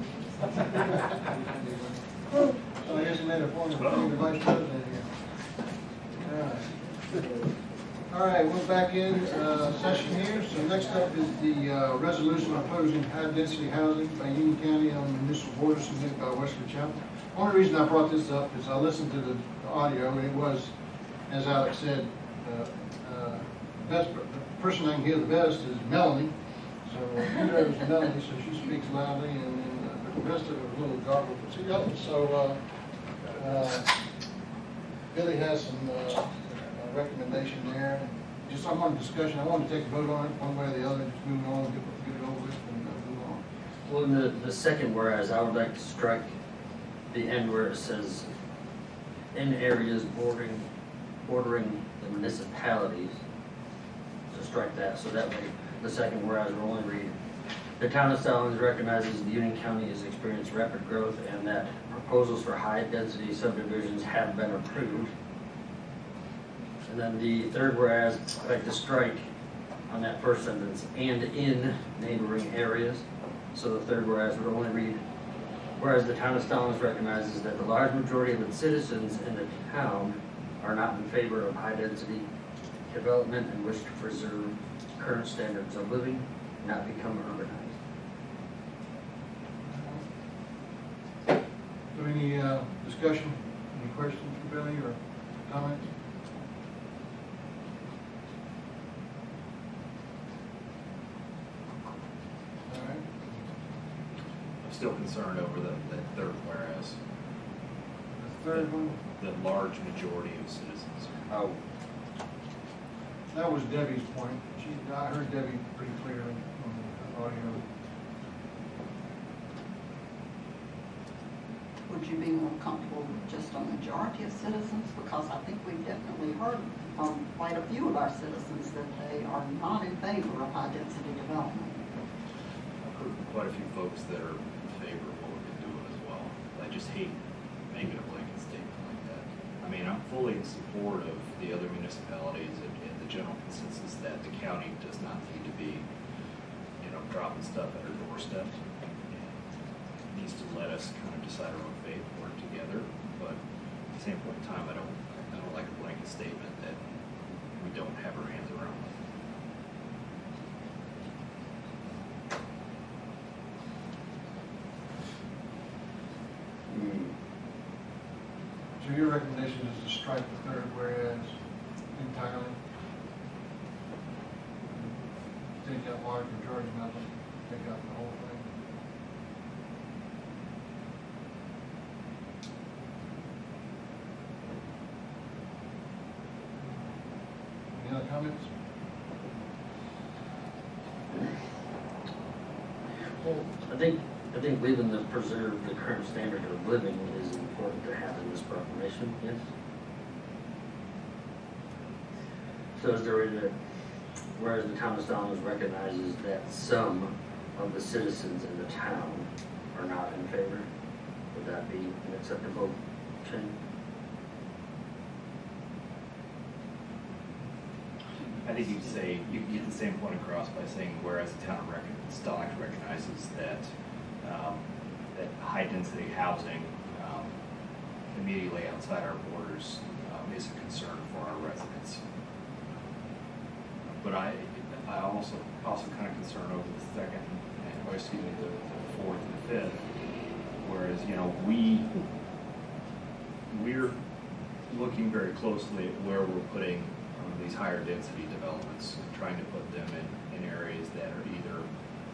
So I guess I made a point of being the vice president here. All right, we're back in session here. So next up is the resolution opposing high-density housing by Union County on the municipal border submitted by Westford Chapel. One reason I brought this up is I listened to the audio, and it was, as Alex said, the person I can hear the best is Melanie. So kudos to Melanie, so she speaks loudly, and then the rest of it was a little garbled. But she got it. So Billy has some recommendation there. Just I want a discussion. I want to take a vote on it one way or the other. Just move on, get it over with, and move on. Well, in the second whereas, I would like to strike the end where it says, in areas bordering the municipalities. So strike that, so that way the second whereas will only read, the town of Stallings recognizes the Union County has experienced rapid growth and that proposals for high-density subdivisions have been approved. And then the third whereas, I'd like to strike on that first sentence, and in neighboring areas. So the third whereas would only read, whereas the town of Stallings recognizes that the large majority of its citizens in the town are not in favor of high-density development and wish to preserve current standards of living, not become urbanized. So any discussion, any questions for Billy or comments? All right. I'm still concerned over the third whereas. The third one? The large majority of citizens. Oh. That was Debbie's point. I heard Debbie pretty clearly on the audio. Would you be more comfortable with just a majority of citizens? Because I think we've definitely heard from quite a few of our citizens that they are not in favor of high-density development. I've heard from quite a few folks that are in favor of what we can do as well. I just hate making a blanket statement like that. I mean, I'm fully in support of the other municipalities and the general consensus that the county does not need to be, dropping stuff at our doorstep. It needs to let us kind of decide our own fate, work together. But at the same point in time, I don't like a blanket statement that we don't have our hands around. So your recommendation is to strike the third whereas entirely? Take out large majority, not take out the whole thing? Any other comments? Well, I think leaving the preserve the current standard of living is important to have in this proclamation, yes? So is there a way to, whereas the town of Stallings recognizes that some of the citizens in the town are not in favor, would that be an acceptable change? I think you'd say, you get the same point across by saying, whereas the town of Stallings recognizes that, that high-density housing immediately outside our borders is a concern for our residents. But I also kind of concerned over the second, or excuse me, the fourth and the fifth, whereas, you know, we're looking very closely at where we're putting these higher density developments, trying to put them in areas that are either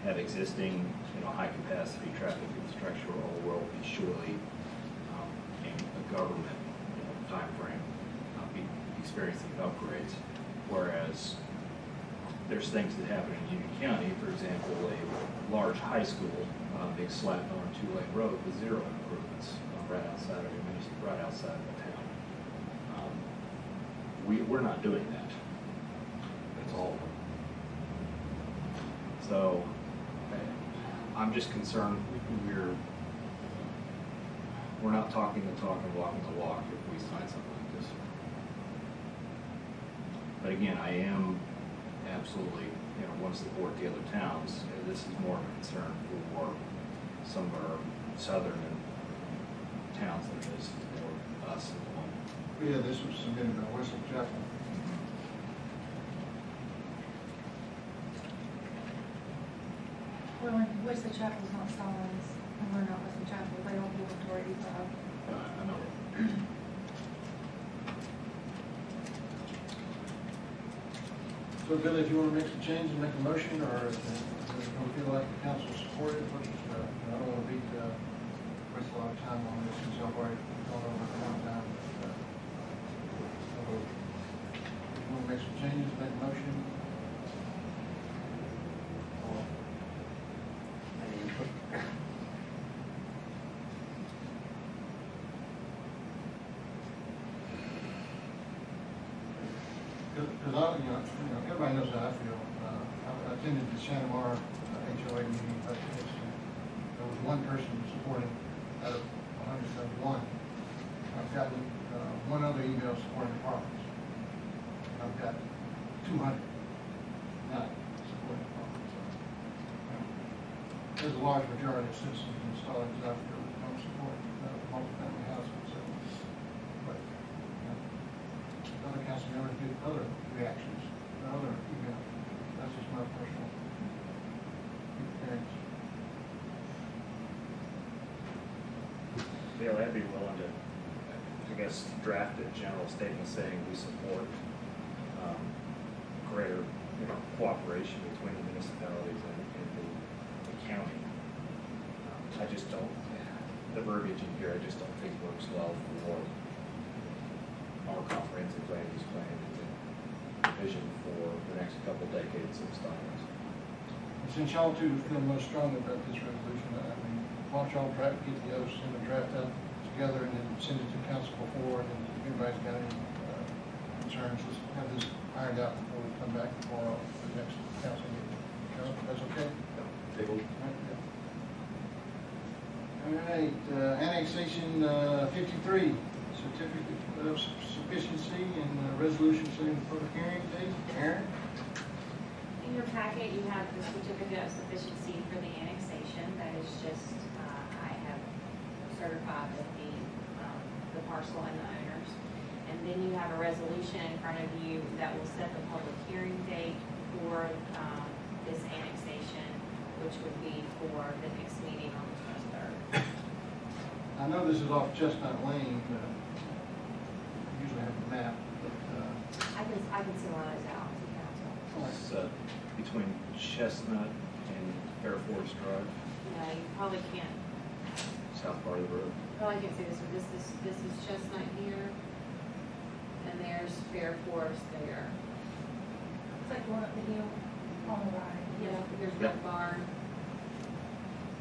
have existing, you know, high capacity traffic infrastructure, or will be surely in a government, you know, time frame be experiencing upgrades. Whereas there's things that happen in Union County, for example, a large high school, big slap on 2-lane road with 0 improvements right outside of the town. We're not doing that. That's all. So I'm just concerned we're not talking the talk and walking the walk if we sign something like this. But again, I am absolutely, you know, want to support the other towns. This is more of a concern for some of our southern towns than it is for us at the moment. Yeah, this was submitted by Whistle Chapel. Well, Wesley Chapel's not Stallings, and we're not Wesley Chapel, they don't belong to our 85. I know. So Billy, if you want to make some changes, make a motion, or if you don't feel like the council support it, which is, I don't want to waste a lot of time on this since I've already gone over it a long time. So if you want to make some changes, make a motion. Because everybody knows how I feel. I attended the Santa Mara HOA meeting, but there was one person supporting out of 101. I've gotten one other email supporting the properties. I've got 200 not supporting the properties. There's a large majority of citizens in Stallings out there that don't support multifamily housing. So, but other council members get other reactions, other emails. That's just my personal experience. Bill, I'd be willing to, I guess, draft a general statement saying we support greater, you know, cooperation between the municipalities and the county. I just don't, the verbiage in here, I just don't think works well for our comprehensive land use plan and vision for the next couple decades of Stallings. Since y'all two feel most strongly about this resolution, I mean, why don't y'all try to get the others in the draft out together and then send it to council before, and then if anybody's got any concerns, let's have this ironed out before we come back for the next council meeting. That's okay? Table. All right, annexation 53, certificate of sufficiency and resolution setting the public hearing date. Aaron? In your packet, you have the certificate of sufficiency for the annexation. That is just, I have certified that the parcel and the owners. And then you have a resolution in front of you that will set the public hearing date for this annexation, which would be for the next meeting on the 23rd. I know this is off Chestnut Lane, but I usually have a map, but, I can send one of those out to council. It's between Chestnut and Fair Forest Drive, No, you probably can't, south part of the road. probably can't see this one. This is Chestnut here, and there's Fair Forest there. It's like going up the hill on the right. Yeah, there's Yep. Red Barn.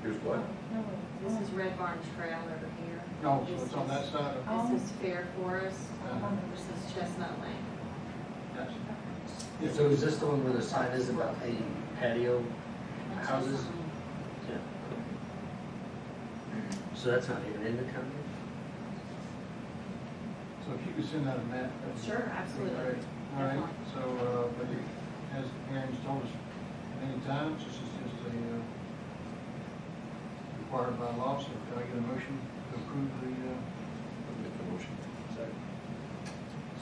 Here's what? No, This is Red Barn Trail over here. no, so it's on that side of, This is Fair Forest. Uh-huh. This is Chestnut Lane. gotcha. So is this the one where the sign is about the patio houses? Yeah. So that's not even in the county? So if you could send out a map. that'd be Sure, absolutely. great. All right, so, but as Aaron's told us many times, this is just a, required by law, so can I get a motion to approve the, Make a motion. Second.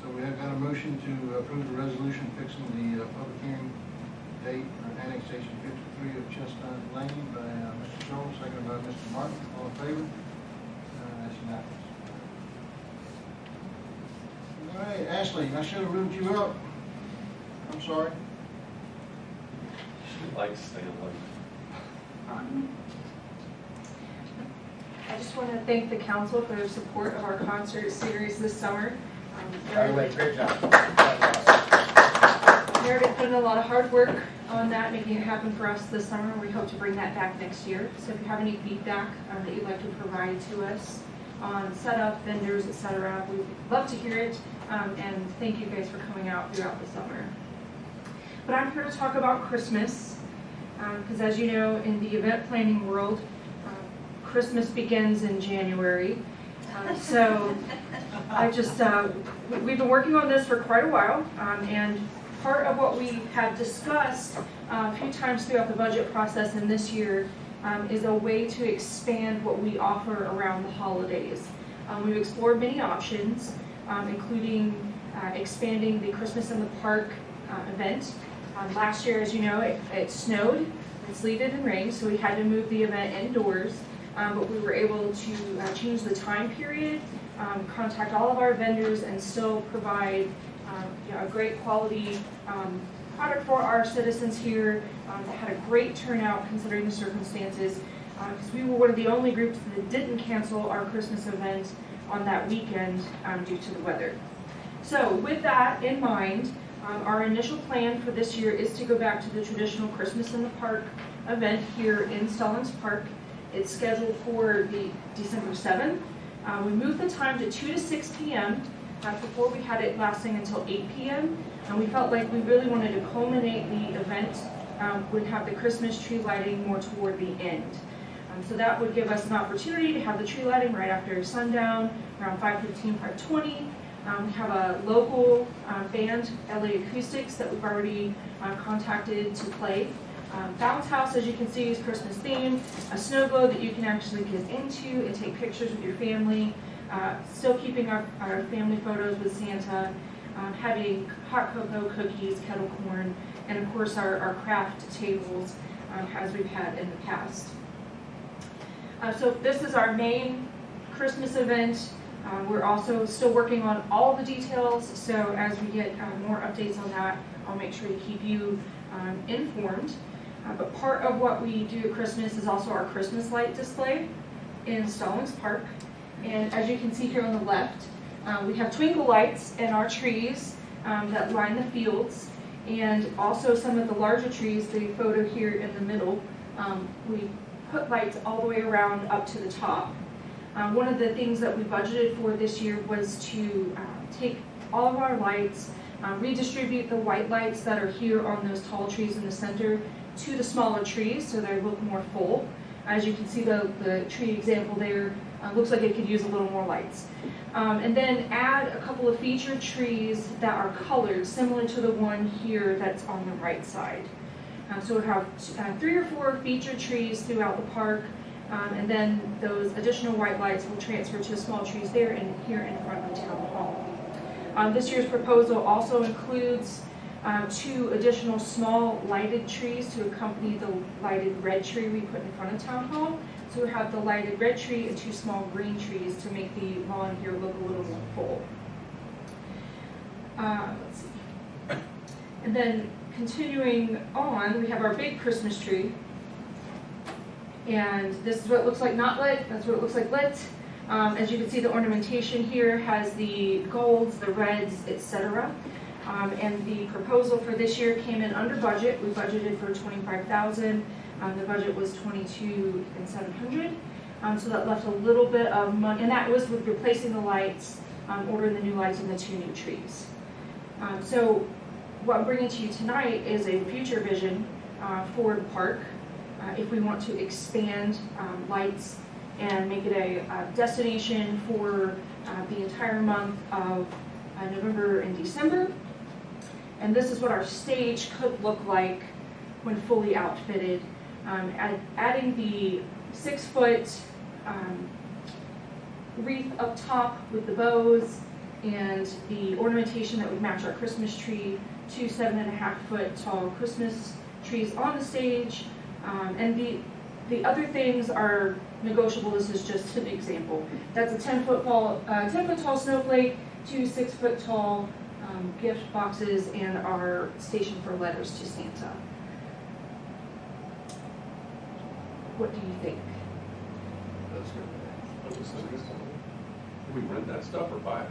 so we have got a motion to approve the resolution fixing the public hearing date for annexation 53 of Chestnut Lane by Mr. Joel, seconded by Mr. Martin. All in favor? That's unanimous. All right, Ashley, I should have moved you up. I'm sorry. She likes staying late. I just want to thank the council for their support of our concert series this summer. By the way, great job. Meredith put in a lot of hard work on that, making it happen for us this summer. We hope to bring that back next year. So if you have any feedback that you'd like to provide to us on setup, vendors, etc., we'd love to hear it. And thank you guys for coming out throughout the summer. But I'm here to talk about Christmas, because as you know, in the event planning world, Christmas begins in January. So I just, we've been working on this for quite a while, and part of what we have discussed a few times throughout the budget process and this year is a way to expand what we offer around the holidays. We've explored many options, including expanding the Christmas in the Park event. Last year, as you know, it snowed, it sleeted and rained, so we had to move the event indoors. But we were able to change the time period, contact all of our vendors, and still provide a great quality product for our citizens here that had a great turnout considering the circumstances, because we were one of the only groups that didn't cancel our Christmas event on that weekend due to the weather. So with that in mind, our initial plan for this year is to go back to the traditional Christmas in the Park event here in Stallings Park. It's scheduled for the December 7th. We moved the time to 2 to 6 p.m. Before we had it lasting until 8 p.m. And we felt like we really wanted to culminate the event, would have the Christmas tree lighting more toward the end. So that would give us an opportunity to have the tree lighting right after sundown, around 5:15, 5:20. We have a local band, LA Acoustics, that we've already contacted to play. Bounce House, as you can see, is Christmas themed. A snow globe that you can actually get into and take pictures with your family. Still keeping our family photos with Santa. Having hot cocoa, cookies, kettle corn, and of course our craft tables as we've had in the past. So this is our main Christmas event. We're also still working on all the details, so as we get more updates on that, I'll make sure to keep you informed. But part of what we do at Christmas is also our Christmas light display in Stallings Park. And as you can see here on the left, we have twinkle lights in our trees that line the fields, and also some of the larger trees, the photo here in the middle, we put lights all the way around up to the top. One of the things that we budgeted for this year was to take all of our lights, redistribute the white lights that are here on those tall trees in the center to the smaller trees so they look more full. As you can see, the tree example there looks like it could use a little more lights. And then add a couple of featured trees that are colored, similar to the one here that's on the right side. So we have 3 or 4 featured trees throughout the park, and then those additional white lights will transfer to small trees there and here in front of Town Hall. This year's proposal also includes 2 additional small lighted trees to accompany the lighted red tree we put in front of Town Hall. So we have the lighted red tree and 2 small green trees to make the lawn here look a little more full. Let's see. And then continuing on, we have our big Christmas tree. And this is what it looks like not lit. That's what it looks like lit. As you can see, the ornamentation here has the golds, the reds, etc. And the proposal for this year came in under budget. We budgeted for $25,000. The budget was $22,700. So that left a little bit of money, and that was with replacing the lights, ordering the new lights and the 2 new trees. So what I'm bringing to you tonight is a future vision for the park. If we want to expand lights and make it a destination for the entire month of November and December. And this is what our stage could look like when fully outfitted. Adding the 6-foot wreath up top with the bows and the ornamentation that would match our Christmas tree, 2 7.5-foot tall Christmas trees on the stage, and the other things are negotiable. This is just an example. That's a 10-foot tall snowflake, 2 6-foot tall gift boxes, and our station for letters to Santa. What do you think? That's good. Do we rent that stuff or buy it?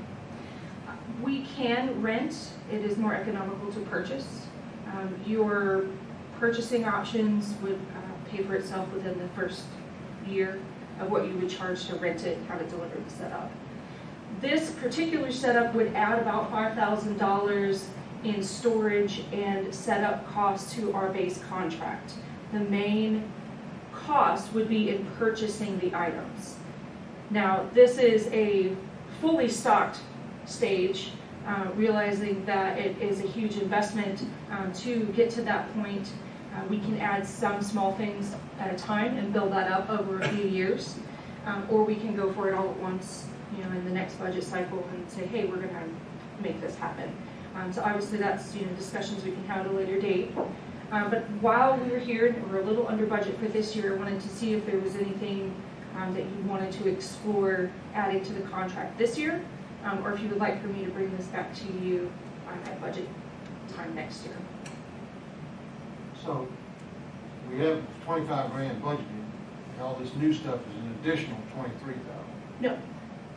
We can rent. It is more economical to purchase. Your purchasing options would pay for itself within the first year of what you would charge to rent it, have it delivered and set up. This particular setup would add about $5,000 in storage and setup costs to our base contract. The main cost would be in purchasing the items. Now, this is a fully stocked stage, realizing that it is a huge investment to get to that point. We can add some small things at a time and build that up over a few years, or we can go for it all at once, in the next budget cycle and say, hey, we're going to make this happen. So obviously that's discussions we can have at a later date. But while we were here and we're a little under budget for this year, I wanted to see if there was anything that you wanted to explore adding to the contract this year, or if you would like for me to bring this back to you at budget time next year. So, we have 25 grand budgeted, and all this new stuff is an additional 23,000. No,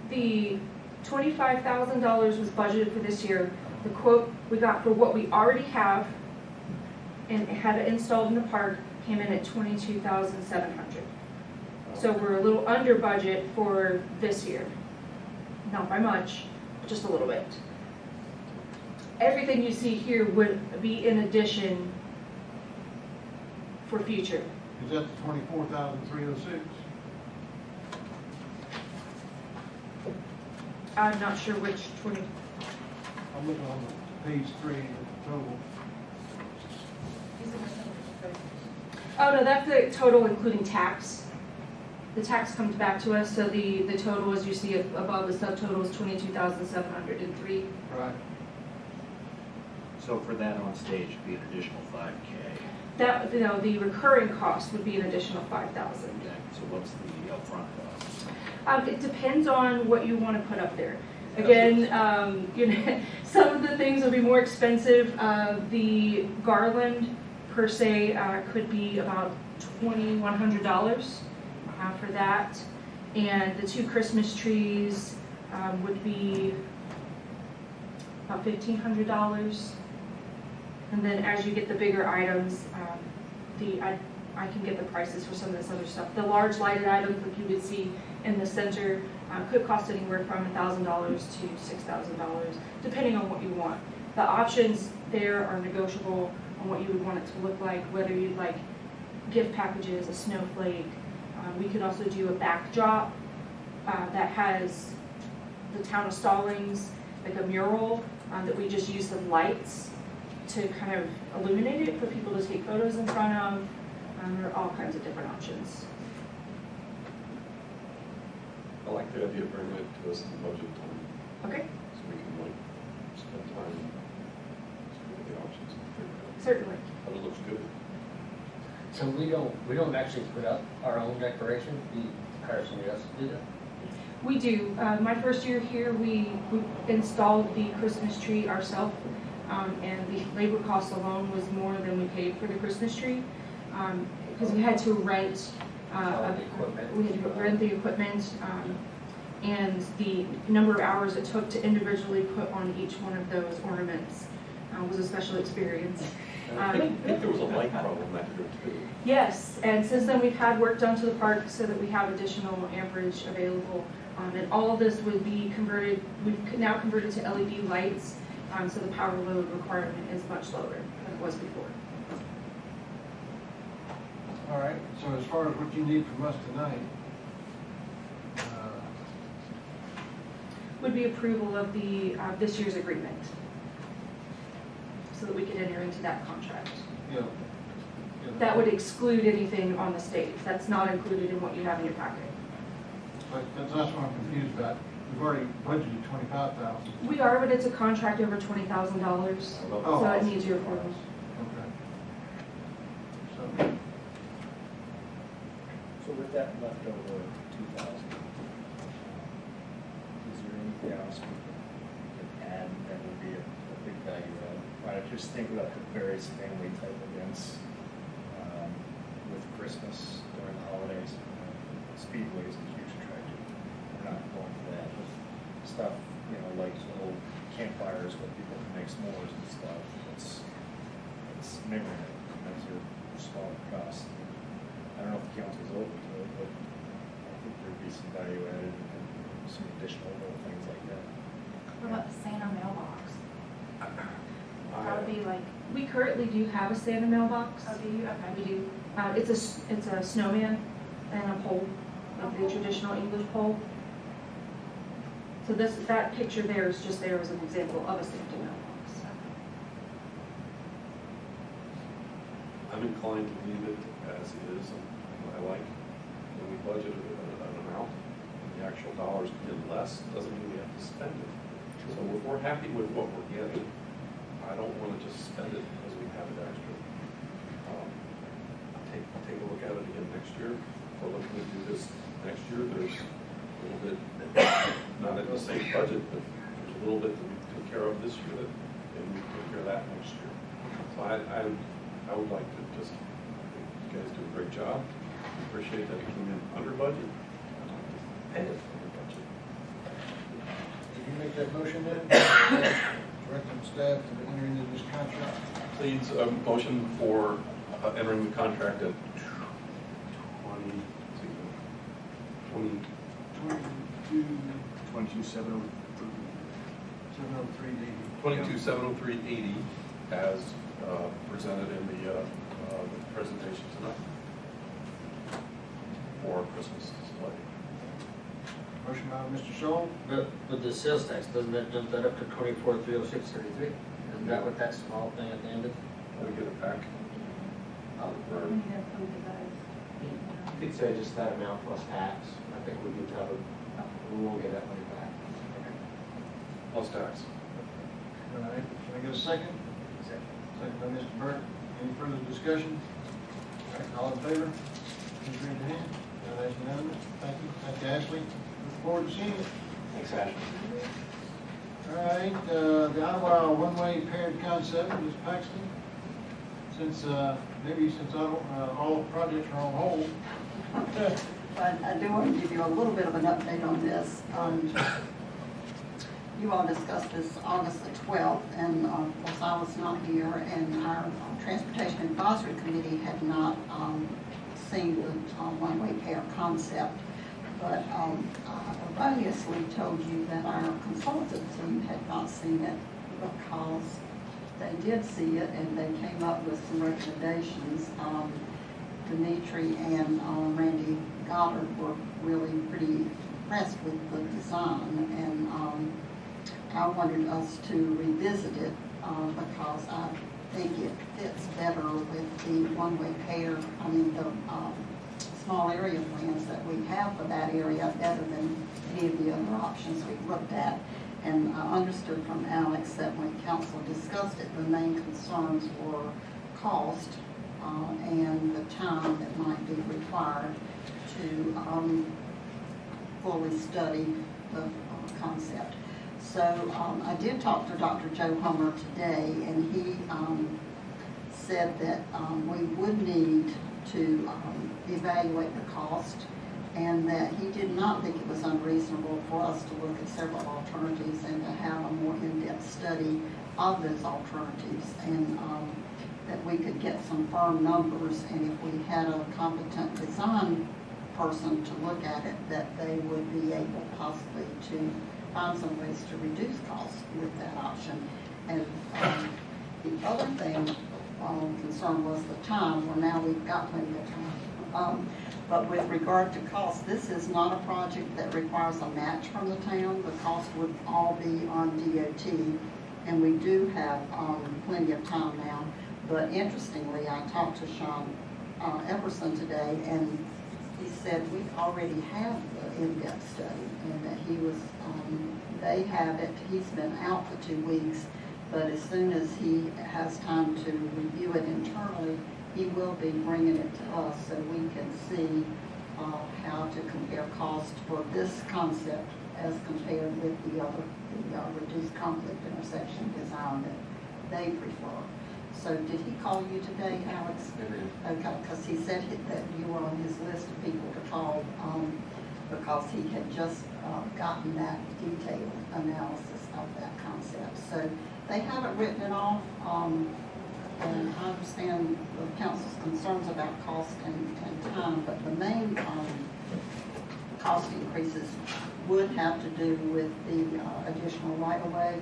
the $25,000 was budgeted for this year. The quote we got for what we already have and had it installed in the park came in at $22,700. So we're a little under budget for this year. Not by much, but just a little bit. Everything you see here would be in addition for future. Is that the 24,306? I'm not sure which 20. I'm looking on page 3 of the total. Oh no, that's the total including tax. The tax comes back to us, so the total, as you see above, the subtotal is $22,703. Right. So for that on stage, it'd be an additional $5K. That, the recurring cost would be an additional $5,000. Okay, so what's the upfront cost? It depends on what you want to put up there. Again, some of the things will be more expensive. The garland per se could be about $2,100 for that, and the 2 Christmas trees would be about $1,500. And then as you get the bigger items, I can get the prices for some of this other stuff. The large lighted items that you would see in the center could cost anywhere from $1,000 to $6,000, depending on what you want. The options there are negotiable on what you would want it to look like, whether you'd like gift packages, a snowflake. We could also do a backdrop that has the town of Stallings, like a mural that we just use some lights to kind of illuminate it for people to take photos in front of. There are all kinds of different options. I like the idea of bringing it to us in the budget time. Okay. So we can spend time with the options and figure it out. Certainly. But it looks good. So we don't actually put up our own decoration. We hire somebody else to do that. We do. My first year here, we installed the Christmas tree ourselves, and the labor cost alone was more than we paid for the Christmas tree, because we had to rent The equipment. We had to rent the equipment, and the number of hours it took to individually put on each one of those ornaments was a special experience. I think there was a light problem that year too. Yes, and since then we've had work done to the park so that we have additional amperage available. And all of this would be converted, we've now converted to LED lights, so the power load requirement is much lower than it was before. All right, so as far as what you need from us tonight, Would be approval of the this year's agreement. so that we could enter into that contract. Yeah. That would exclude anything on the state. That's not included in what you have in your packet. But that's what I'm confused about. We've already budgeted 25,000. We are, but it's a contract over $20,000, Oh. so it needs your approval. Okay. So with that leftover 2,000, is there anything else we could add that would be a big value add? I just think about the various family type events with Christmas during the holidays. Speedways is huge attraction. We're not going for that, but stuff, like little campfires where people can make s'mores and stuff. It's memorable. That's your smaller cost. I don't know if the council's open to it, but I think there'd be some value added and some additional little things like that. What about the Santa mailbox? That would be like, We currently do have a Santa mailbox. oh, do you? Okay. We do. It's a snowman and a pole, like the traditional English pole. So that picture there is just there as an example of a Santa mailbox. I'm inclined to leave it as is, and I like when we budgeted an amount, and the actual dollars come in less, doesn't mean we have to spend it. So if we're happy with what we're getting, I don't want to just spend it because we have it extra. Take a look at it again next year. If we're looking to do this next year, there's a little bit, not in the same budget, but there's a little bit that we took care of this year, and we take care of that next year. So I would like to just, I think you guys do a great job. Appreciate that it came in under budget. Pay it under budget. Did you make that motion then? Directing staff to enter into this contract? Please, motion for entering the contract at 22,703.80 as presented in the presentation tonight for Christmas display. Motion by Mr. Scholl. But the sales tax, doesn't that jump that up to 24,306.33? Isn't that what that small thing at the end is? We get it back. We need to approve the vote. You could say just that amount plus tax. I think we'd be covered. We won't get that money back. Plus tax. All right, can I get a second? Second by Mr. Burke. Any further discussion? All right, all in favor? Please raise your hand. That's unanimous. Thank you. Thank you, Ashley. Look forward to seeing you. Thanks, Ashley. All right, the Ottawa one-way paired concept, Ms. Paxton. Since all projects are on hold. But I do want to give you a little bit of an update on this. You all discussed this August the 12th, and of course I was not here, and our Transportation Advisory Committee had not seen the one-way pair concept. But I erroneously told you that our consultant team had not seen it because they did see it and they came up with some recommendations. Dimitri and Randy Goddard were really pretty impressed with the design, and I wanted us to revisit it because I think it fits better with the one-way pair, the small area plans that we have for that area, better than any of the other options we've looked at. And I understood from Alex that when council discussed it, the main concerns were cost and the time that might be required to fully study the concept. So I did talk to Dr. Joe Hummer today, and he said that we would need to evaluate the cost, and that he did not think it was unreasonable for us to look at several alternatives and to have a more in-depth study of those alternatives, and that we could get some firm numbers, and if we had a competent design person to look at it, that they would be able possibly to find some ways to reduce costs with that option. And the other thing concern was the time. Well, now we've got plenty of time. But with regard to cost, this is not a project that requires a match from the town. The cost would all be on DOT. and we do have plenty of time now. But interestingly, I talked to Sean Epperson today, and he said we already have the in-depth study, and that he was, they have it. He's been out for 2 weeks, but as soon as he has time to review it internally, he will be bringing it to us so we can see how to compare cost for this concept as compared with the other, the reduced conflict intersection design that they prefer. So did he call you today, Alex? Okay, because he said that you were on his list of people to call because he had just gotten that detailed analysis of that concept. So they haven't written it off, and I understand the council's concerns about cost and time, but the main cost increases would have to do with the additional right-of-way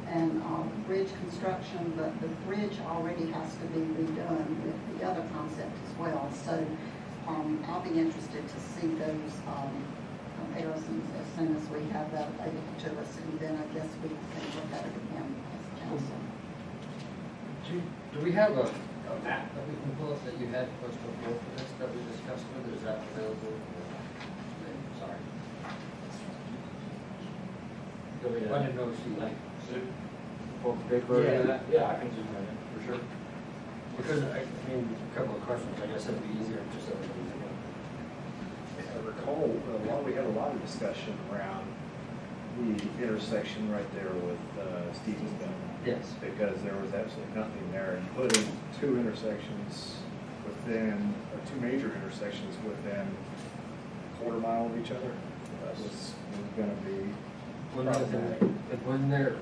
and bridge construction, but the bridge already has to be redone with the other concept as well. So I'll be interested to see those comparisons as soon as we have that available to us, and then I guess we can look at it again as a council. Do we have a map that we can pull up that you had posted before for this that we discussed with? Is that available? Sorry. I didn't know if you like full paper. Yeah, I can zoom that in, for sure. Because, I mean, a couple of questions, I guess it'd be easier if just everybody knew. If I recall, we had a lot of discussion around the intersection right there with Stevensville. Yes. Because there was absolutely nothing there, and putting two intersections within, or two major intersections within a quarter mile of each other, that was going to be problematic. When there,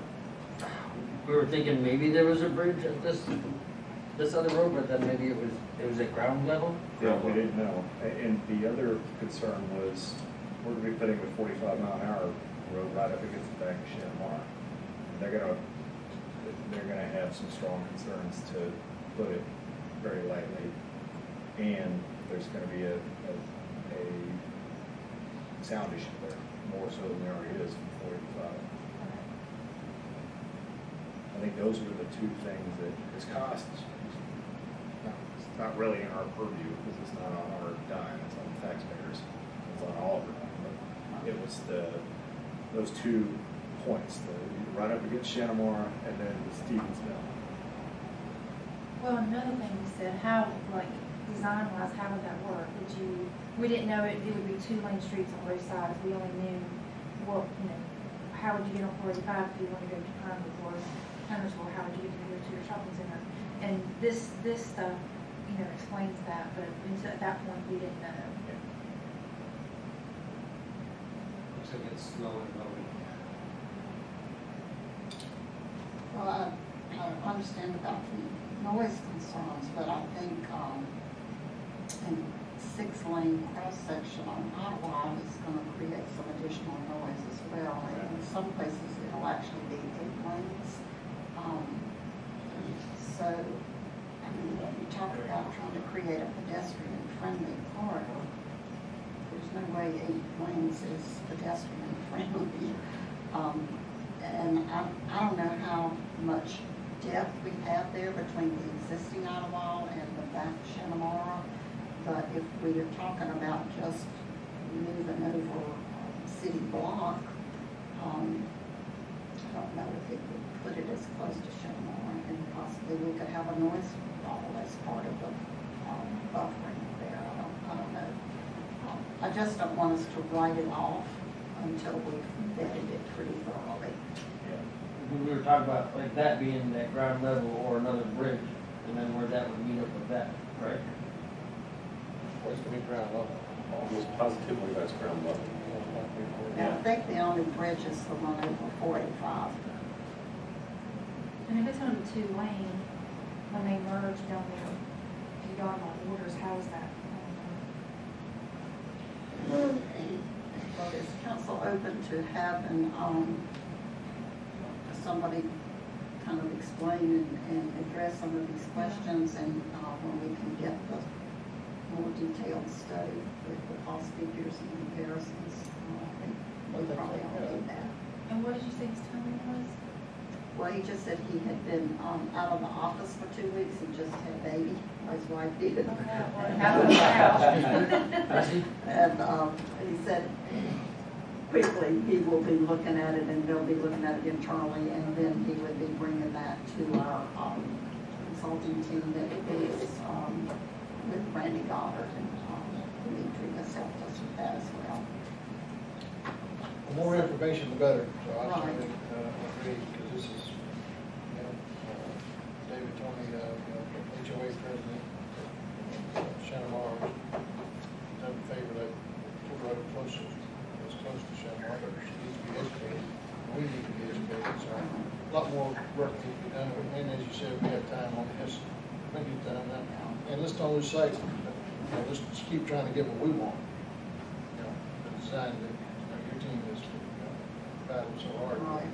we were thinking maybe there was a bridge at this other road, but then maybe it was at ground level? Yeah, we didn't know. And the other concern was, we're going to be putting a 45-mile-an-hour road right up against the back of Shanamar. They're gonna have some strong concerns, to put it very lightly. And there's gonna be a sound issue there, more so than there already is from 45. I think those were the two things that, because cost, it's not really in our purview, because it's not on our dime, it's on the taxpayers, it's on all of our dime, but it was those 2 points, right up against Shanamar and then Stevensville. Well, another thing you said, how, like, design-wise, how would that work? We didn't know it would be 2-lane streets on both sides. We only knew what, how would you get on 45 if you want to go to Pinewood or Huntersville? How would you get to your shopping center? And this stuff, explains that, but at that point, we didn't know. Looks like it's slow and low. Well, I understand about the noise concerns, but I think in 6-lane cross-section on Ottawa is going to create some additional noise as well. And in some places, it'll actually be 8 lanes. So, I mean, when you talk about trying to create a pedestrian-friendly corridor, there's no way 8 lanes is pedestrian-friendly. And I don't know how much depth we have there between the existing Ottawa and the back Shanamara, but if we are talking about just moving over city block, I don't know if it would put it as close to Shanamara, and possibly we could have a noise wall as part of the buffering there. I don't know. I just don't want us to write it off until we've vetted it pretty thoroughly. We were talking about like that being that ground level or another bridge, and then where that would meet up with that, right? Where's the ground level? Almost positively that's ground level. And I think the only bridge is the one over 485. And if it's going to be 2-lane, when they merge down there, to yard on orders, how is that? Well, is council open to having somebody kind of explain and address some of these questions, and when we can get the more detailed study with the cost figures and comparisons, I think we probably all need that. And what did you say his time was? Well, he just said he had been out of the office for 2 weeks. He just had a baby. His wife did. And he said quickly he will be looking at it, and they'll be looking at it internally, and then he would be bringing that to our consulting team that is with Randy Goddard, and Dimitri has helped us with that as well. The more information, the better, so I Right. certainly agree, because this is, David Tony, HOA president, Shannon Mars, done a favor that took her close to Shannon Mars, but she needs to be educated, we need to be educated, so a lot more work needs to be done, and as you said, we have time on this, we can get done now, and let's don't lose sight, let's just keep trying to get what we want, the design that your team is, battled so hard. Right.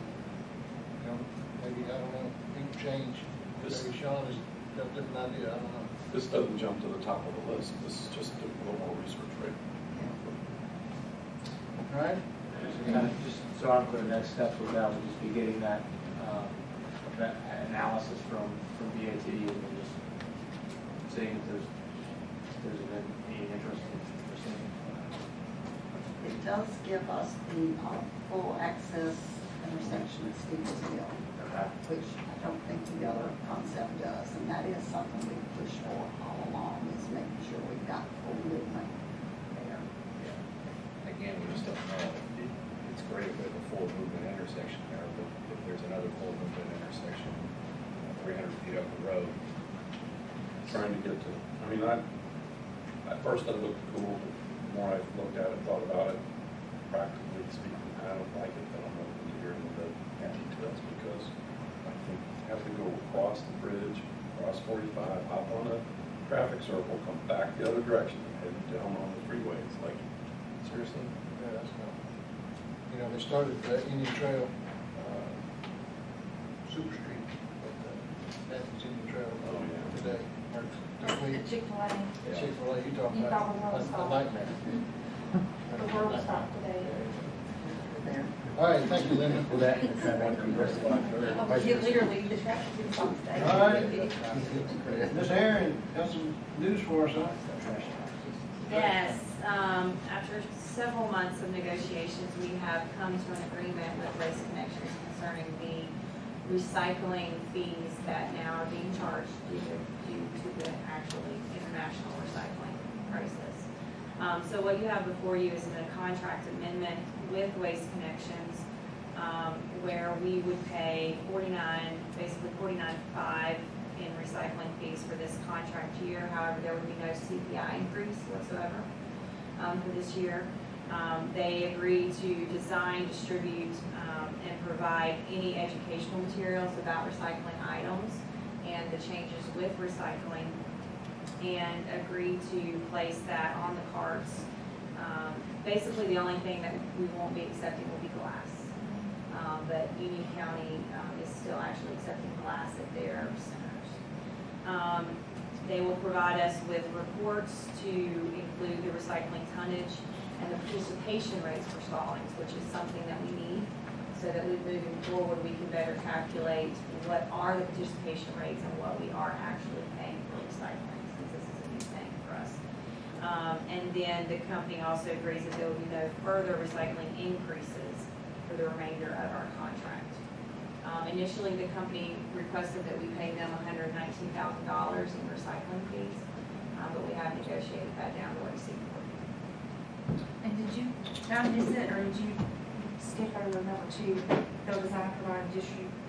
Maybe, I don't know, people change, maybe Sean has got a different idea, I don't know. This doesn't jump to the top of the list. This is just a little more research, right? All right? Just so I'm clear, next step with that would just be getting that analysis from BAT and then just seeing if there's been any interest in pursuing. It does give us the full access intersection at Stevensville, which I don't think the other concept does, and that is something we push for all along, is making sure we've got full movement there. Again, we just don't know. It's great if we have a full movement intersection there, but if there's another full movement intersection 300 feet up the road. Trying to get to, I mean, at first it looked cool, but the more I looked at it, thought about it, practically speaking, I don't like it, but I'm open to hearing the details, because I think you have to go across the bridge, cross 45, hop on a traffic circle, come back the other direction, and head down on the freeway. It's like, seriously? Yeah, that's not, they started Indian Trail, Super Street, but that's Indian Trail today. Chick-fil-A. Chick-fil-A, you talking You about thought the world a stopped. nightmare. The world stopped today. There. All right, thank you, Linda. Well, that compressed a lot further. Literally, the traffic didn't stop today. All right. Ms. Aaron, got some news for us, huh? Yes, after several months of negotiations, we have come to an agreement with Waste Connections concerning the recycling fees that now are being charged due to the actually international recycling crisis. So what you have before you is a contract amendment with Waste Connections, where we would pay basically $49.5 in recycling fees for this contract year. However, there would be no CPI increase whatsoever for this year. They agreed to design, distribute, and provide any educational materials about recycling items and the changes with recycling, and agreed to place that on the carts. Basically, the only thing that we won't be accepting will be glass. But Union County is still actually accepting glass at their centers. They will provide us with reports to include the recycling tonnage and the participation rates for Stallings, which is something that we need, so that moving forward we can better calculate what are the participation rates and what we are actually paying for recycling, since this is a new thing for us. And then the company also agrees that there will be no further recycling increases for the remainder of our contract. Initially, the company requested that we pay them $119,000 in recycling fees, but we have negotiated that down to what you see. And did you miss it, or did you skip over number 2? They'll design, provide, and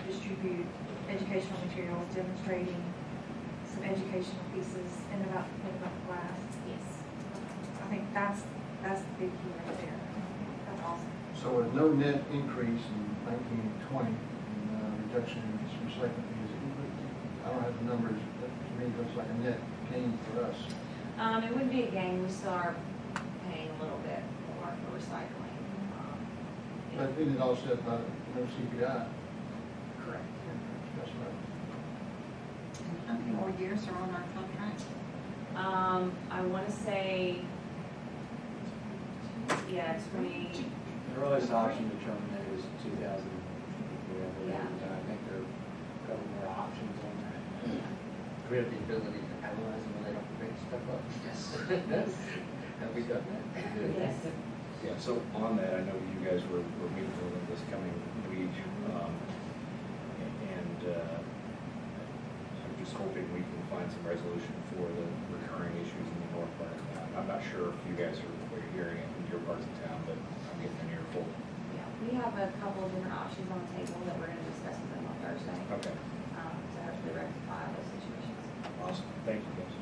distribute educational materials demonstrating some educational pieces and about glass. Yes. I think that's the big key right there. That's awesome. So with no net increase in 1920, reduction in recycling fees, I don't have the numbers, but to me, it looks like a net gain for us. It would be a gain. We still are paying a little bit more for recycling. But it offset by no CPI. Correct. That's right. And how many more years are on our contract? I want to say, yeah, 20. The earliest option to terminate is 2028. with, Yeah. and I think there are a couple more options on that. Do we have the ability to penalize them when they don't pick stuff up? Yes. Have we done that? Yes. Yeah, so on that, I know you guys were meeting with them this coming week, and I'm just hoping we can find some resolution for the recurring issues in the north part of town. I'm not sure if you guys are hearing it in your parts of town, but I'm getting an earful. Yeah, we have a couple of different options on the table that we're gonna discuss with them on Thursday, Okay, to hopefully rectify those situations. awesome, thank you guys.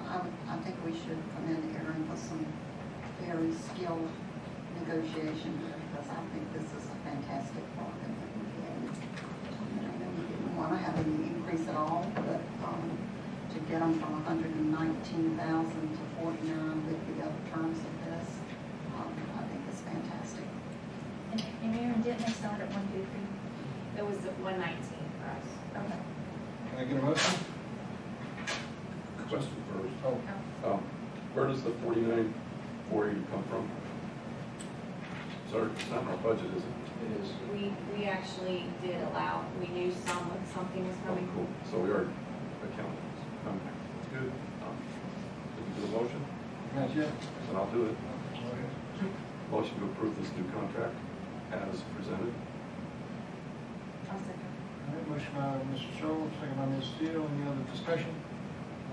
I think we should commend Aaron with some very skilled negotiation here, because I think this is a fantastic bargain that we had. You know, we didn't want to have any increase at all, but to get them from 119,000 to 49 with the other terms of this, I think is fantastic. And Aaron, didn't they start at 150? It was 119 for us. Okay. Can I get a motion? Question first. Oh, Where does the 49,480 come from? Sorry, it's not in our budget, is it? It is. We actually did allow, we knew something was Oh, coming. cool. So we are accounting. That's good. Did you do a motion? not yet. Then I'll do it. Go ahead. Motion to approve this new contract as presented. I'll second. All right, motion by Mr. Schultz, second by Ms. Steele. Any other discussion?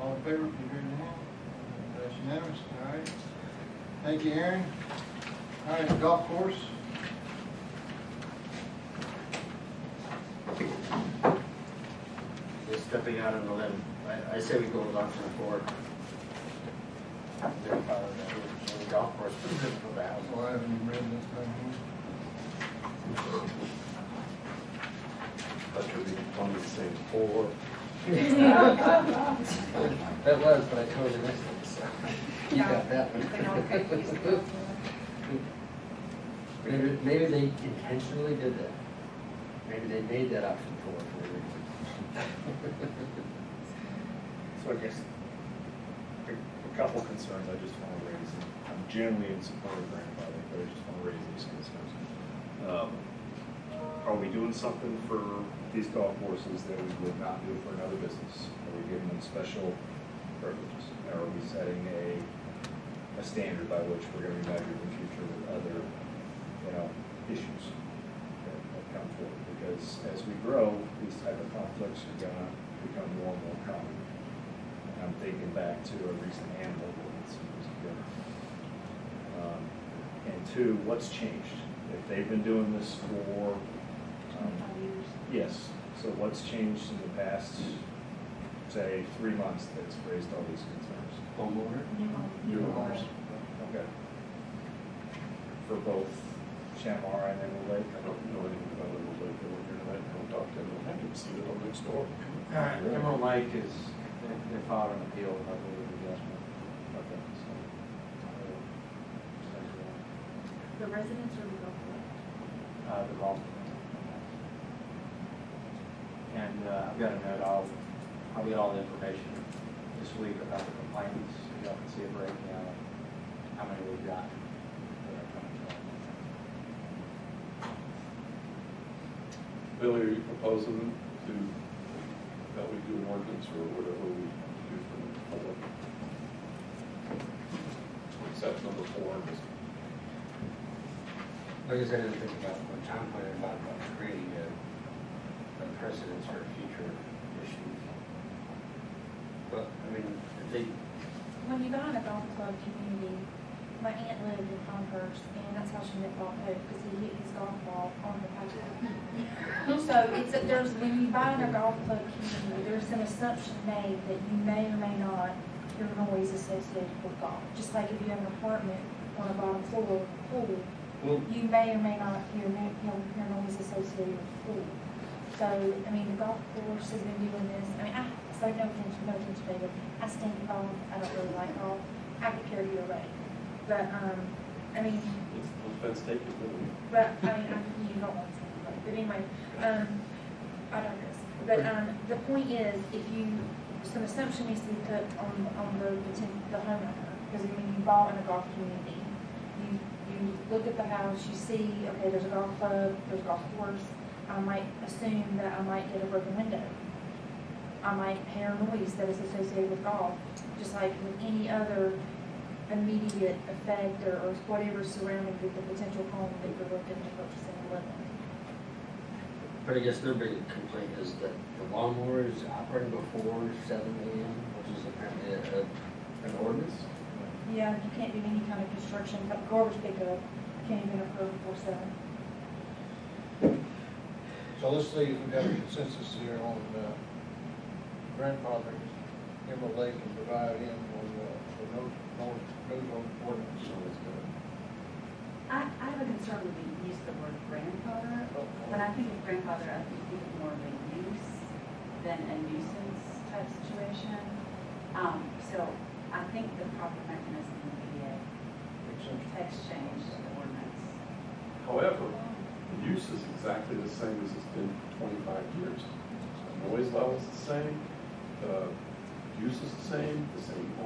All in favor, please raise your hand. That's unanimous. All right. Thank you, Aaron. All right, the golf course. Just stepping out on the limb, I say we go with option 4. They're part of the golf course, pretty good for the house. Well, I haven't even read this thing That should be funny to say 4. That was, but I totally missed it, so. You got that one. Maybe they intentionally did that. Maybe they made that option 4 for a reason. So I guess a couple concerns I just want to raise. I'm generally in support of grandfathering, but I just want to raise these concerns. Are we doing something for these golf courses that we would not do for another business? Are we giving them special privileges? Are we setting a standard by which we're going to be measured in the future with other, issues that come forward? Because as we grow, these type of conflicts are going to become more and more common. And I'm thinking back to a recent animal ordinance years ago. And two, what's changed? If they've been doing this for 25 years. yes. So what's changed in the past, say, 3 months that's raised all these concerns? Homeowner? New homes. Okay. For both Chamar and Emerald Lake? I don't know anything about it. We'll here tonight. Don't talk to them. I didn't see it on next door. Emerald Lake is, they filed an appeal, I believe, adjustment. Okay. So, The residents or the golf club? The golf. And I've got a note, I'll get all the information this week about the complaints, so y'all can see a breakdown of how many we've got. Billy, are you proposing that we do an ordinance or whatever we do for the public? Except number 4. Like I said, I didn't think about what John pointed out about creating a precedence for future issues. But, I mean, if they, When you buy in a golf club community, my aunt lived in Converse, and that's how she met Bob Hope, because he hit his golf ball on the patio. So when you buy in a golf club community, there's an assumption made that you may or may not hear noise associated with golf. Just like if you have an apartment on a bottom floor of a pool, you may or may not hear noise associated with the pool. So, I mean, the golf course has been doing this. I mean, so no offense, David. I stink golf. I don't really like golf. I could carry you away. But, I mean. It's no offense taken, really. But, I mean, you don't want to stink golf. But anyway, I digress. But, the point is, some assumption needs to be put on the homeowner. Because when you bought in a golf community, you look at the house, you see, okay, there's a golf club, there's a golf course, I might assume that I might get a broken window. I might hear noise that is associated with golf, just like with any other immediate effect or whatever surrounding the potential home that you're looking to purchase and live in. But I guess their big complaint is that the lawnmower is operating before 7 a.m., which is apparently an ordinance. Yeah, you can't do any kind of construction, garbage pickup can't even occur before 7. So let's see if we got a consensus here on grandfathering Emerald Lake and provide in on no ordinance. So it's good. I have a concern with the use of the word grandfather. When I think of grandfather, I think of more of a use than a nuisance type situation. So I think the proper mechanism would be a text change to the ordinance. However, the use is exactly the same as it's been for 25 years. The noise level's the same, the use is the same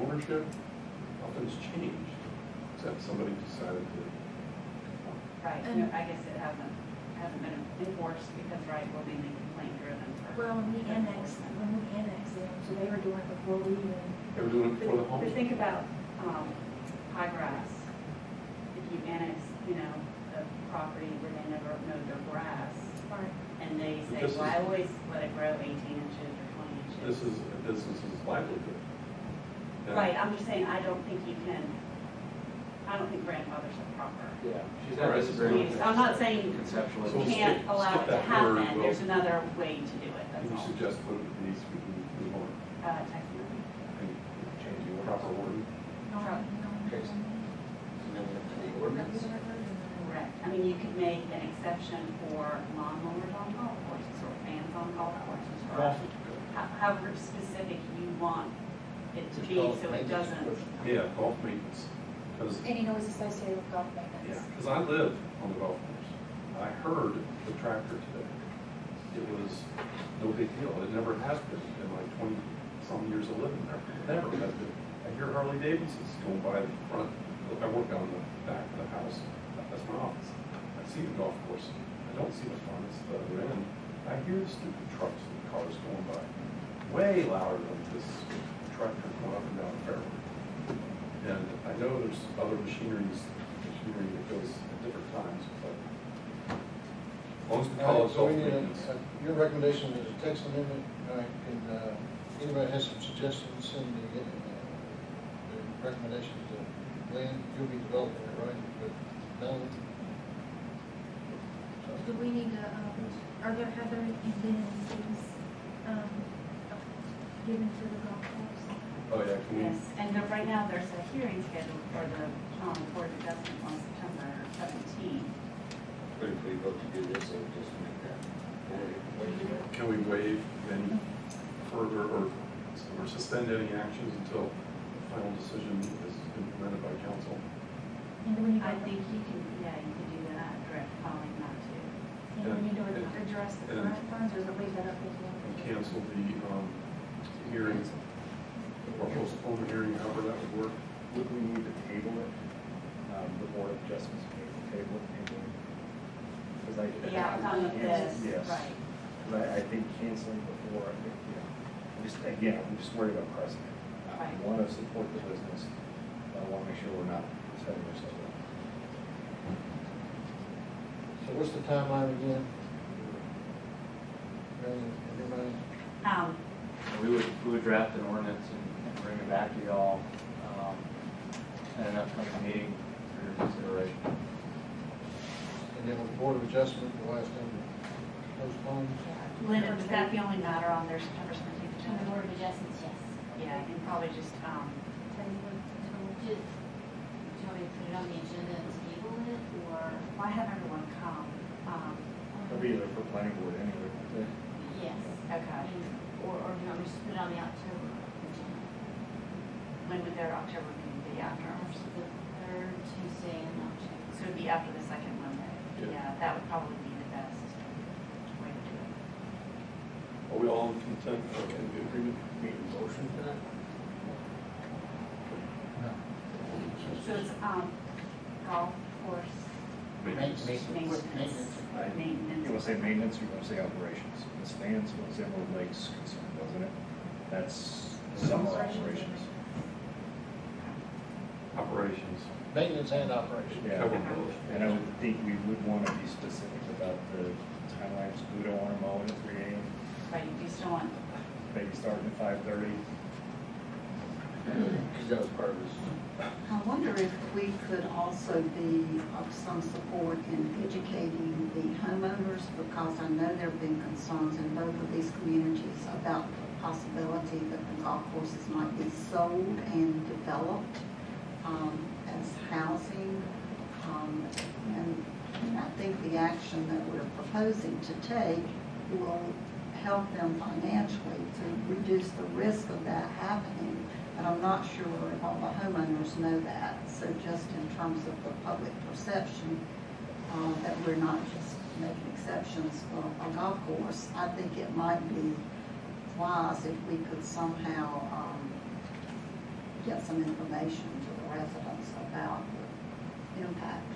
ownership. Nothing's changed, except somebody decided to. Right, no, I guess it hasn't been enforced because, right, we're mainly complaint driven. Well, when we annexed them, so they were doing it before we even. They were doing it before the home. But think about, high grass. If you annex, a property where they never mowed their grass, Right. and they say, This well, is- I always let it grow 18 inches or 20 inches. This is a business's livelihood. And Right, I'm just saying, I don't think grandfathers are proper. Yeah, she's All not right. disagreeing. with I'm not saying conceptually. So you we'll can't skip allow it to that word, happen, we'll- there's another way to do it, Can that's you all. suggest what it needs to be move on? Text amendment. And changing the proper wording? Okay. Amendment to the ordinance. Correct. I mean, you could make an exception for lawnmowers on golf courses or fans on golf courses or however specific you want it to be, so it doesn't. Yeah, golf maintenance. Because Any noise associated with golf maintenance. I live on the golf course. I heard the tractor today. It was no big deal. It never has been in my 20-some years of living there. It never has been. I hear Harley Davidsons going by the front. I work on the back of the house. That's my office. I see the golf course. I don't see the front. It's the other end. I hear the stupid trucks and cars going by. Way louder than this tractor going up and down the fairway. And I know there's other machinery that goes at different times, but as long as we call it So golf we need maintenance. your recommendation is a text amendment. All right, and anybody has some suggestions, send the recommendations to Glenn. You'll be developing it, right? But Melanie? Do we need to, are there indemnities, given to the golf course? Oh, yeah, can we? Yes, and right now there's a hearing scheduled for the Board of Adjustment on September 17th. But if we vote to do this, it would just make that. Can we waive any further or suspend any actions until the final decision is implemented by council? And do we need I to, think you can do that, direct calling not to. and do we need to address the and- current funds, or is it leave that up to you? And cancel the hearing, or postpone the hearing, however that would work. Would we need to table it? The Board of Adjustments may table it, maybe? Because The outcome of this, Yes. right. Because I think canceling before, I think, I'm just worried about precedent. Right. We want to support the business, but I want to make sure we're not setting ourselves up. So what's the timeline again? Everybody? We would draft an ordinance and bring it back to y'all at an upcoming meeting for your consideration. And then with the Board of Adjustment, the last thing, postpone. Linda, was that the only matter on their September 17th On the agenda? Board of Adjustments, yes. Yeah, and probably just, Do you want me to put it on the agenda and table it, or? why have everyone come? It'll be there for planning board anyway, won't it? Yes. Okay. Or do you want me to just put it on the October agenda? When would their October meeting be after? That's the third Tuesday in October. So it'd be after the second Monday? Yeah. Yeah, that would probably be the best way to do it. Are we all in content, in agreement? Need a motion for that? So it's, golf, course. Maintenance. Maintenance. You want to say maintenance, or you want to say operations? Ms. Vance was Emerald Lake's concern, wasn't it? That's summer operations. Operations. Maintenance and operation. Yeah, Cover both. and I would think we would want to be specific about the time lapse. We don't want to mow it at 3 a.m. Right, you still want, Maybe starting at 5:30. Because that was part of his. I wonder if we could also be of some support in educating the homeowners, because I know there have been concerns in both of these communities about the possibility that the golf courses might be sold and developed as housing. And I think the action that we're proposing to take will help them financially to reduce the risk of that happening. But I'm not sure if all the homeowners know that. So just in terms of the public perception, that we're not just making exceptions for a golf course, I think it might be wise if we could somehow get some information to the residents about the impact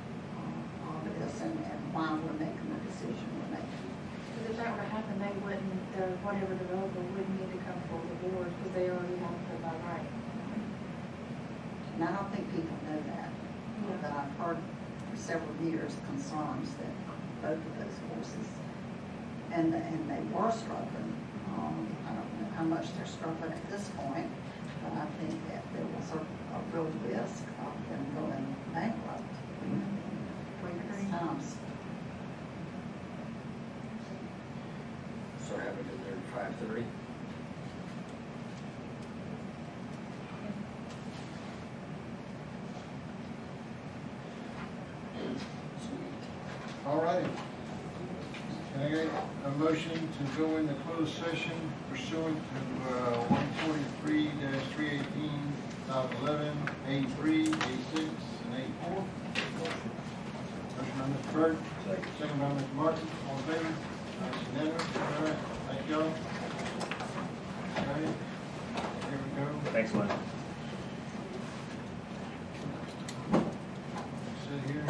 of this and why we're making the decision we're making. Because if that were to happen, they wouldn't, whatever developer wouldn't need to come before the board because they already have it by right. And I don't think people know that. But I've heard for several years concerns that both of those courses, and they were struggling. I don't know how much they're struggling at this point, but I think that there was a real risk of them going bankrupt in previous times. So have it in there at 5:30. All righty. Can I get a motion to go into closed session pursuant to 143-318, 11, A3, A6, and A4? Motion by Mr. Byrd, second by Mr. Martin, all in favor? That's unanimous. All right, thank y'all. All right, here we go. Thanks, Lynn. Sit here.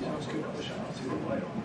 Let's go push out, see the light on.